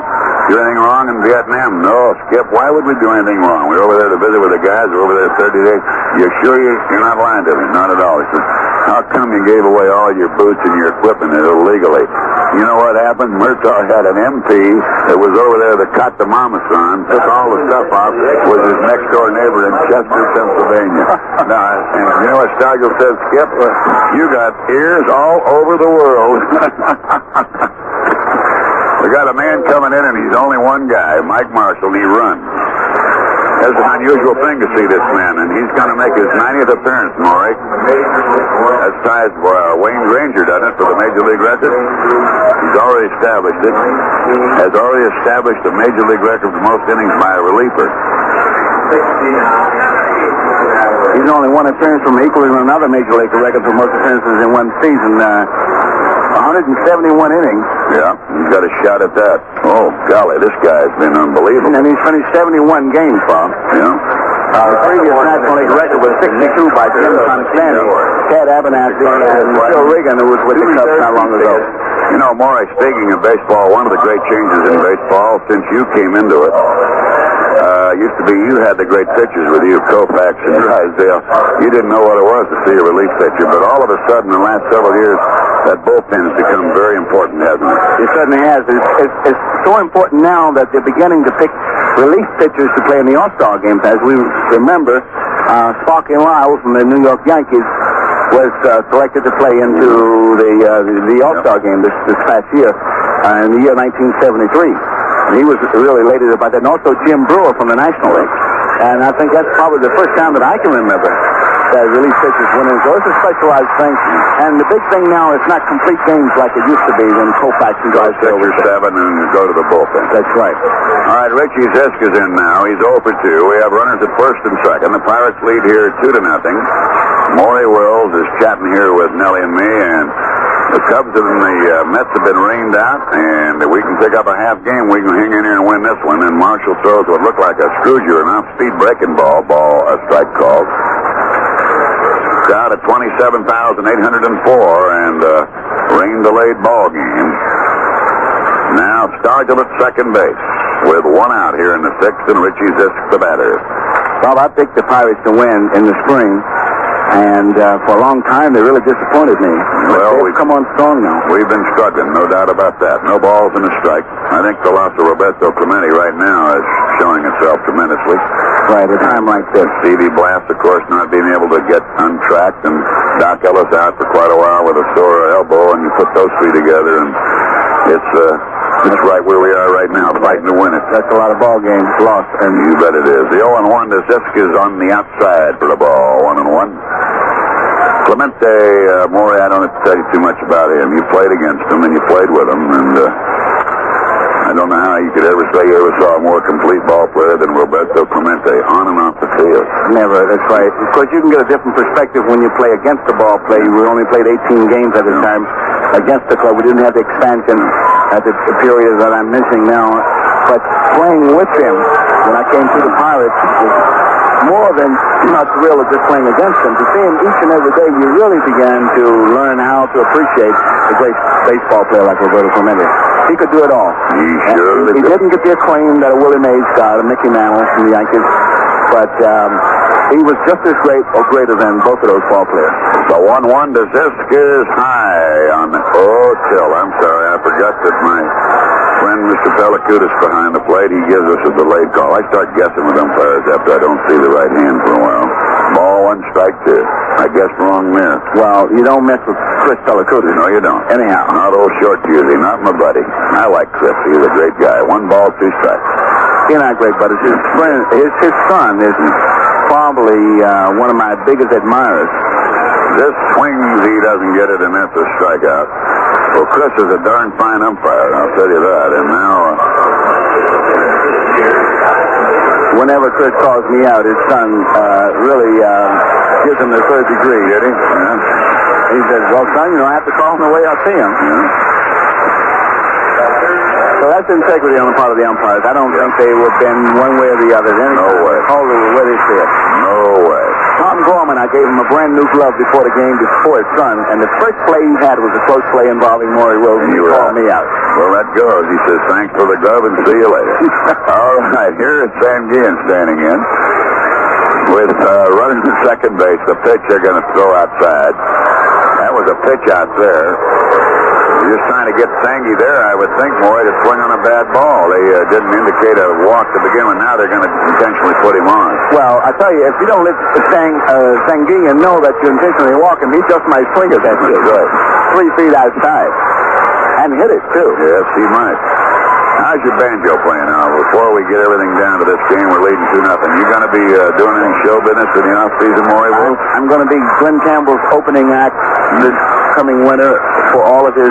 S2: do anything wrong in Vietnam? No, Skip, why would we do anything wrong? We're over there to visit with the guys. We're over there 30 days. You're sure you're not lying to me? Not at all. He says, how come you gave away all your boots and your equipment illegally? You know what happened? Murtaugh had an MP that was over there that caught the Mama Son, took all the stuff off, was his next door neighbor in Chester, Pennsylvania. Now, and you know what Stargell said, Skip? You got ears all over the world. We got a man coming in, and he's only one guy, Mike Marshall, and he runs. That's an unusual thing to see this man, and he's going to make his 90th appearance, Maury. That's ties Wayne Granger done it for the Major League record. He's already established it. Has already established the Major League record for most innings by a reliever.
S6: He's only one appearance from equaling another Major League record for most appearances in one season. 171 innings.
S2: Yeah, he's got a shot at that. Oh, golly, this guy's been unbelievable.
S6: And he's finished 71 games, Bob.
S2: Yeah.
S6: The previous National League record was 62 by Jim Constantine, Ted Abernathy, and Phil Regan, who was with the Cubs not long ago.
S2: You know, Maury, speaking of baseball, one of the great changes in baseball since you came into it, used to be you had the great pitchers with you, Koufax and Drysdale. You didn't know what it was to see a relief pitcher, but all of a sudden, in the last several years, that bullpen has become very important, hasn't it?
S6: It certainly has. It's so important now that they're beginning to pick relief pitchers to play in the All-Star games. As we remember, Sparky Lyle from the New York Yankees was selected to play into the All-Star game this past year, in the year 1973. And he was really elated about that. And also Jim Brewer from the National League. And I think that's probably the first time that I can remember that relief pitchers went in. So it's a specialized thing. And the big thing now is not complete games like it used to be when Koufax and Drysdale were
S2: 6 or 7 and go to the bullpen.
S6: That's right.
S2: All right, Richie Zisk is in now. He's 0 for 2. We have runners at first and second. The Pirates lead here 2-0. Maury Wills is chatting here with Nellie and me, and the Cubs and the Mets have been rained out, and we can pick up a half game. We can hang in here and win this one. And Marshall throws what looked like a Scrooger, an off-speed breaking ball, a strike called. Out at 27,804, and rain-delayed ball game. Now Stargell at second base with 1 out here in the 6th, and Richie Zisk the batter.
S6: Bob, I picked the Pirates to win in the spring, and for a long time they really disappointed me.
S2: Well,
S6: they've come on strong now.
S2: We've been struggling, no doubt about that. No balls and a strike. I think the loss of Roberto Clemente right now is showing itself tremendously.
S6: Right, at a time like this.
S2: Stevie Blast, of course, not being able to get untracked, and Doc Ellis out for quite a while with a sore elbow, and you put those three together, and it's right where we are right now, fighting to win it.
S6: That's a lot of ball games lost.
S2: And you bet it is. The 0-1 to Zisk is on the outside for the ball, 1-1. Clemente, Maury, I don't have to tell you too much about him. You played against him, and you played with him, and I don't know how you could ever say you ever saw a more complete ball player than Roberto Clemente on and off the field.
S6: Never, that's right. Of course, you can get a different perspective when you play against the ball player. We only played 18 games at a time against the club. We didn't have the expansion at the period that I'm mentioning now. But playing with him, when I came to the Pirates, was more than a thrill of just playing against him. To see him each and every day, we really began to learn how to appreciate a great baseball player like Roberto Clemente. He could do it all. He didn't get the acclaim that a Willie Mays got, a Mickey Mantle from the Yankees, but he was just as great or greater than both of those ball players.
S2: The 1-1 to Zisk is high on the... Oh, Till, I'm sorry. I forgot that my friend Mr. Pellicutis behind the plate. He gives us a delayed call. I start guessing with umpires after I don't see the right hand for a while. Ball 1, strike 2. I guessed wrong there.
S6: Well, you don't mess with Chris Pellicutis.
S2: No, you don't.
S6: Anyhow.
S2: Not old short Fusey, not my buddy. I like Chris. He's a great guy. 1 ball, 2 strikes.
S6: He's not great, but his friend, his son is probably one of my biggest admirers.
S2: This swings, he doesn't get it, and that's a strikeout. Well, Chris is a darn fine umpire, I'll tell you that. And now...
S6: Whenever Chris calls me out, his son really gives him the third degree.
S2: Did he? Yeah.
S6: He says, well, son, I have to call him the way I see him.
S2: Yeah.
S6: So that's integrity on the part of the umpires. I don't think they would bend one way or the other.
S2: No way.
S6: Call it the way they see it.
S2: No way.
S6: Tom Gorman, I gave him a brand new glove before the game before his son, and the first play he had was a close play involving Maury Wilson. He called me out.
S2: Well, that goes. He says, thanks for the glove and see you later. All right, here is Sam Guillen standing in with running to second base. The pitch they're going to throw outside. That was a pitch out there. You're just trying to get Sangy there, I would think, Maury, to swing on a bad ball. They didn't indicate a walk to begin with. Now they're going to intentionally put him on.
S6: Well, I tell you, if you don't let Sanguinian know that you're intentionally walking, he just might swing at that shit.
S2: Right.
S6: 3 feet outside. And hit it, too.
S2: Yes, he might. How's your banjo playing now? Before we get everything down to this game, we're leading 2-0. You going to be doing any show business in the off-season, Maury?
S6: I'm going to be Glenn Campbell's opening act this coming winter for all of his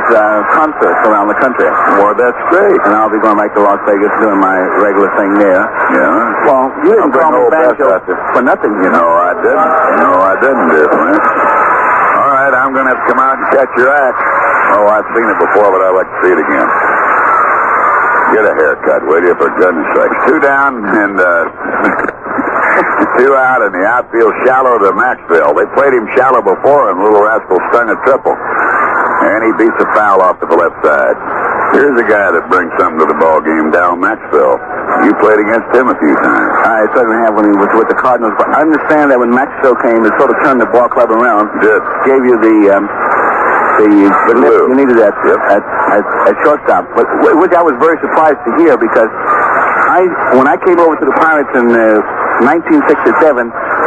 S6: concerts around the country.
S2: Well, that's great.
S6: And I'll be going back to Las Vegas doing my regular thing there.
S2: Yeah?
S6: Well, you didn't call me banjo for nothing, you know.
S2: No, I didn't. No, I didn't, dear friend. All right, I'm going to have to come out and catch your act. Oh, I've seen it before, but I'd like to see it again. Get a haircut, will you, for goodness sakes. 2 down and 2 out in the outfield, shallow to Maxwell. They played him shallow before, and Little Rascal stung a triple. And he beats a foul off to the left side. Here's a guy that brings something to the ball game, Dow Maxwell. You played against him a few times.
S6: I certainly have when he was with the Cardinals, but I understand that when Maxwell came, it sort of turned the ball club around.
S2: Yes.
S6: Gave you the lift you needed at shortstop, but which I was very surprised to hear, because when I came over to the Pirates in 1967,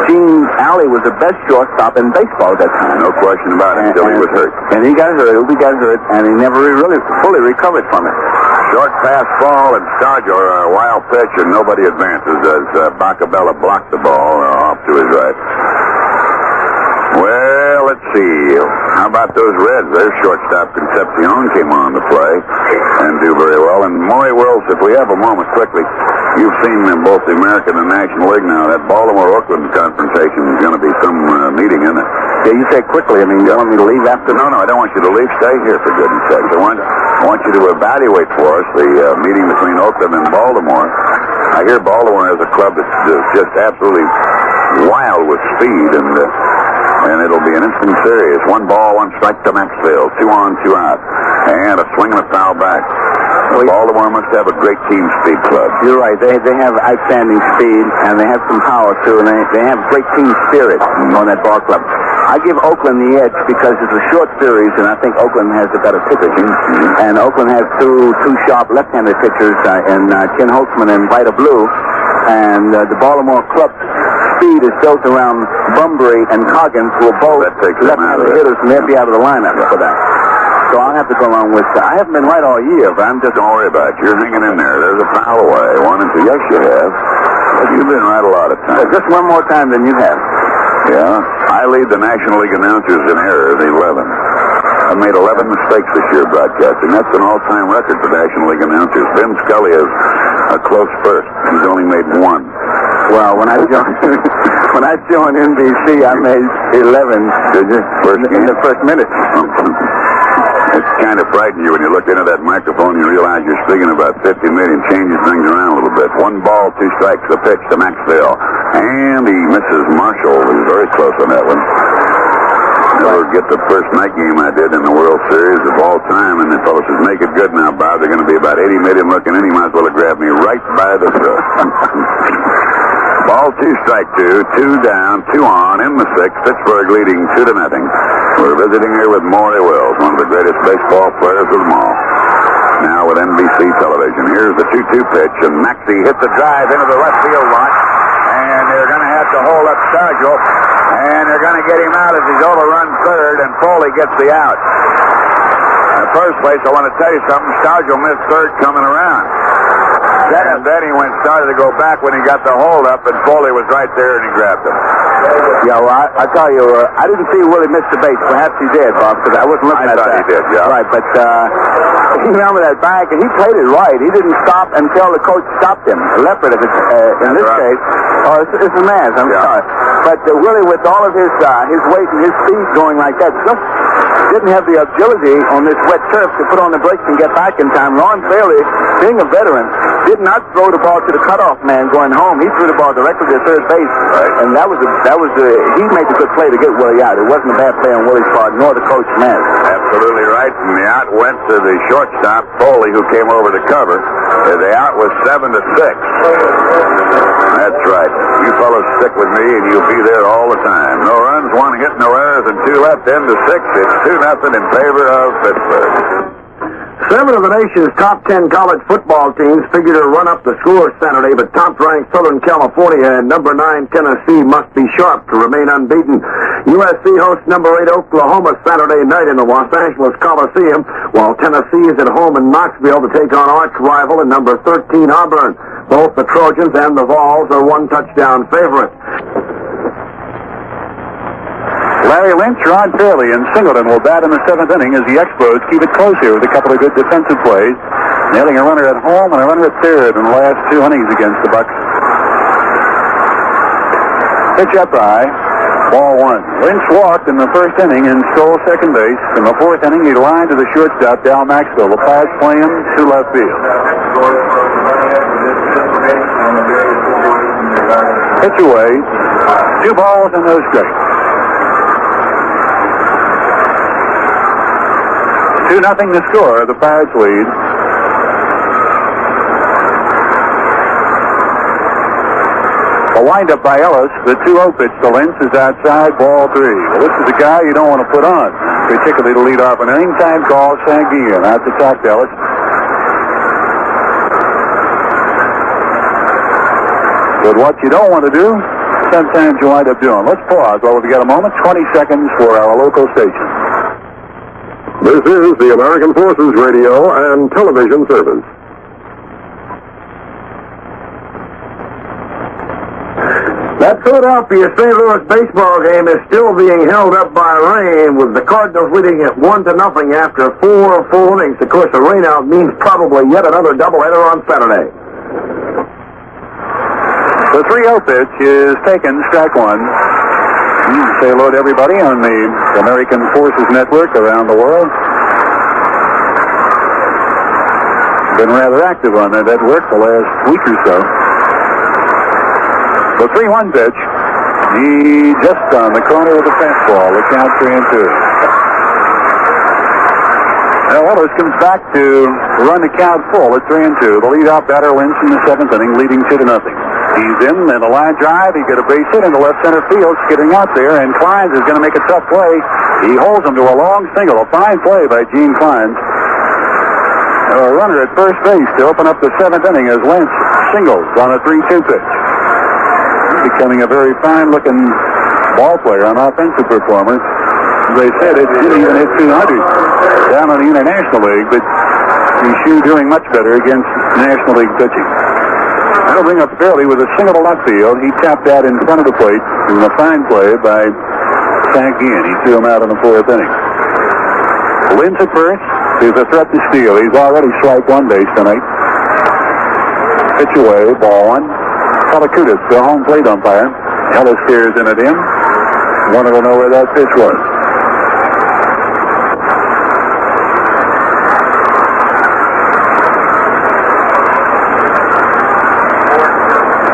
S6: Gene Alley was the best shortstop in baseball at that time.
S2: No question about it, until he was hurt.
S6: And he got hurt, and he never really fully recovered from it.
S2: Short pass ball, and Stargell a wild pitch, and nobody advances as Bacabella blocked the ball off to his right. Well, let's see. How about those Reds? Their shortstop Concepcion came on to play and do very well. And Maury Wills, if we have a moment quickly, you've seen them both the American and National League now. That Baltimore-Oakland confrontation is going to be some meeting, isn't it?
S6: Yeah, you say quickly. I mean, you want me to leave after?
S2: No, I don't want you to leave. Stay here, for goodness sakes. I want you to evaluate for us the meeting between Oakland and Baltimore. I hear Baltimore is a club that's just absolutely wild with speed, and it'll be an instant series. 1 ball, 1 strike to Maxwell. 2 on, 2 out. And a swing and a foul back. Baltimore must have a great team speed club.
S6: You're right. They have outstanding speed, and they have some power, too, and they have great team spirit on that ball club. I give Oakland the edge because it's a short series, and I think Oakland has the better pitching. And Oakland has two sharp left-handed pitchers in Ken Holtzman and Vita Blue. And the Baltimore club speed is built around Bunbury and Coggins, who are both left-handed hitters, and they'll be out of the lineup for that. So I'll have to go along with I haven't been right all year, but I'm just...
S2: Don't worry about it. You're hanging in there. There's a foul away. 1 and 2. Yes, you have. But you've been right a lot of times.
S6: Just one more time than you have.
S2: Yeah. I lead the National League announcers in error at 11. made 11 mistakes this year broadcasting. That's an all-time record for National League announcers. Vin Scully is a close first. He's only made one.
S6: Well, when I joined NBC, I made 11.
S2: Did you?
S6: In the first minute.
S2: It's kind of frightening you when you look into that microphone and you realize you're speaking about 50 million, changes things around a little bit. 1 ball, 2 strikes, the pitch to Maxwell. And he misses Marshall. He was very close on that one. Never get the first night game I did in the World Series of all time, and the fellow says, make it good now, Bob. They're going to be about 80 million looking in. He might as well have grabbed me right by the throat. Ball 2, strike 2, 2 down, 2 on, in the 6th, Pittsburgh leading 2-0. We're visiting here with Maury Wills, one of the greatest baseball players of them all. Now with NBC television. Here's the 2-2 pitch, and Maxey hits a drive into the left field lot, and they're going to have to hold up Stargell, and they're going to get him out as he's overrun third, and Foley gets the out. In the first place, I want to tell you something. Stargell missed third coming around. And then he started to go back when he got the hold up, and Foley was right there, and he grabbed him.
S6: Yeah, well, I tell you, I didn't see Willie miss the base. Perhaps he did, Bob, because I wasn't looking at that.
S2: I thought he did, yeah.
S6: Right, but he remember that back, and he played it right. He didn't stop until the coach stopped him. Leopard, in this case. Oh, it's a Maz, I'm sorry. But Willie, with all of his weight and his speed going like that, just didn't have the agility on this wet turf to put on the brakes and get back in time. Ron Bailey, being a veteran, did not throw the ball to the cutoff man going home. He threw the ball directly to third base, and he made a good play to get Willie out. It wasn't a bad play on Willie's part, nor the coach Maz.
S2: Absolutely right. And the out went to the shortstop, Foley, who came over to cover. The out was 7-6. That's right. You fellows stick with me, and you'll be there all the time. No runs, 1 hit, no errors, and 2 left. End of 6. It's 2-0 in favor of Pittsburgh.
S1: 7 of the nation's top 10 college football teams figure to run up the score Saturday, but top-ranked Southern California and number 9 Tennessee must be sharp to remain unbeaten. USC hosts number 8 Oklahoma Saturday night in the Los Angeles Coliseum, while Tennessee is at home in Knoxville to take on arch rival and number 13 Auburn. Both the Trojans and the Vols are 1-touchdown favorites.
S3: Larry Lynch, Ron Fairley, and Singleton will bat in the 7th inning as the Expos keep it close here with a couple of good defensive plays, nailing a runner at home and a runner at third in the last 2 innings against the Bucks. Pitch up high, ball 1. Lynch walked in the 1st inning and stole second base. In the 4th inning, he lined to the shortstop, Dal Maxwell. The pass playing to left field. Pitch away, 2 balls and no strikes. 2-0 the score. The Pirates lead. A windup by Ellis. The 2-0 pitch to Lynch is outside, ball 3. Well, this is a guy you don't want to put on, particularly to lead off an inning. Time call, Sanguillen out to talk to Ellis. But what you don't want to do, sometimes you wind up doing. Let's pause while we get a moment. 20 seconds for our local station.
S1: This is the American Forces Radio and Television Service. That Philadelphia St. Louis baseball game is still being held up by rain, with the Cardinals leading at 1-0 after 4 full innings. Of course, the rain out means probably yet another doubleheader on Saturday.
S3: The 3-0 pitch is taken, strike 1. Say hello to everybody on the American Forces Network around the world. Been rather active on that network the last week or so. The 3-1 pitch, he just on the corner of the fastball. The count 3-2. Now Ellis comes back to run the count full at 3-2. The leadoff batter Lynch in the 7th inning, leading 2-0. He's in and a line drive. He got a base hit into left center field, skidding out there, and Kleins is going to make a tough play. He holds him to a long single. A fine play by Gene Kleins. A runner at first base to open up the 7th inning as Lynch singles on a 3-2 pitch. He's becoming a very fine-looking ball player, an offensive performer. As they said, it didn't even hit 200 down on the International League, but he's doing much better against National League pitching. That'll bring up Fairley with a single to left field. He tapped that in front of the plate. It was a fine play by Sanguillen. He threw him out in the 4th inning.
S2: Lynn's at first. He's a threat to steal. He's already swiped one base tonight. Pitch away, ball one. Kalakutis, the home plate umpire. Ellis stares in at him. Wanted to know where that pitch was.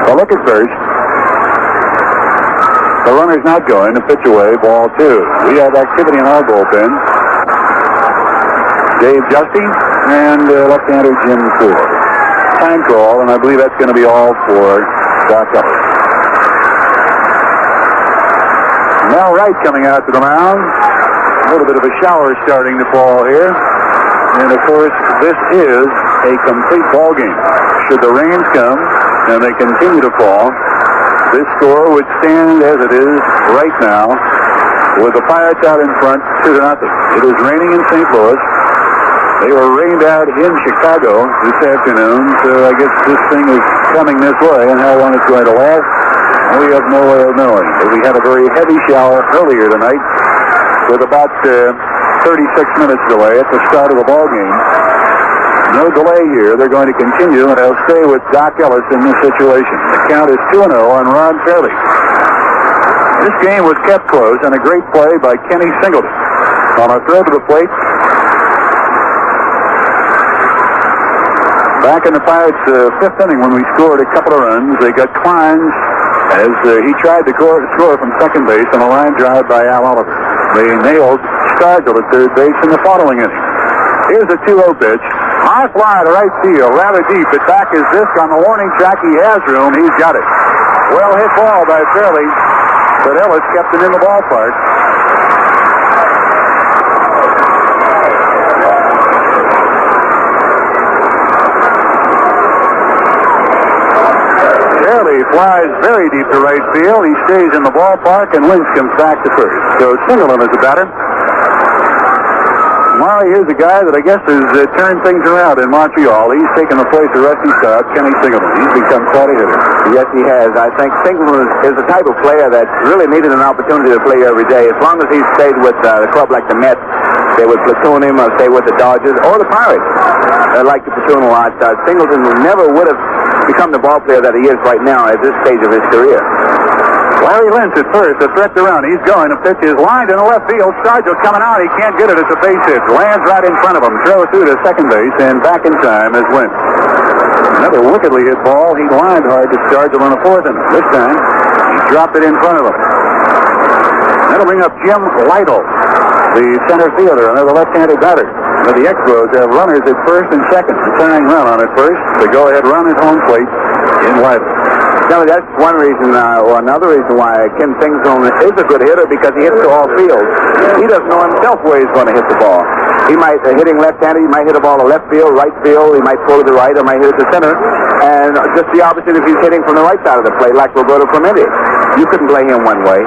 S2: A look at first. The runner's not going. The pitch away, ball two. We have activity in our bullpen. Dave Justy and left-hander Jim Ford. Time call, and I believe that's going to be all for Doc Ellis. Mel Wright coming out to the mound. A little bit of a shower starting to fall here. And, of course, this is a complete ball game. Should the rains come and they continue to fall, this score would stand as it is right now with the Pirates out in front 2-0. It is raining in St. Louis. They were rained out in Chicago this afternoon, so I guess this thing is coming this way, and how long it's going to last, we have no way of knowing. But we had a very heavy shower earlier tonight with about 36 minutes delay at the start of the ball game. No delay here. They're going to continue, and I'll stay with Doc Ellis in this situation. The count is 2-0 on Ron Fairley. This game was kept close, and a great play by Kenny Singleton. On a throw to the plate, back in the Pirates' fifth inning when we scored a couple of runs, they got Kleins as he tried to score from second base on a line drive by Al Oliver. They nailed Stargell at third base in the following inning. Here's a 2-0 pitch. High fly to right field, rather deep. But back is this on the warning track. He has room. He's got it. Well hit ball by Fairley, but Ellis kept it in the ballpark. Fairley flies very deep to right field. He stays in the ballpark, and Lynch comes back to first. So Singleton is the batter. Marley, here's a guy that I guess has turned things around in Montreal. He's taken the place of Rusty Staub, Kenny Singleton. He's become quite a hitter.
S6: Yes, he has. I think Singleton is the type of player that really needed an opportunity to play every day. As long as he stayed with the club like the Mets, they would platoon him or stay with the Dodgers or the Pirates. They like to platoon a lot. Singleton never would have become the ball player that he is right now at this stage of his career.
S2: Larry Lynch at first, a threat to run. He's going. The pitch is lined in the left field. Stargell coming out. He can't get it. It's a base hit. Lands right in front of him. Throws through to second base, and back in time is Lynch. Another wickedly hit ball. He lined hard to Stargell in the fourth inning. This time, he dropped it in front of him. That'll bring up Jim Lytle, the center fielder, another left-handed batter. But the Expos have runners at first and second. The tying run on at first. The go-ahead run at home plate in Lytle.
S6: No, that's one reason, or another reason why Ken Singleton is a good hitter, because he hits to all fields. He doesn't know himself where he's going to hit the ball. He might, hitting left-handed, he might hit a ball to left field, right field, he might pull to the right, or might hit it to center. And just the opposite if he's hitting from the right side of the plate, like Roberto Clemente. You couldn't play him one way.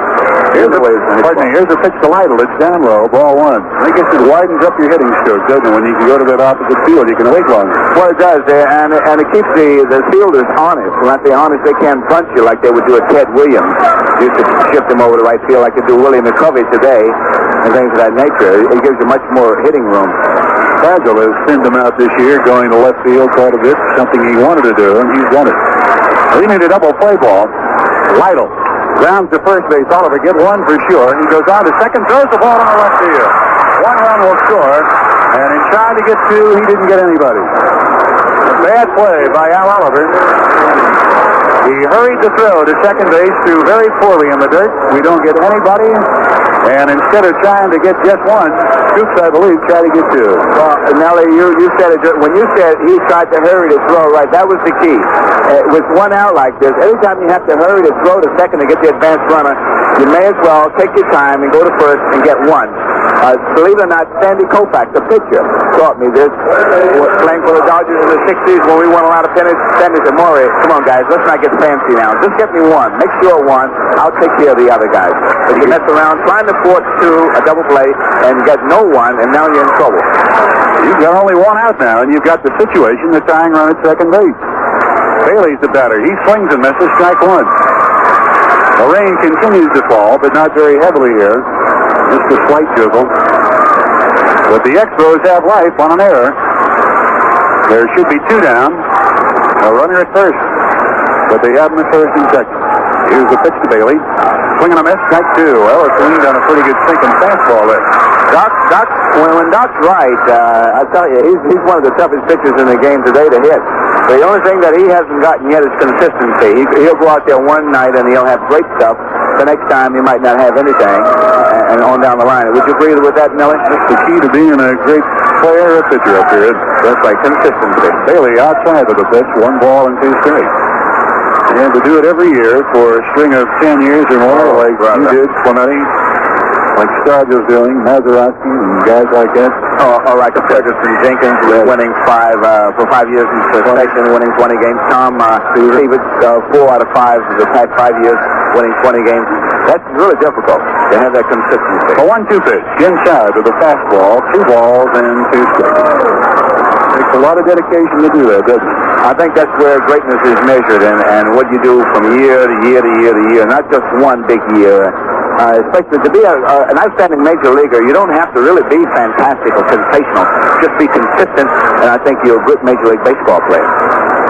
S6: Here's a
S2: pitch to Lytle. It's down low, ball one. I guess it widens up your hitting stroke, doesn't it? When you can go to that opposite field, you can wait longer.
S6: Well, it does, and it keeps the fielders honest. When I say honest, they can't punch you like they would do a Ted Williams. Used to shift him over to right field like they do Willie McCovey today, and things of that nature. It gives you much more hitting room.
S2: Stargell has thinned him out this year, going to left field quite a bit, something he wanted to do, and he's done it. He made a double play ball. Lytle grounds to first base. Oliver get one for sure. He goes on to second, throws the ball on the left field. One run will score, and in trying to get two, he didn't get anybody. A bad play by Al Oliver. He hurried to throw to second base, threw very poorly in the dirt. We don't get anybody, and instead of trying to get just one, Scoops, I believe, tried to get two.
S6: Well, Nelly, you said it. When you said he tried to hurry to throw, right, that was the key. With one out like this, every time you have to hurry to throw to second to get the advanced runner, you may as well take your time and go to first and get one. Believe it or not, Sandy Koufax, the pitcher, taught me this. Playing for the Dodgers in the 60s when we won a lot of pennants. Sandy said, Maury, come on, guys, let's not get fancy now. Just get me one. Make sure one. I'll take care of the other guys. But you mess around trying to force a double play and get no one, and now you're in trouble.
S2: You've got only one out now, and you've got the situation, the tying run at second base. Bailey's the batter. He swings and misses, strike one. The rain continues to fall, but not very heavily here. Just a slight drizzle. But the Expos have life on an error. There should be 2 down. A runner at first. But they have him at first and second. Here's the pitch to Bailey. Swing and a miss, strike 2. Well, it's leaned on a pretty good sinking fastball there.
S6: When Doc's right, I tell you, he's one of the toughest pitchers in the game today to hit. The only thing that he hasn't gotten yet is consistency. He'll go out there one night and he'll have great stuff. The next time he might not have anything, and on down the line. Would you agree with that, Nelly?
S2: That's the key to being a great player or pitcher up here.
S6: That's right, consistency.
S2: Bailey outside of the pitch, 1 ball and 2 strikes. And to do it every year for a string of 10 years or more, like you did, Clemente, like Stargill's doing, Mazeroski, and guys like that.
S6: Or like Ferguson Jenkins, winning 5 for 5 years in succession, winning 20 games. Tom Stevens, 4 out of 5 of the past 5 years, winning 20 games. That's really difficult to have that consistency.
S2: A 1-2 pitch, inside of the fastball, 2 balls and 2 strikes. Takes a lot of dedication to do that, doesn't it?
S6: I think that's where greatness is measured, and what you do from year to year to year to year, not just one big year. Especially to be an outstanding major leaguer, you don't have to really be fantastic or sensational. Just be consistent, and I think you're a good Major League Baseball player.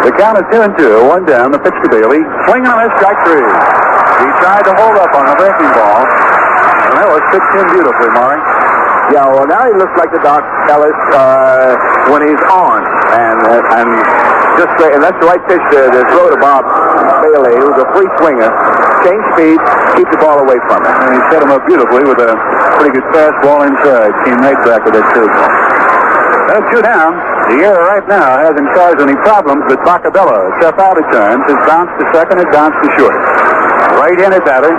S2: The count is 2-2, 1 down. The pitch to Bailey. Swing on it, strike 3. He tried to hold up on a breaking ball, and that was pitched in beautifully, Maury.
S6: Yeah, well, now he looks like the Doc Ellis when he's on, and just and that's the right pitch to throw to Bob Bailey, who's a free swinger. Change speed, keep the ball away from him.
S2: And he set him up beautifully with a pretty good fastball inside. Came right back with that curveball. That's 2 down. The error right now hasn't caused any problems, but Bacabella, step out at times, has bounced to second and bounced to short. Right-handed batter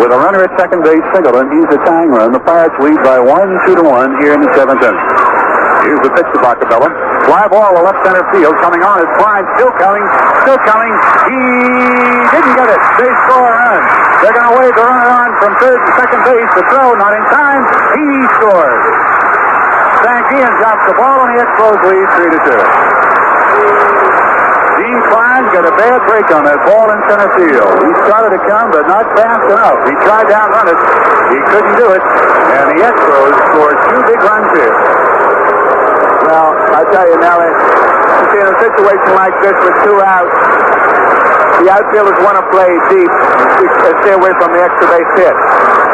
S2: with a runner at second base, Singleton. He's a tying run. The Pirates lead by 1-2-1 here in the 7th inning. Here's the pitch to Bacabella. Fly ball to left center field. Coming on is Klein. Still coming. He didn't get it. They score a run. They're going to wave the runner on from third to second base. The throw not in time. He scores. Sankian drops the ball and the Expos lead 3-2. Gene Klein's got a bad break on that ball in center field. He started to come, but not fast enough. He tried to outrun it. He couldn't do it. And the Expos scored 2 big runs here.
S6: Well, I tell you, Nelly, in a situation like this with 2 outs, the outfielders want to play deep and stay away from the extra base hit.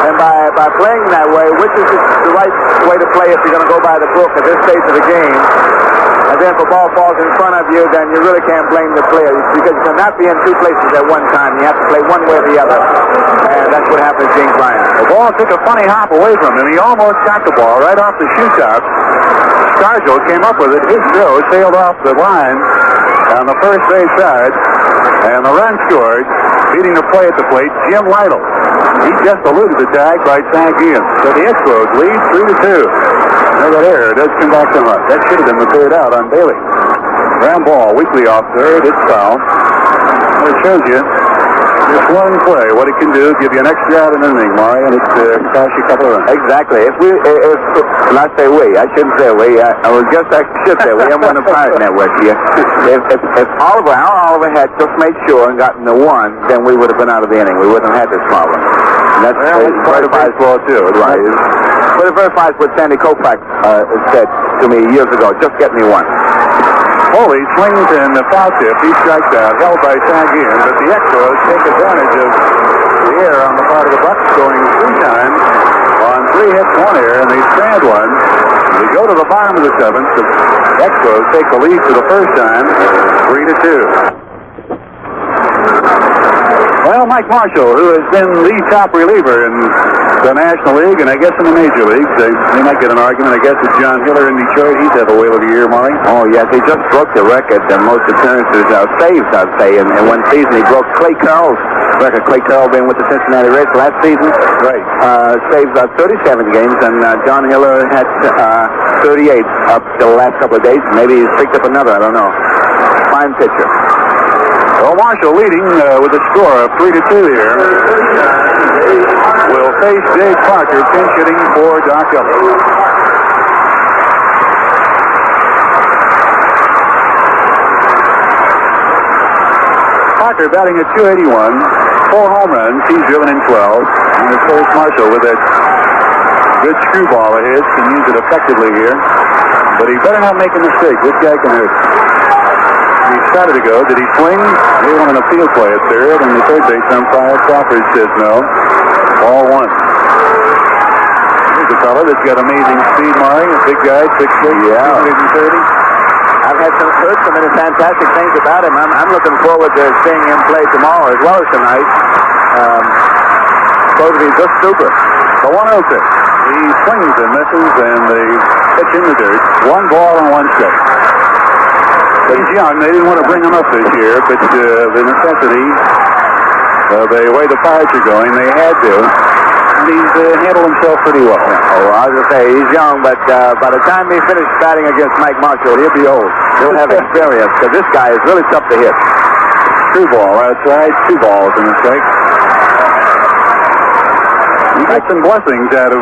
S6: And by playing that way, which is the right way to play if you're going to go by the book at this stage of the game, and then if a ball falls in front of you, then you really can't blame the player, because you cannot be in 2 places at one time. You have to play one way or the other. And that's what happened to Gene Klein.
S2: The ball took a funny hop away from him. He almost got the ball right off the shoe top. Stargell came up with it. His throw sailed off the line on the first base side, and the run scored, leading the play at the plate, Jim Lytle. He just eluded the tag by Sankian. So the Expos lead 3-2. Now that error does come back to him. That should have been the third out on Bailey. Ground ball, weakly off third. It's foul. Well, it shows you just one play, what it can do, give you an extra out in an inning, Maury, and it cost you a couple of runs.
S6: Exactly. And I say we, I shouldn't say we. I should say we. I'm on the Pirate Network here. If Oliver had just made sure and gotten the 1, then we would have been out of the inning. We wouldn't have had this problem. And that's
S2: part of baseball too, right?
S6: But it verifies what Sandy Koufax said to me years ago. Just get me 1.
S2: Foley swings in the foul tip. He strikes out, held by Sankian, but the Expos take advantage of the error on the part of the Bucks, scoring 3 times on 3 hits, 1 error, and they strand 1. They go to the bottom of the 7th. The Expos take the lead for the first time, 3-2. Well, Mike Marshall, who has been the top reliever in the National League, and I guess in the Major Leagues, they might get an argument, I guess, with John Hiller in Detroit. He's had a whale of a year, Maury.
S6: Oh, yes, he just broke the record in most appearances, saves, I'd say. And one season he broke Clay Carroll's record. Clay Carroll being with the Cincinnati Reds last season.
S2: Right.
S6: Saved 37 games, and John Hiller had 38 up the last couple of days. Maybe he's picked up another, I don't know. Fine pitcher.
S2: Well, Marshall leading with a score of 3-2 here. Will face Dave Parker, pinch hitting for Doc Ellis. Parker batting at .281, 4 home runs. He's driven in 12. And of course, Marshall with that
S3: good screwball of his, can use it effectively here. But he better not make a mistake. This guy can hurt. He started to go. Did he swing? They wanted a field play at third, and the third base umpire, Crawford, says no. Ball one. Here's a fellow that's got amazing speed, Maury. A big guy, 6'6", 230.
S6: I've heard so many fantastic things about him. I'm looking forward to seeing him play tomorrow as well as tonight. Supposed to be just super.
S3: The 1-0 pitch. He swings and misses, and they pitch in the dirt. 1 ball and 1 strike. He's young. They didn't want to bring him up this year, but the necessity, the way the Pirates are going, they had to. And he's handled himself pretty well.
S6: Oh, I was going to say, he's young, but by the time he finishes batting against Mike Marshall, he'll be old. He'll have experience, because this guy is really tough to hit.
S3: True ball, that's right. 2 balls and a strike. You got some blessings out of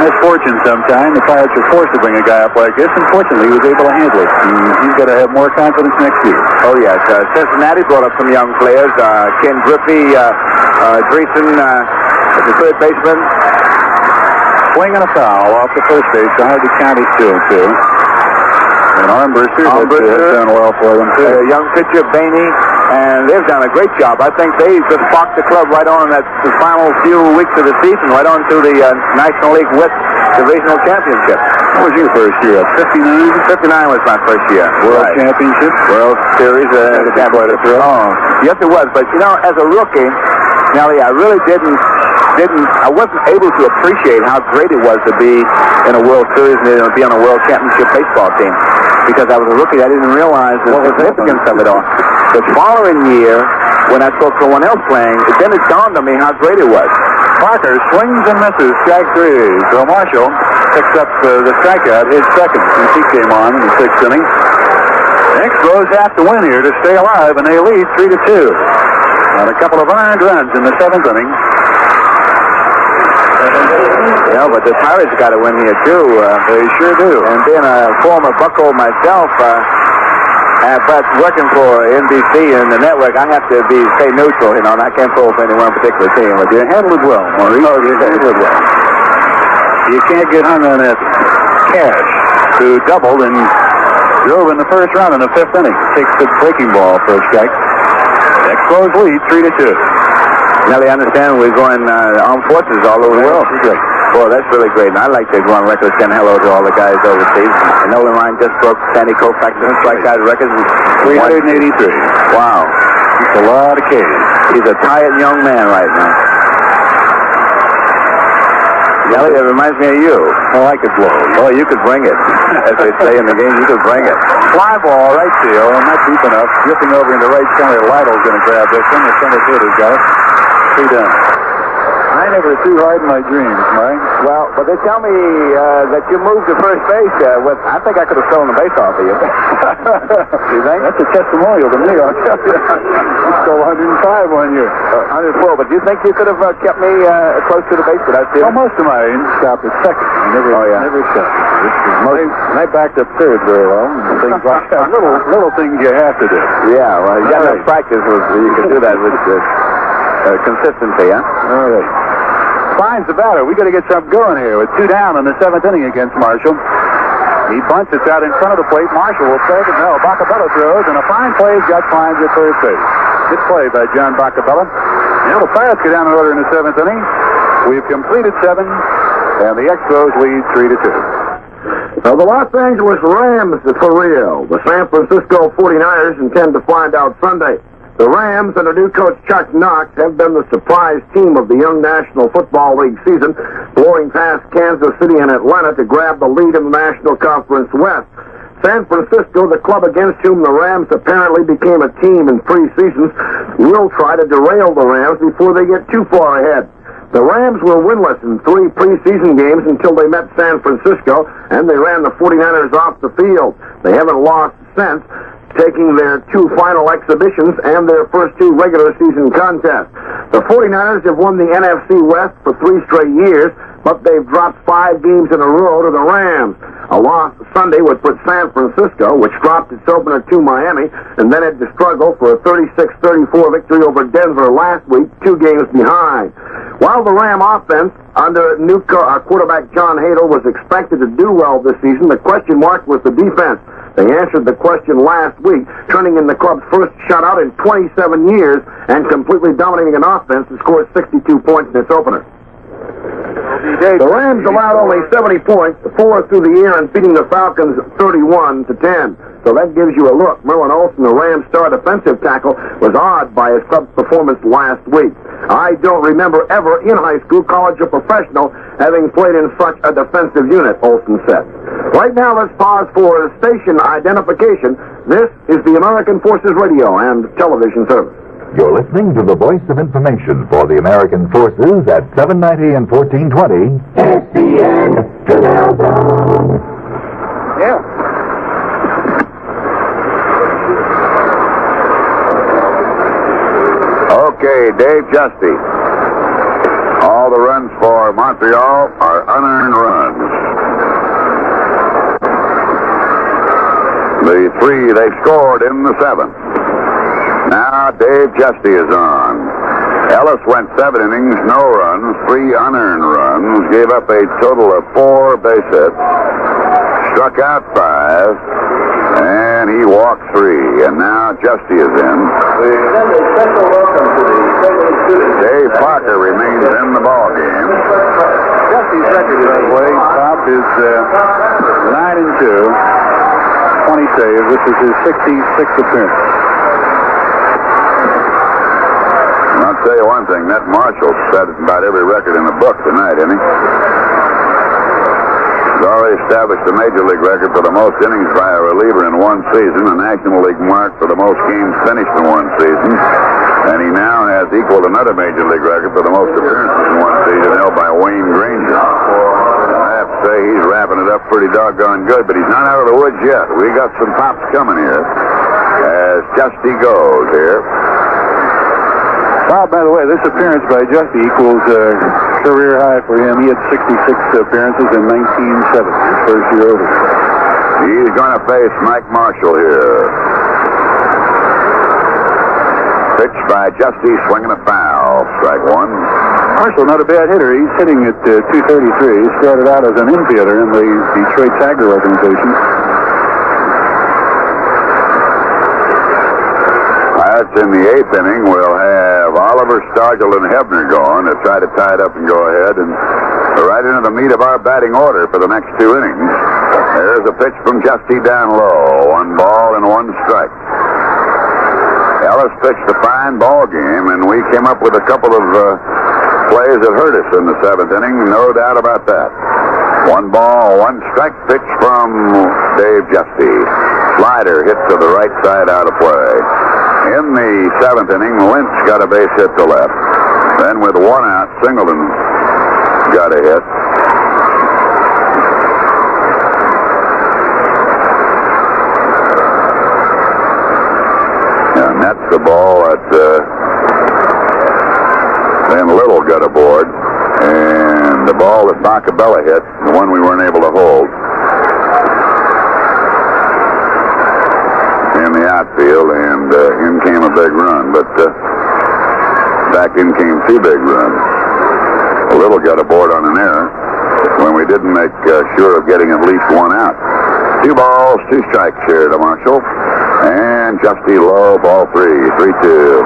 S3: misfortune sometime. The Pirates are forced to bring a guy up like this. Unfortunately, he was able to handle it. He's got to have more confidence next year.
S6: Oh, yes. Cincinnati brought up some young players. Ken Griffey, Dreesen, the third baseman.
S3: Swing and a foul off the first base. Hard to count it 2-2. And Armbruster has done well for them, too.
S6: Young pitcher, Bainey. And they've done a great job. I think they just sparked the club right on the final few weeks of the season, right on to the National League West Divisional Championship.
S3: What was your first year? 59?
S6: 59 was my first year.
S3: World Championship?
S6: World Series. Yes, it was. But, you know, as a rookie, Nelly, I really I wasn't able to appreciate how great it was to be in a World Series and to be on a World Championship baseball team. Because I was a rookie, I didn't realize the significance of it all. The following year, when I saw someone else playing, then it dawned on me how great it was.
S3: Parker swings and misses, strike 3. So Marshall picks up the strikeout, his second since he came on in the 6th inning. The Expos have to win here to stay alive, and they lead 3-2. On a couple of earned runs in the 7th inning.
S6: Yeah, but the Pirates got to win here, too.
S3: They sure do.
S6: And being a former Bucko myself, but working for NBC and the network, I have to stay neutral, you know, and I can't pull for any one particular team.
S3: But you handled it well, Maurice.
S6: Oh, you handled it well.
S3: You can't get hung on that. Cash, who doubled and drove in the first round in the 5th inning. Takes the breaking ball for a strike. Expos lead 3-2.
S6: Now they understand we're going armed forces all over the world.
S3: Great.
S6: Boy, that's really great. And I'd like to go on record saying hello to all the guys overseas. And Nolan Ryan just broke Sandy Koufax's strikeout record.
S3: 383.
S6: Wow.
S3: That's a lot of Ks.
S6: He's a tired young man right now. Nelly, it reminds me of you.
S3: Oh, I could blow.
S6: Oh, you could bring it. As they say in the game, you could bring it.
S3: Fly ball, right field, not deep enough. Drifting over into right center. Lytle's going to grab this one. The center fielder's got it. 3 down. I never threw hard in my dreams, Mike.
S6: Well, but they tell me that you moved to first base. I think I could have stolen the base off of you. You think?
S3: That's a testimonial to me, I'll tell you. You stole 105 1 year.
S6: 104, but do you think you could have kept me close to the base without stealing?
S3: Well, most of mine stopped at second. Never shot. And I backed up third very well. And things like that. Little things you have to do.
S6: Yeah, well, you got enough practice you can do that with consistency, huh?
S3: All right. Fine's the batter. We got to get something going here with 2 down in the 7th inning against Marshall. He bunts it out in front of the plate. Marshall will take it. No, Bacabella throws, and a fine play's got Fines at first base. Good play by John Bacabella. Now the Pirates get down in order in the 7th inning. We've completed 7, and the Expos lead 3-2.
S1: Now, the Los Angeles Rams are for real. The San Francisco 49ers intend to find out Sunday. The Rams and their new coach Chuck Knox have been the surprise team of the young National Football League season, blowing past Kansas City and Atlanta to grab the lead in the National Conference West. San Francisco, the club against whom the Rams apparently became a team in preseasons, will try to derail the Rams before they get too far ahead. The Rams were winless in 3 preseason games until they met San Francisco, and they ran the 49ers off the field. They haven't lost since, taking their 2 final exhibitions and their first 2 regular season contests. The 49ers have won the NFC West for 3 straight years, but they've dropped 5 games in a row to the Rams. A loss Sunday would put San Francisco, which dropped its opener to Miami, and then had to struggle for a 36-34 victory over Denver last week, 2 games behind. While the Ram offense, under new quarterback John Hadle, was expected to do well this season, the question mark was the defense. They answered the question last week, turning in the club's first shutout in 27 years and completely dominating an offense that scored 62 points in its opener. The Rams allowed only 70 points, 4 through the air, and beating the Falcons 31-10. So that gives you a look. Merlin Olsen, the Rams' star defensive tackle, was awed by his club's performance last week. I don't remember ever in high school, college, or professional having played in such a defensive unit, Olsen said. Right now, let's pause for station identification. This is the American Forces Radio and Television Service.
S5: You're listening to the voice of information for the American Forces at 790 and 1420. SCN Canal Zone.
S2: Yeah.
S3: Okay, Dave Justy. All the runs for Montreal are unearned runs. The 3 they scored in the 7th. Now Dave Justy is on. Ellis went 7 innings, no runs, 3 unearned runs, gave up a total of 4 base hits, struck out 5, and he walked 3. And now Justy is in.
S4: We extend a special welcome to the Federal students.
S3: Dave Parker remains in the ball game.
S2: Justy's record, by the way, Bob, is 9-2, 20 saves. This is his 66th appearance.
S3: I'll tell you one thing, that Marshall set about every record in the book tonight, isn't he? He's already established the Major League record for the most innings by a reliever in one season, the National League mark for the most games finished in one season, and he now has equaled another Major League record for the most appearances in one season held by Wayne Granger. I have to say he's wrapping it up pretty doggone good, but he's not out of the woods yet. We got some pops coming here as Justy goes here.
S2: Bob, by the way, this appearance by Justy equals career high for him. He had 66 appearances in 1970, his first year over.
S3: He's going to face Mike Marshall here. Pitch by Justy, swinging a foul. Strike 1.
S2: Marshall, not a bad hitter. He's hitting at 233. He started out as an infielder in the Detroit Tiger organization.
S3: That's in the 8th inning. We'll have Oliver, Stargell, and Hebner going to try to tie it up and go ahead. And we're right into the meat of our batting order for the next 2 innings. There's a pitch from Justy down low. 1 ball and 1 strike. Ellis pitched a fine ball game, and we came up with a couple of plays that hurt us in the 7th inning. No doubt about that. 1 ball, 1 strike pitch from Dave Justy. Slider hit to the right side out of play. In the 7th inning, Lynch got a base hit to left. Then with 1 out, Singleton got a hit. And that's the ball that then Little got aboard. And the ball that Bacabella hit, the one we weren't able to hold, in the outfield, and in came a big run. But back in came 2 big runs. Little got aboard on an error when we didn't make sure of getting at least 1 out. 2 balls, 2 strikes here to Marshall. And Justy low, ball 3, 3-2.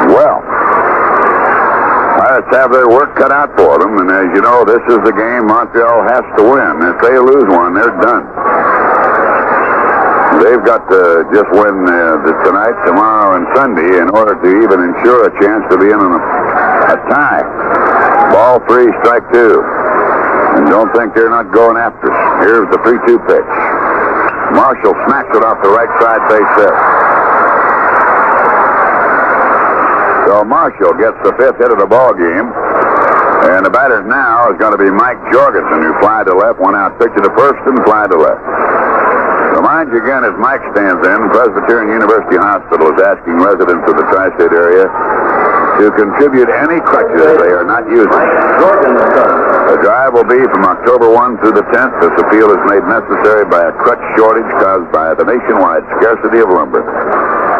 S3: Well, Pirates have their work cut out for them, and as you know, this is the game Montreal has to win. If they lose one, they're done. They've got to just win tonight, tomorrow, and Sunday in order to even ensure a chance to be in a tie. Ball 3, strike 2. And don't think they're not going after us. Here's the 3-2 pitch. Marshall smacks it off the right side base hit. So Marshall gets the 5th hit of the ball game. And the batter now is going to be Mike Jorgensen, who flied to left, 1 out, pitch to first, and fly to left. Remind you again, as Mike stands in, Presbyterian University Hospital is asking residents of the tri-state area
S2: to contribute any crutches they are not using. The drive will be from October 1 through the 10th. This appeal is made necessary by a crutch shortage caused by the nationwide scarcity of lumber.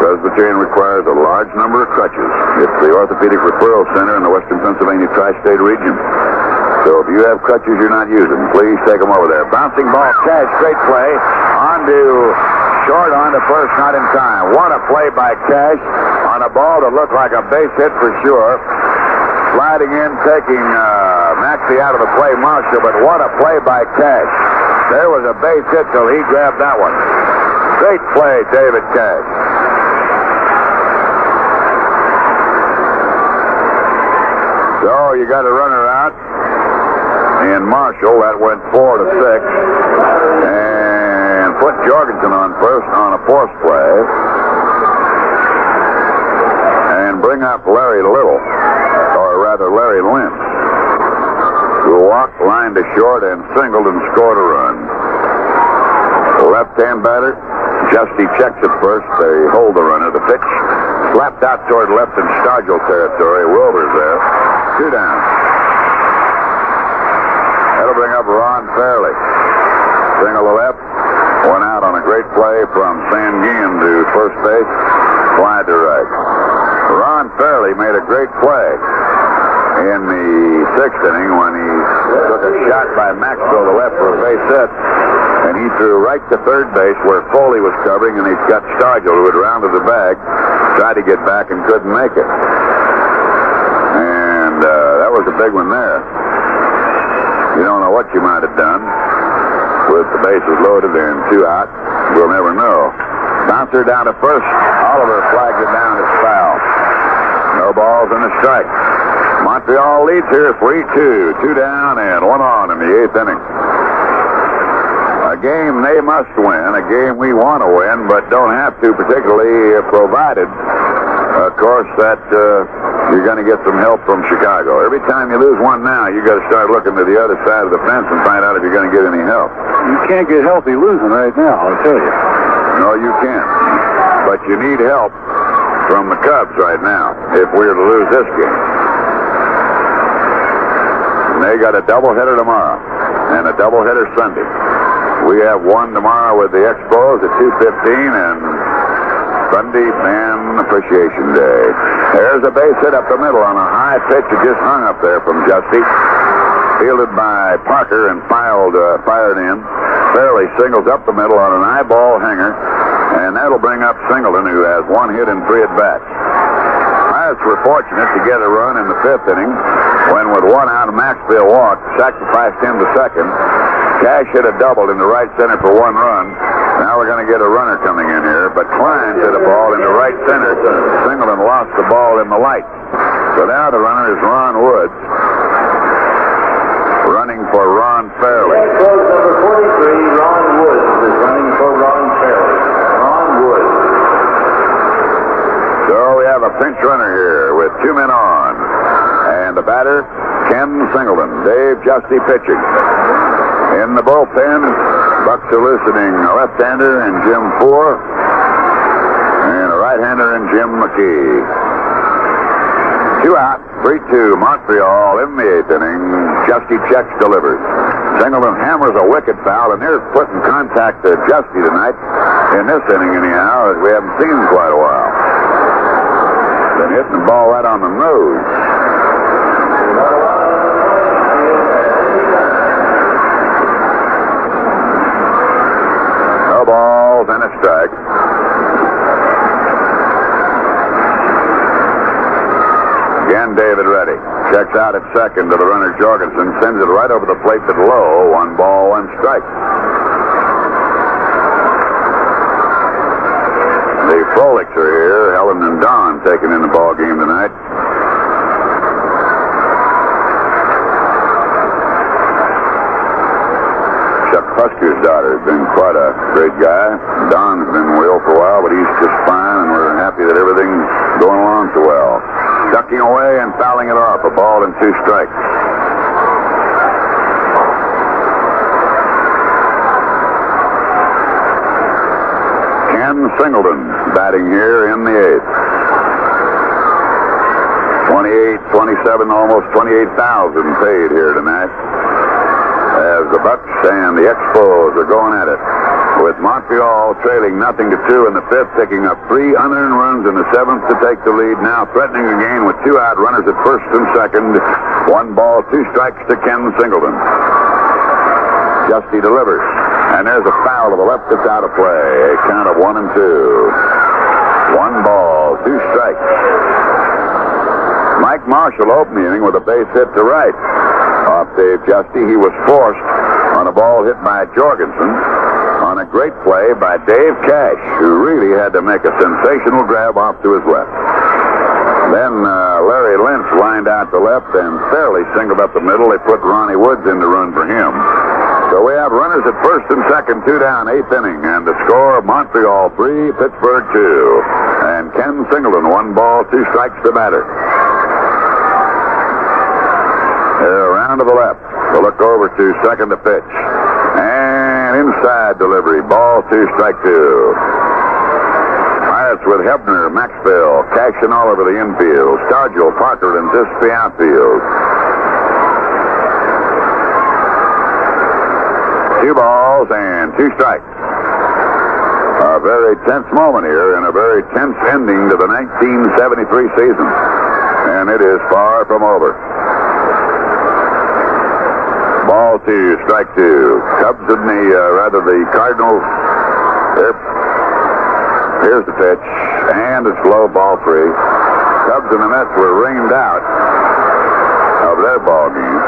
S2: Presbyterian requires a large number of crutches. It's the Orthopedic Referral Center in the Western Pennsylvania Tri-State region. So if you have crutches you're not using, please take them over there. Bouncing ball, Cash, great play. On to short, on to first, not in time. What a play by Cash on a ball that looked like a base hit for sure. Sliding in, taking Maxey out of the play, Marshall, but what a play by Cash. There was a base hit till he grabbed that one. Great play, David Cash. So you got a runner out in Marshall. That went 4 to 6. And put Jorgensen on first on a force play. And bring up Larry Little, or rather Larry Lynch, who walked, line to short, and singled and scored a run. The left-hand batter, Justy checks it first. They hold the runner. The pitch slapped out toward left in Stargell territory. Wilbur's there. 2 down. That'll bring up Ron Fairley. Single to left. One out on a great play from Sanguin to first base. Wide to right. Ron Fairley made a great play in the 6th inning when he took a shot by Maxwell to left for a base hit. And he threw right to third base where Foley was covering, and he got Stargell, who had rounded the bag, tried to get back and couldn't make it. And that was a big one there. You don't know what you might have done with the bases loaded and 2 out. We'll never know. Bouncer down to first. Oliver flags it down as foul. No balls and a strike. Montreal leads here 3-2. 2 down and 1 on in the 8th inning. A game they must win, a game we want to win, but don't have to, particularly provided, of course, that you're going to get some help from Chicago. Every time you lose one now, you got to start looking to the other side of the fence and find out if you're going to get any help.
S3: You can't get healthy losing right now, I'll tell you.
S2: No, you can't. But you need help from the Cubs right now if we're to lose this game. And they got a doubleheader tomorrow and a doubleheader Sunday. We have one tomorrow with the Expos at 2:15 and Sunday Fan Appreciation Day. There's a base hit up the middle on a high pitch that just hung up there from Justy. Fielded by Parker and fired in. Fairley singles up the middle on an eyeball hanger, and that'll bring up Singleton, who has 1 hit and 3 at-bats. Pirates were fortunate to get a run in the 5th inning when, with 1 out, Maxfield walked, sacrificed him to second. Cash hit a double into right center for 1 run. Now we're going to get a runner coming in here, but Klein hit a ball into right center. Singleton lost the ball in the light. So now the runner is Ron Woods, running for Ron Fairley.
S4: Expos number 43, Ron Woods, is running for Ron Fairley. Ron Woods.
S2: So we have a pinch runner here with 2 men on. And the batter, Ken Singleton. Dave Justy pitching. In the bullpen, Buck soliciting a left-hander and Jim Four, and a right-hander and Jim McKee. 2 out, 3-2, Montreal in the 8th inning. Justy checks, delivers. Singleton hammers a wicked foul, and there's putting contact to Justy tonight in this inning anyhow, as we haven't seen in quite a while. Been hitting the ball right on the nose. No balls and a strike. Again, David Reddy checks out at second to the runner Jorgensen, sends it right over the plate to Lowe. 1 ball, 1 strike. The Frolics are here. Helen and Don taking in the ball game tonight. Chuck Husker's daughter has been quite a great guy. Don's been ill for a while, but he's just fine, and we're happy that everything's going along so well. Ducking away and fouling it off. 1 ball and 2 strikes. Ken Singleton batting here in the 8th. 28, 27, almost 28,000 paid here tonight as the Bucks and the Expos are going at it. With Montreal trailing 0-2 in the fifth, picking up 3 unearned runs in the seventh to take the lead. Now threatening again with 2 out runners at first and second. 1 ball, 2 strikes to Ken Singleton. Justy delivers, and there's a foul to the left that's out of play. A count of 1-2. 1 ball, 2 strikes. Mike Marshall opened the inning with a base hit to right. Off Dave Justy, he was forced on a ball hit by Jorgensen on a great play by Dave Cash, who really had to make a sensational grab off to his left. Then Larry Lynch lined out to left and fairly singled up the middle. They put Ronnie Woods in to run for him. So we have runners at first and second, 2 down, 8th inning, and the score: Montreal 3, Pittsburgh 2. And Ken Singleton, 1 ball, 2 strikes to batter. Around to the left. We'll look over to second to pitch. And inside delivery. Ball 2, strike 2. Pirates with Hebner, Maxwell, Cash and Oliver the infield. Stargill, Parker, and Zisk the outfield. 2 balls and 2 strikes. A very tense moment here and a very tense ending to the 1973 season. And it is far from over. Ball 2, strike 2. Cubs in the Cardinals. Here's the pitch. And it's low, ball 3. Cubs and the Mets were rained out of their ball game.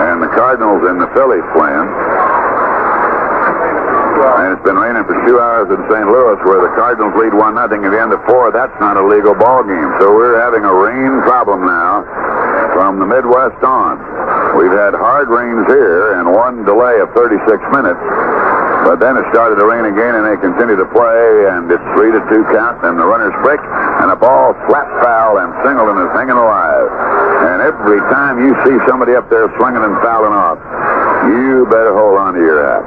S2: And the Cardinals and the Phillies playing. And it's been raining for 2 hours in St. Louis, where the Cardinals lead 1-0 at the end of 4. That's not a legal ball game. So we're having a rain problem now from the Midwest on. We've had hard rains here and 1 delay of 36 minutes. But then it started to rain again, and they continue to play, and it's 3-2 count, and the runners break, and a ball flat foul, and Singleton is hanging alive. And every time you see somebody up there swinging and fouling off, you better hold on to your hat.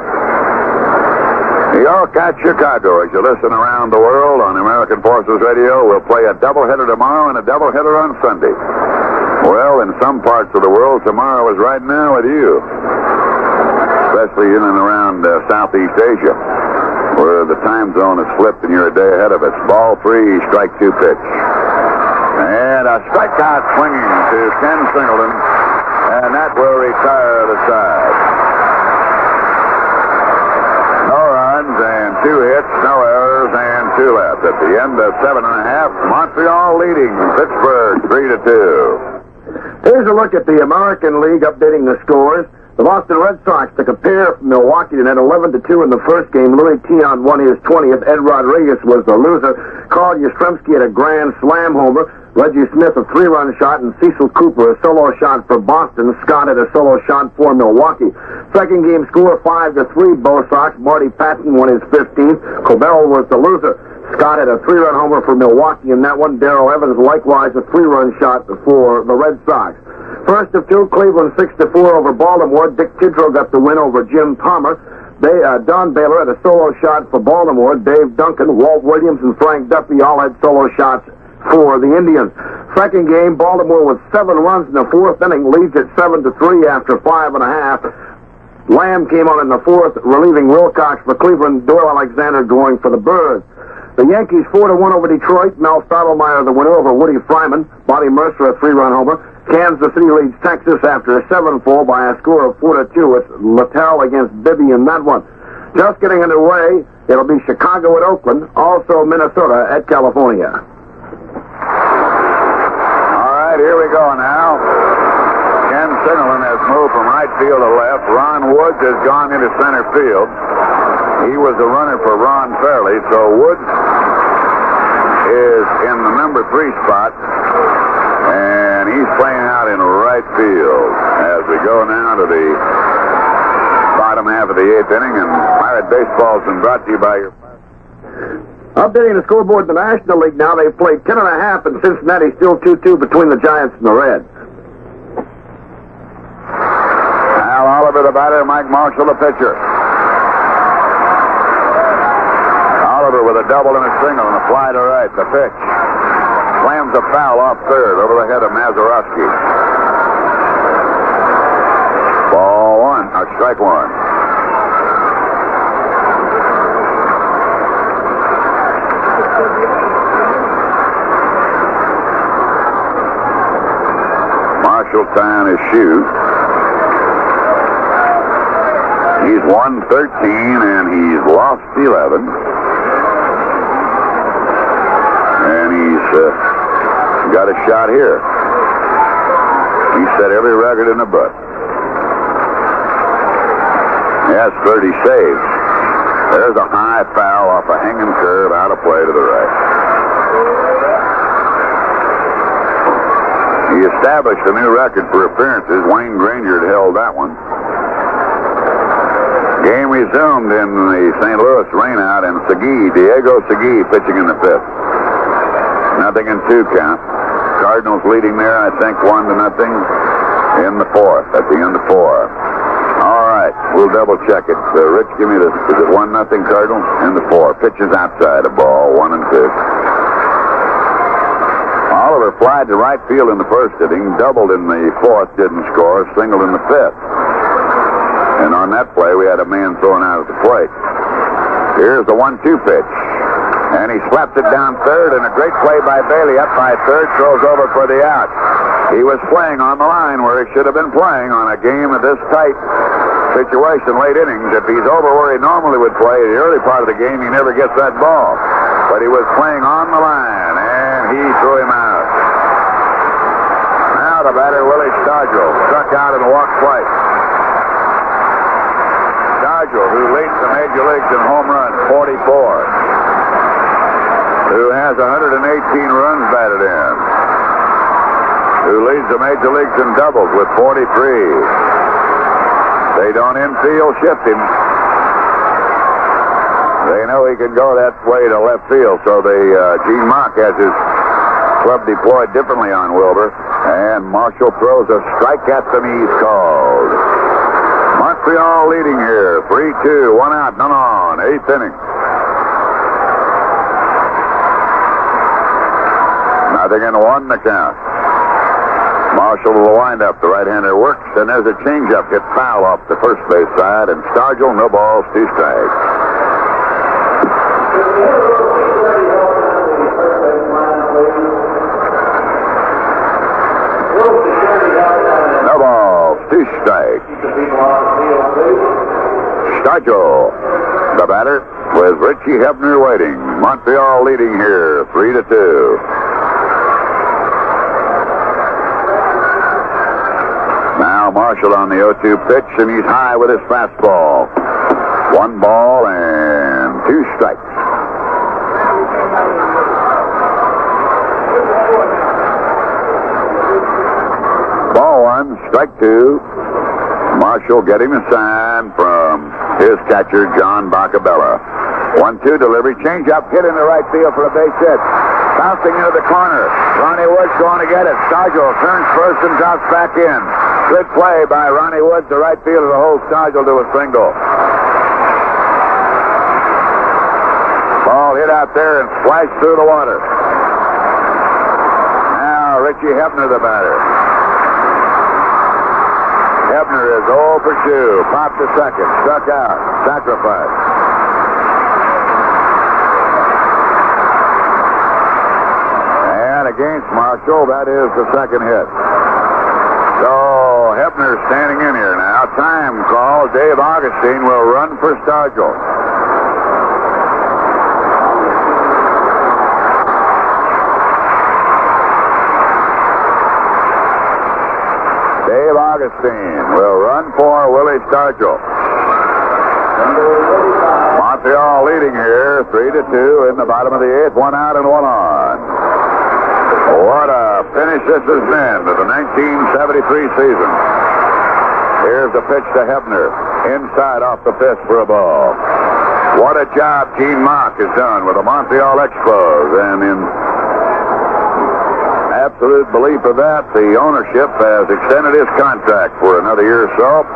S2: New York at Chicago, as you listen around the world on American Forces Radio. We'll play a doubleheader tomorrow and a doubleheader on Sunday. Well, in some parts of the world, tomorrow is right now with you, especially in and around Southeast Asia, where the time zone is flipped and you're a day ahead of us. Ball 3, strike 2 pitch. And a strikeout swinging to Ken Singleton, and that will retire the side. No runs and 2 hits, no errors, and 2 left. At the end of 7.5, Montreal leading Pittsburgh 3-2.
S1: Here's a look at the American League, updating the scores. The Boston Red Sox took a pair from Milwaukee and had 11-2 in the first game. Louis Tiant won his 20th. Ed Rodriguez was the loser. Carl Yastrzemski had a grand slam homer. Reggie Smith a 3-run shot, and Cecil Cooper a solo shot for Boston. Scott had a solo shot for Milwaukee. Second game score 5-3. Bo Sox. Marty Patton won his 15th. Cobell was the loser. Scott had a 3-run homer for Milwaukee in that one. Darrell Evans likewise a 3-run shot for the Red Sox. First of 2, Cleveland 6-4 over Baltimore. Dick Tidrow got the win over Jim Palmer. Don Baylor had a solo shot for Baltimore. Dave Duncan, Walt Williams, and Frank Duffy all had solo shots for the Indians. Second game, Baltimore with 7 runs in the 4th inning, leads at 7-3 after 5.5. Lamb came on in the 4th, relieving Wilcox for Cleveland. Doyle Alexander going for the Birds. The Yankees 4-1 over Detroit. Mel Stottlemyre the winner over Woody Fryman. Bobby Mercer a 3-run homer. Kansas City leads Texas after a 7-4 by a score of 4-2. It's Littell against Bibby in that one. Just getting underway, it'll be Chicago at Oakland, also Minnesota at California.
S2: All right, here we go now. Ken Singleton has moved from right field to left. Ron Woods has gone into center field. He was the runner for Ron Fairley, so Woods is in the number 3 spot, and he's playing out in right field as we go now to the bottom half of the 8th inning, and Pirate Baseball has been brought to you by your...
S1: Updating the scoreboard in the National League now, they've played 10.5 in Cincinnati, still 2-2 between the Giants and the Reds.
S2: Al Oliver the batter, Mike Marshall the pitcher. Oliver with a double and a single and a fly to right. The pitch. comes a foul off third over the head of Mazeroski. Ball one, or strike one. Marshall tying his shoe. He's won 13 and he's lost 11. And he's got a shot here. He set every record in the book. Yes, 30 saves. There's a high foul off a hanging curve, out of play to the right. He established a new record for appearances. Wayne Granger had held that one. Game resumed in the St. Louis rainout, and Diego Segui pitching in the fifth. 0-2 count. Cardinals leading there, I think, 1-0 in the fourth, at the end of 4. All right, we'll double check it. Rich, give me this. Is it 1-0 Cardinals? In the 4. Pitches outside a ball, 1-2. Oliver flied to right field in the first inning, doubled in the fourth, didn't score, singled in the fifth. And on that play, we had a man thrown out at the plate. Here's the 1-2 pitch. And he slapped it down third, and a great play by Bailey up by third, throws over for the out. He was playing on the line where he should have been playing on a game of this tight situation, late innings. If he's over where he normally would play the early part of the game, he never gets that ball. But he was playing on the line, and he threw him out. Now the batter, Willie Stargell, struck out in a walk twice. Stargell, who leads the major leagues in home runs, 44. Who has 118 runs batted in. Who leads the major leagues in doubles with 43. They don't infield shift him. They know he can go that way to left field, so Gene Mock has his club deployed differently on Wilbur. And Marshall throws a strike at them. He's called. Montreal leading here, 3-2, 1 out, none on, 8th inning. 0-1 the count. Marshall to the windup. The right-hander works, and there's a changeup hit foul off the first base side, and Stargell, no balls, 2 strikes. No balls, 2 strikes. Stargell, the batter, with Richie Hebner waiting. Montreal leading here, 3-2. Now Marshall on the 0-2 pitch, and he's high with his fastball. 1 ball and 2 strikes. Ball 1, strike 2. Marshall getting a sign from his catcher, John Bacabella. 1-2 delivery, changeup hit into right field for a base hit. Bouncing into the corner. Ronnie Woods going to get it. Stargell turns first and drops back in. Good play by Ronnie Woods, the right fielder, to hold Stargell to a single. Ball hit out there and splashed through the water. Now Richie Hebner, the batter. Hebner is 0 for 2. Popped to second. Struck out. Sacrifice. And against Marshall, that is the second hit. So Hebner standing in here now. Time call. Dave Augustine will run for Stargell. Dave Augustine will run for Willie Stargell. Montreal leading here, 3-2 in the bottom of the 8th. 1 out and 1 on. What a finish this has been to the 1973 season. Here's the pitch to Hebner. Inside off the fist for a ball. What a job Gene Mock has done with the Montreal Expos. And in absolute belief of that, the ownership has extended his contract for another year or so.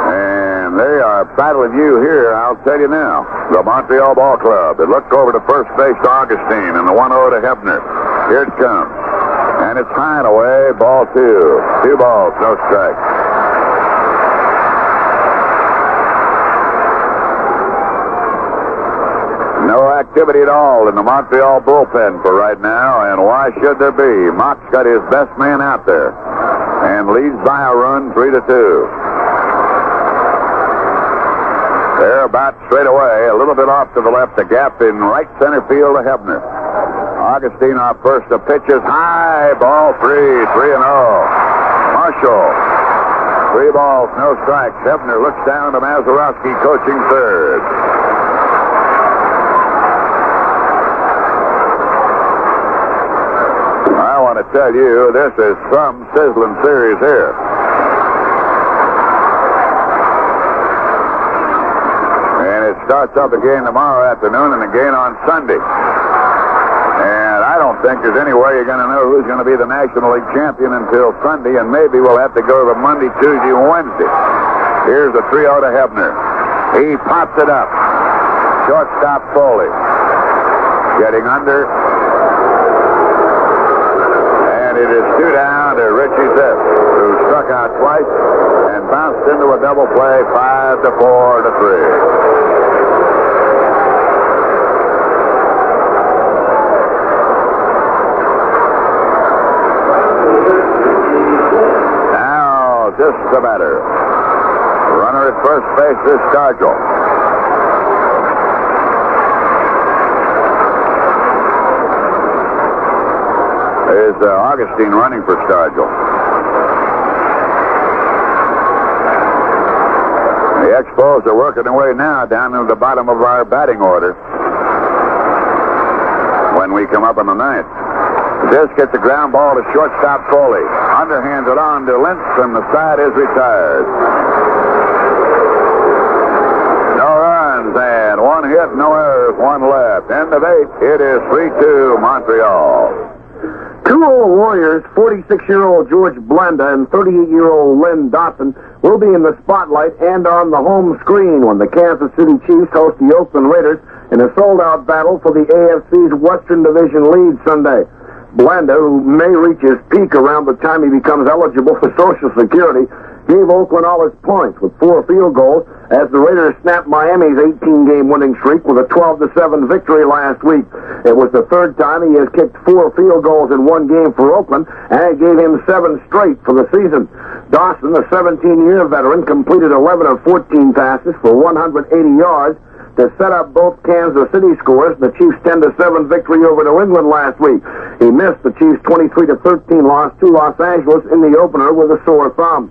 S2: And And they are battling you here, I'll tell you now. The Montreal Ball Club. They look over to first base to Augustine and the 1-0 to Hebner. Here it comes. And it's high and away. Ball 2. 2 balls, no strikes. No activity at all in the Montreal bullpen for right now, and why should there be? Mock's got his best man out there and leads by a run 3-2. They're about straight away, a little bit off to the left, a gap in right center field to Hebner. Augustine off first, the pitch is high, ball 3, 3-0. Marshall, 3 balls, no strikes. Hebner looks down to Mazeroski coaching third. I want to tell you, this is some sizzling series here. And it starts up again tomorrow afternoon and again on Sunday. And I don't think there's any way you're going to know who's going to be the National League champion until Sunday, and maybe we'll have to go to Monday, Tuesday, and Wednesday. Here's the 3-0 to Hebner. He pops it up. Shortstop Foley. Getting under. And it is 2 down to Richie Ziff, who struck out twice and bounced into a double play, 5-4 to 3. Just the batter. Runner at first base is Stargell. Is Augustine running for Stargell. The Expos are working their way now down to the bottom of our batting order when we come up in the ninth. This gets a ground ball to shortstop Foley. Underhands it on to Lentz, and the side is retired. No runs, and 1 hit, no errors, 1 left. End of 8. It is 3-2 Montreal.
S1: 2 old Warriors, 46-year-old George Blanda and 38-year-old Len Dotson, will be in the spotlight and on the home screen when the Kansas City Chiefs host the Oakland Raiders in a sold-out battle for the AFC's Western Division lead Sunday. Blanda, who may reach his peak around the time he becomes eligible for Social Security, gave Oakland all his points with 4 field goals as the Raiders snapped Miami's 18-game winning streak with a 12-7 victory last week. It was the 3rd time he has kicked 4 field goals in 1 game for Oakland, and it gave him 7 straight for the season. Dawson, a 17-year veteran, completed 11 of 14 passes for 180 yards to set up both Kansas City scores, the Chiefs' 10-7 victory over New England last week. He missed the Chiefs' 23-13 loss to Los Angeles in the opener with a sore thumb.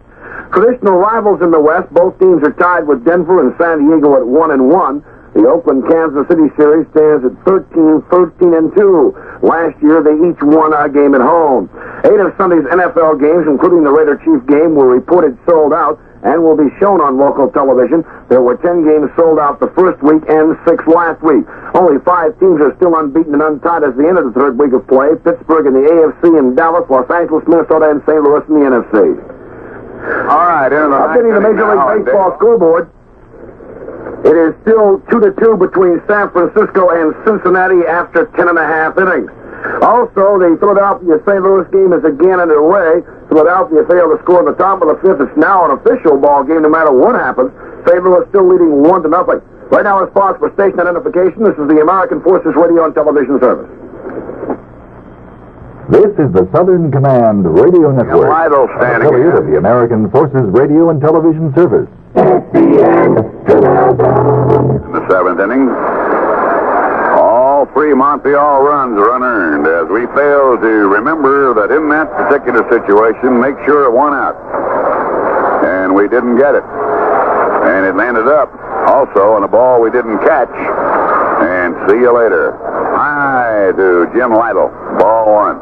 S1: Traditional rivals in the West, both teams are tied with Denver and San Diego at 1-1. The Oakland-Kansas City series stands at 13-2. Last year, they each won a game at home. 8 of Sunday's NFL games, including the Raider-Chief game, were reported sold out and will be shown on local television. There were 10 games sold out the first week and 6 last week. Only 5 teams are still unbeaten and untied as the end of the 3rd week of play. Pittsburgh in the AFC and Dallas, Los Angeles, Minnesota, and St. Louis in the NFC.
S2: All right,
S1: updating the Major League Baseball scoreboard. It is still 2-2 between San Francisco and Cincinnati after 10.5 innings. Also, the Philadelphia-St. Louis game is again underway. Philadelphia failed to score in the top of the 5th. It's now an official ball game no matter what happens. St. Louis still leading 1-0. Right now, as far as for station identification, this is the American Forces Radio and Television Service.
S5: This is the Southern Command Radio Network, affiliate of the American Forces Radio and Television Service.
S2: In the 7th inning, all 3 Montreal runs are unearned as we fail to remember that in that particular situation, make sure it won out. And we didn't get it. And it landed up also on a ball we didn't catch. And see you later. High to Jim Lytle. Ball 1.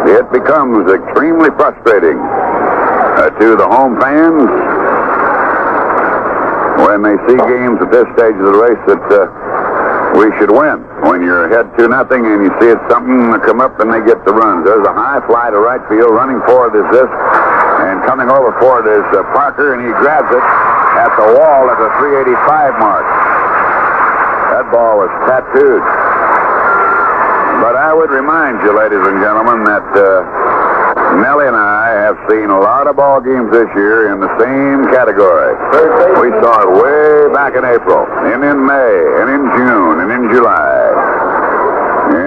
S2: It becomes extremely frustrating to the home fans when they see games at this stage of the race that
S3: we should win. When you're ahead 2-0 and you see it's something to come up and they get the runs. There's a high fly to right field. Running for it is this. And coming over for it is Parker, and he grabs it at the wall at the 385 mark. That ball was tattooed. But I would remind you, ladies and gentlemen, that Nellie and I have seen a lot of ball games this year in the same category. We saw it way back in April, and in May, and in June, and in July.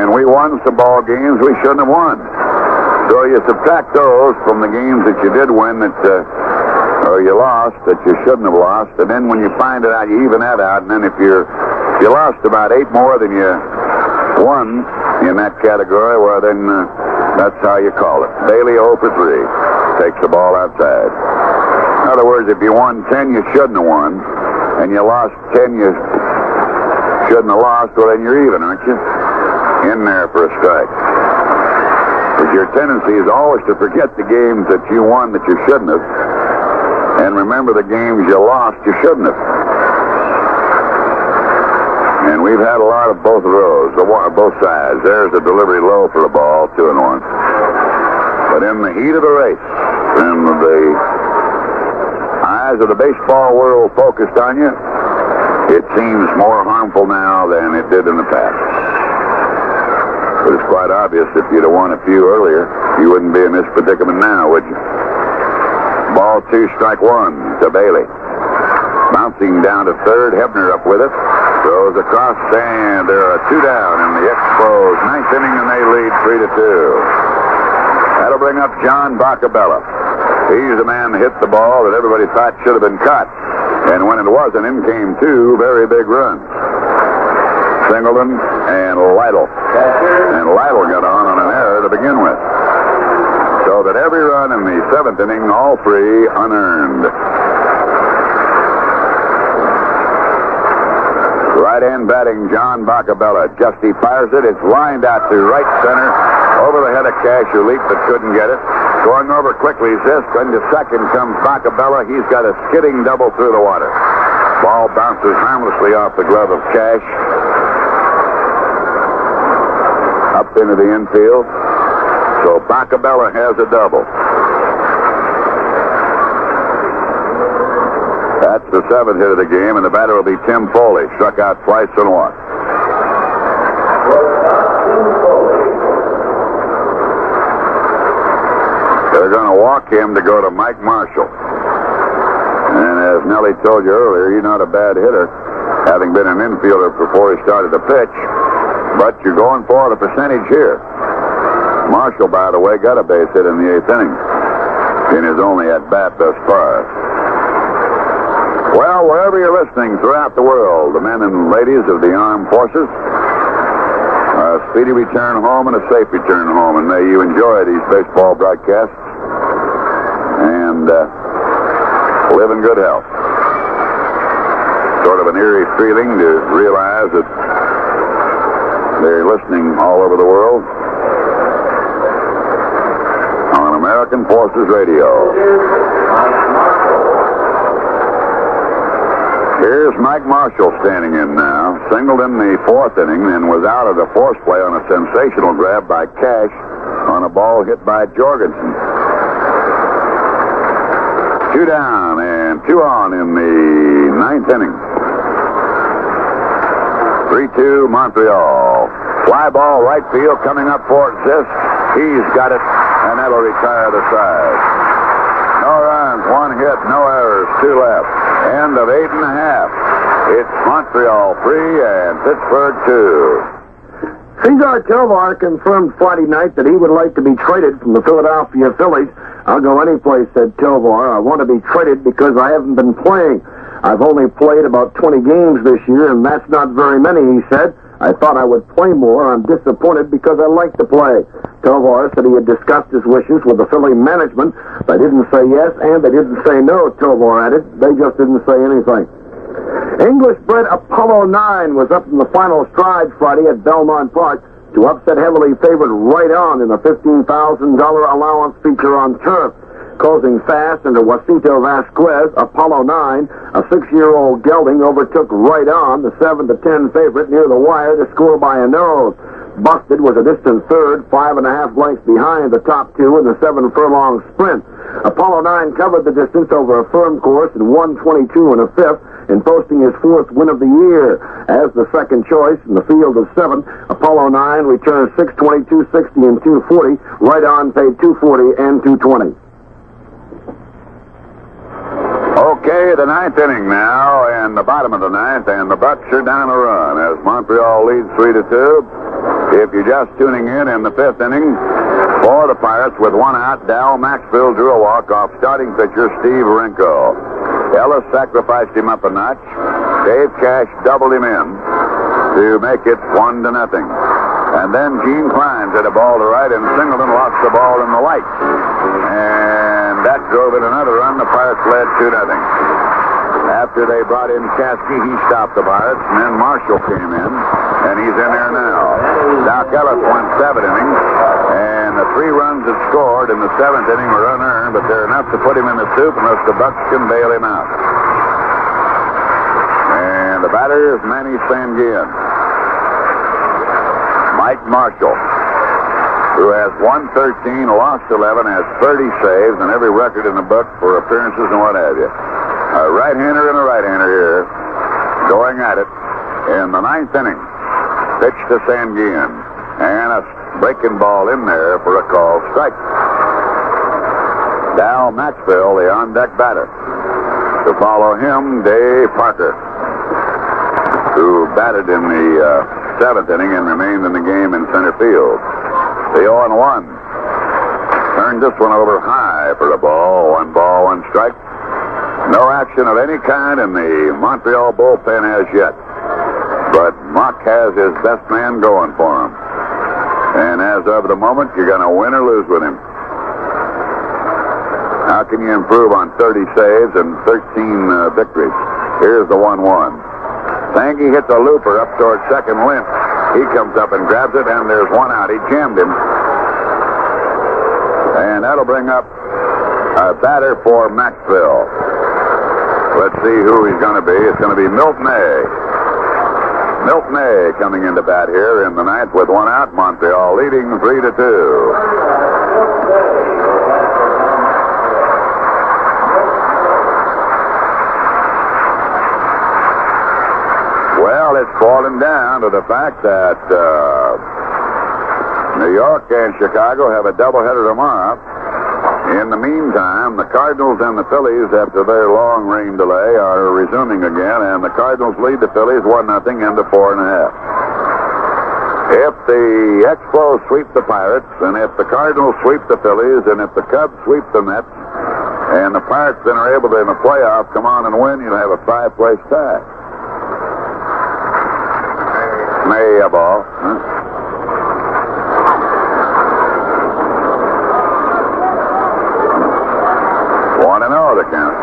S3: And we won some ball games we shouldn't have won. So you subtract those from the games that you did win or you lost that you shouldn't have lost, and then when you find it out, you even that out, and then if you lost about 8 more than you won in that category, well, then that's how you call it. Bailey 0 for 3. Takes the ball outside. In other words, if you won 10 you shouldn't have won, and you lost 10 you shouldn't have lost, well, then you're even, aren't you? In there for a strike. Because your tendency is always to forget the games that you won that you shouldn't have, and remember the games you lost you shouldn't have. And we've had a lot of both of those, both sides. There's a delivery low for the ball, 2-1. But in the heat of the race, and the eyes of the baseball world focused on you, it seems more harmful now than it did in the past. But it's quite obvious if you'd have won a few earlier, you wouldn't be in this predicament now, would you? Ball 2, strike 1 to Bailey. Bouncing down to third, Hebner up with it. Throws across, and there are 2 down in the Expos 9th inning, and they lead 3-2. That'll bring up John Bacabella. He's the man that hit the ball that everybody thought should have been caught. And when it wasn't, in came 2 very big runs. Singleton and Lytle. And Lytle got on an error to begin with. So that every run in the 7th inning, all 3 unearned. Right-hand batting, John Bacabella. Justy fires it. It's lined out to right center. Over the head of Cash, who leaped but couldn't get it. Going over quickly, Zisk. Then to second comes Bacabella. He's got a skidding double through the water. Ball bounces harmlessly off the glove of Cash. Up into the infield. So Bacabella has a double. That's the 7th hit of the game, and the batter will be Tim Foley. Struck out twice and walked. They're going to walk him to go to Mike Marshall. And as Nellie told you earlier, he's not a bad hitter, having been an infielder before he started to pitch. But you're going for the percentage here. Marshall, by the way, got a base hit in the 8th inning in his only at-bat thus far. Well, wherever you're listening throughout the world, the men and ladies of the armed forces, a speedy return home and a safe return home, and may you enjoy these baseball broadcasts and live in good health. Sort of an eerie feeling to realize that they're listening all over the world on American Forces Radio. Here's Mike Marshall standing in now. Singled in the 4th inning and was out of the force play on a sensational grab by Cash on a ball hit by Jorgensen. 2 down and 2 on in the 9th inning. 3-2 Montreal. Fly ball right field coming up for Zisk. He's got it, and that'll retire the side. No runs, 1 hit, no errors, 2 left. End of 8 1/2. It's Montreal 3 and Pittsburgh 2.
S1: Cesar Tovar confirmed Friday night that he would like to be traded from the Philadelphia Phillies. I'll go any place, said Tovar. I want to be traded because I haven't been playing. I've only played about 20 games this year, and that's not very many, he said. I thought I would play more. I'm disappointed because I like to play. Tovar said he had discussed his wishes with the Philly management. They didn't say yes, and they didn't say no, Tovar added. They just didn't say anything. English-bred Apollo 9 was up in the final stride Friday at Belmont Park to upset heavily favored Right On in a $15,000 allowance feature on turf. Closing fast into Juancito Vasquez, Apollo 9, a 6-year-old gelding, overtook Right On, the 7-10 favorite, near the wire to score by a nose. Busted was a distant third, 5.5 lengths behind the top two in the 7-furlong sprint. Apollo 9 covered the distance over a firm course in 1:22 1/5, and posting his 4th win of the year. As the second choice in the field of 7, Apollo 9 returned 6:22, 60, and 2:40. Right On paid 2:40 and 2:20.
S2: Okay, the 9th inning now, and the bottom of the 9th, and the Bucks are down a run as Montreal leads 3-2. If you're just tuning in the 5th inning, for the Pirates with one out, Dal Maxfield drew a walk-off starting pitcher Steve Rinko. Ellis sacrificed him up a notch. Dave Cash doubled him in to make it 1-0. And then Gene Klein hit a ball to right, and Singleton lost the ball in the light. And that drove in another run. The Pirates led 2-0. After they brought in Caskey, he stopped the Pirates, and then Marshall came in, and he's in there now. Doc Ellis went 7 innings, and the 3 runs that scored in the 7th inning were unearned, but they're enough to put him in the soup unless the Bucks can bail him out. And the batter is Manny Sanguin. Mike Marshall, who has won 13, lost 11, has 30 saves, and every record in the book for appearances and what have you. A right-hander and a right-hander here, going at it in the 9th inning. Pitch to Sanguin, and a breaking ball in there for a called strike. Dal Maxfield, the on-deck batter. To follow him, Dave Parker, who batted in the 7th inning and remained in the game in center field. The 0-1. Turned this one over high for a ball. 1 ball, 1 strike. No action of any kind in the Montreal bullpen as yet. But Mock has his best man going for him. And as of the moment, you're going to win or lose with him. How can you improve on 30 saves and 13 victories? Here's the 1-1. Sangy hits a looper up towards second limp. He comes up and grabs it, and there's 1 out. He jammed him. And that'll bring up a batter for Maxville. Let's see who he's going to be. It's going to be Milt May. Milt May coming into bat here in the 9th with 1 out. Montreal leading 3-2. Well, it's fallen down to the fact that New York and Chicago have a doubleheader tomorrow. In the meantime, the Cardinals and the Phillies, after their long rain delay, are resuming again, and the Cardinals lead the Phillies 1-0 into 4.5. If the Expos sweep the Pirates, and if the Cardinals sweep the Phillies, and if the Cubs sweep the Mets, and the Pirates then are able to, in the playoff, come on and win, you'll have a 5-place tie. May a ball. Huh? Want to know the count.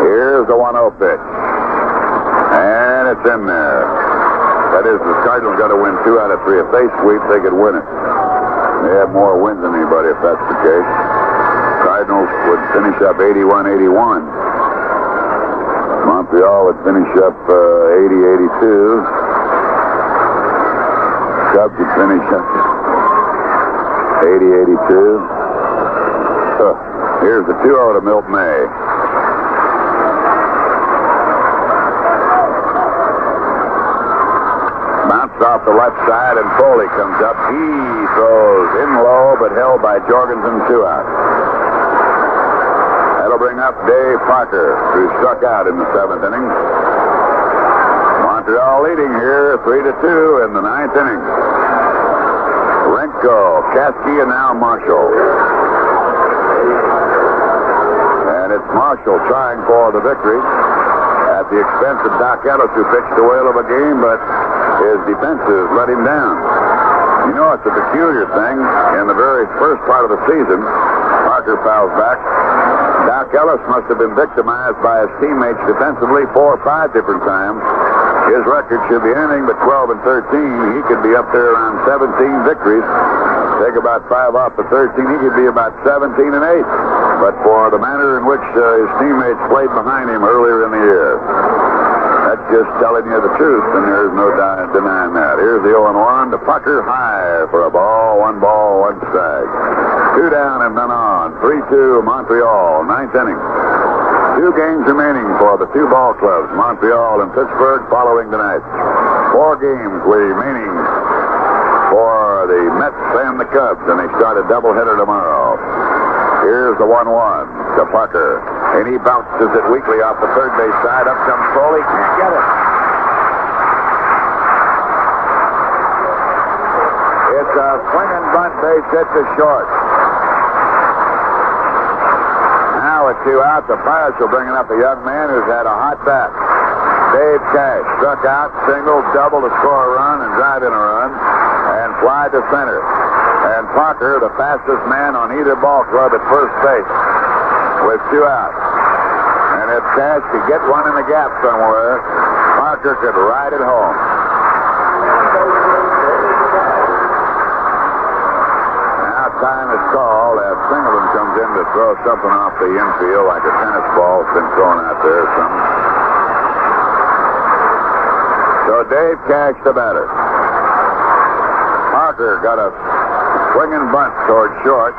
S2: Here's the 1-0 pitch. And it's in there. That is, the Cardinals got to win 2 out of 3. If they sweep, they could win it. They have more wins than anybody if that's the case. Cardinals would finish up 81-81. Montreal would finish up 80-82. Cubs would finish up 80-82. Here's the 2-0 to Milt May. Bounced off the left side, and Foley comes up. He throws in low, but held by Jorgensen, 2 out. That'll bring up Dave Parker, who struck out in the 7th inning. Montreal leading here 3-2 in the 9th inning. Renko, Caskey, and now Marshall. And it's Marshall trying for the victory at the expense of Doc Ellis, who pitched a whale of a game, but his defenses let him down. You know, it's a peculiar thing. In the very first part of the season, Parker fouls back. Doc Ellis must have been victimized by his teammates defensively 4 or 5 different times. His record should be anything but 12 and 13. He could be up there around 17 victories. Take about 5 off the 13, he could be about 17 and 8. But for the manner in which his teammates played behind him earlier in the year, that's just telling you the truth, and there's no denying that. Here's the 0-1 to Pucker, high for a ball, 1 strike. 2 down and none on. 3-2 Montreal, 9th inning. 2 games remaining for the 2 ball clubs, Montreal and Pittsburgh, following tonight. 4 games remaining for the Mets and the Cubs, and they start a doubleheader tomorrow. Here's the 1-1 to Pucker, and he bounces it weakly off the third base side. Up comes Foley, can't get it. It's a swinging bunt, base hit to short. Now with 2 out, the Pirates will bring up a young man who's had a hot bat. Dave Cash struck out, single, double to score a run and drive in a run, and fly to center. And Parker, the fastest man on either ball club at first base, with 2 out. And if Cash could get one in the gap somewhere, Parker could ride it home. Now time is called as Singleton comes in to throw something off the infield like a tennis ball's been thrown out there or something. So Dave Cash the batter. Parker got a swinging bunt toward short.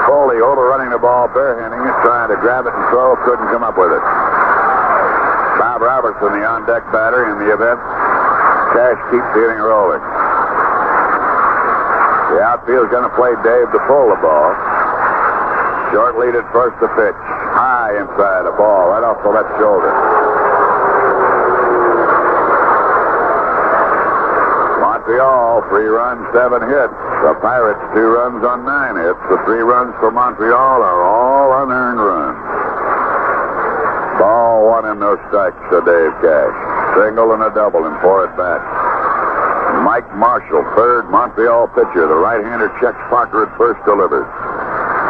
S2: Foley overrunning the ball, barehanding it, trying to grab it and throw, couldn't come up with it. Bob Robertson, the on-deck batter in the event. Cash keeps hitting rolling. The outfield's going to play Dave to pull the ball. Short lead at first, the pitch. High inside the ball, right off the left shoulder. Montreal, 3 runs, 7 hits. The Pirates, 2 runs on 9 hits. The 3 runs for Montreal are all unearned runs. Ball 1 and no strikes to Dave Cash. Single and a double in 4 at bats. Mike Marshall, third Montreal pitcher. The right-hander checks Parker at first, delivers.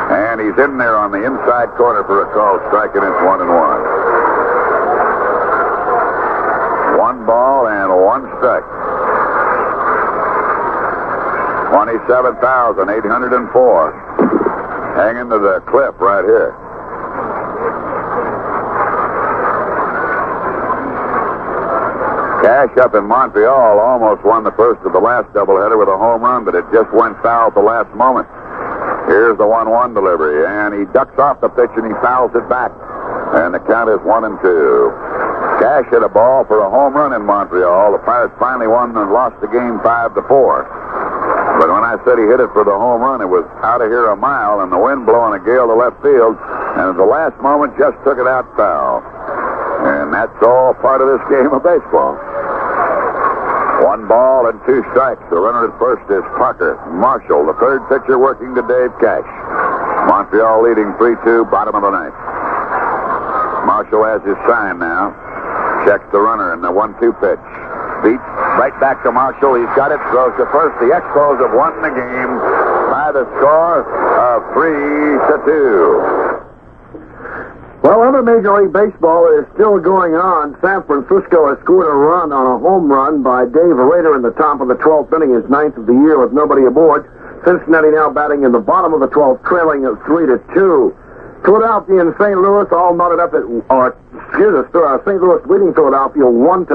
S2: And he's in there on the inside corner for a call, striking. It's 1-1. 1 ball and 1 strike. 27,804. Hanging to the cliff right here. Cash up in Montreal almost won the first of the last doubleheader with a home run, but it just went foul at the last moment. Here's the 1-1 delivery, and he ducks off the pitch and he fouls it back. And the count is 1-2. Cash hit a ball for a home run in Montreal. The Pirates finally won and lost the game 5-4. But when I said he hit it for the home run, it was out of here a mile, and the wind blowing a gale to left field, and at the last moment just took it out foul. And that's all part of this game of baseball. 1 ball and 2 strikes. The runner at first is Parker. Marshall, the third pitcher, working to Dave Cash. Montreal leading 3-2, bottom of the 9th. Marshall has his sign now. Checks the runner in the 1-2 pitch. Beat right back to Marshall. He's got it. Throws to first. The Expos have won the game by the score of 3-2.
S1: Well, other Major League Baseball is still going on. San Francisco has scored a run on a home run by Dave Rader in the top of the 12th inning, his 9th of the year with nobody aboard. Cincinnati now batting in the bottom of the 12th, trailing at 3-2. Philadelphia and St. Louis all knotted up at, St. Louis leading Philadelphia 1-0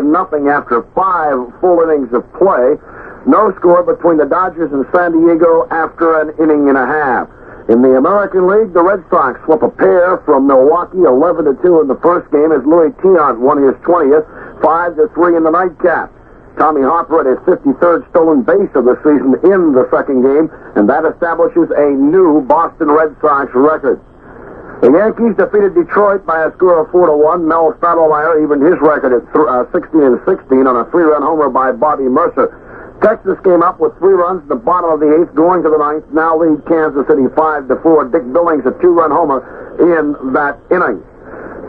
S1: after 5 full innings of play. No score between the Dodgers and San Diego after an inning and a half. In the American League, the Red Sox slip a pair from Milwaukee 11-2 in the first game as Louis Tiant won his 20th, 5-3 in the nightcap. Tommy Harper at his 53rd stolen base of the season in the second game, and that establishes a new Boston Red Sox record. The Yankees defeated Detroit by a score of 4-1. Mel Stottlemyre evened his record at 16-16 on a 3-run homer by Bobby Mercer. Texas came up with 3 runs at the bottom of the 8th, going to the 9th. Now lead Kansas City 5-4. Dick Billings a 2-run homer in that inning.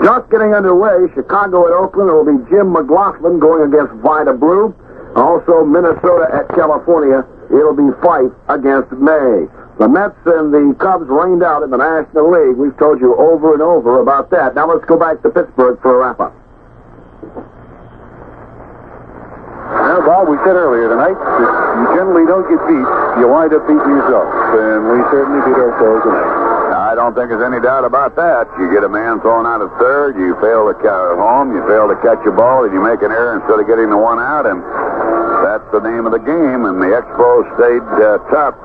S1: Just getting underway, Chicago at Oakland. It will be Jim McLaughlin going against Vida Blue. Also Minnesota at California. It'll be Fife against May. The Mets and the Cubs rained out in the National League. We've told you over and over about that. Now let's go back to Pittsburgh for a wrap-up.
S3: Well, Bob, we said earlier tonight that you generally don't get beat. You wind up beating yourself. And we certainly beat ourselves tonight.
S2: I don't think there's any doubt about that. You get a man thrown out at third, you fail to home, you fail to catch a ball, and you make an error instead of getting the one out, and that's the name of the game. And the Expos stayed tough.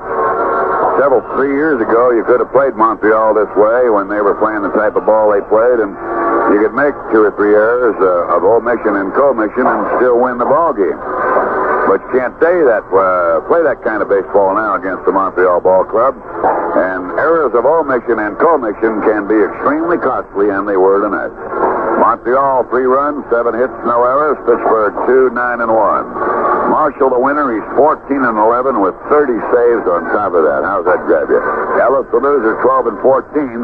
S2: 3 years ago, you could have played Montreal this way when they were playing the type of ball they played, and you could make 2 or 3 errors of omission and commission and still win the ball game. But you can't play that kind of baseball now against the Montreal Ball Club. And errors of omission and commission can be extremely costly, and they were tonight. Montreal 3 runs, 7 hits, no errors. Pittsburgh 2, 9 and 1. Marshall, the winner, he's 14 and 11 with 30 saves on top of that. How's that grab you? Ellis, the loser, 12 and 14.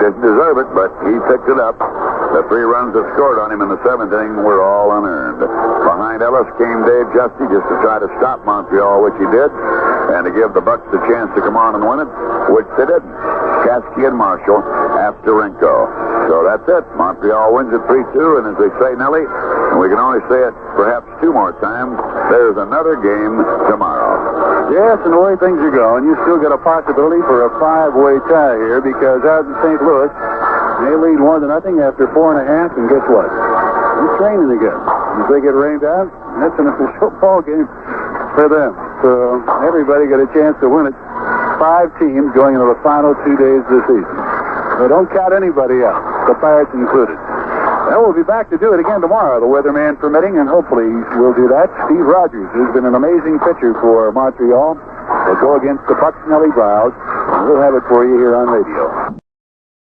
S2: Didn't deserve it, but he picked it up. The 3 runs that scored on him in the 7th inning were all unearned. Behind Ellis came Dave Justy just to try to stop Montreal, which he did, and to give the Bucks the chance to come on and win it, which they didn't. Kasky and Marshall after Rinko. So that's it. Montreal wins it 3-2, and as they say, Nellie, and we can only say it perhaps 2 more times, there's another game tomorrow.
S3: Yes, and the way things are going, you still got a possibility for a 5-way tie here, because out in St. Louis, they lead 1-0 after 4.5, and guess what? It's raining again. If they get rained out, that's an official ball game for them. So everybody got a chance to win it. 5 teams going into the final 2 days of the season. So don't count anybody out, the Pirates included. And we'll be back to do it again tomorrow, the weatherman permitting, and hopefully we'll do that. Steve Rogers has been an amazing pitcher for Montreal. They'll go against the Bucks Nellie Browse, and we'll have it for you here on radio.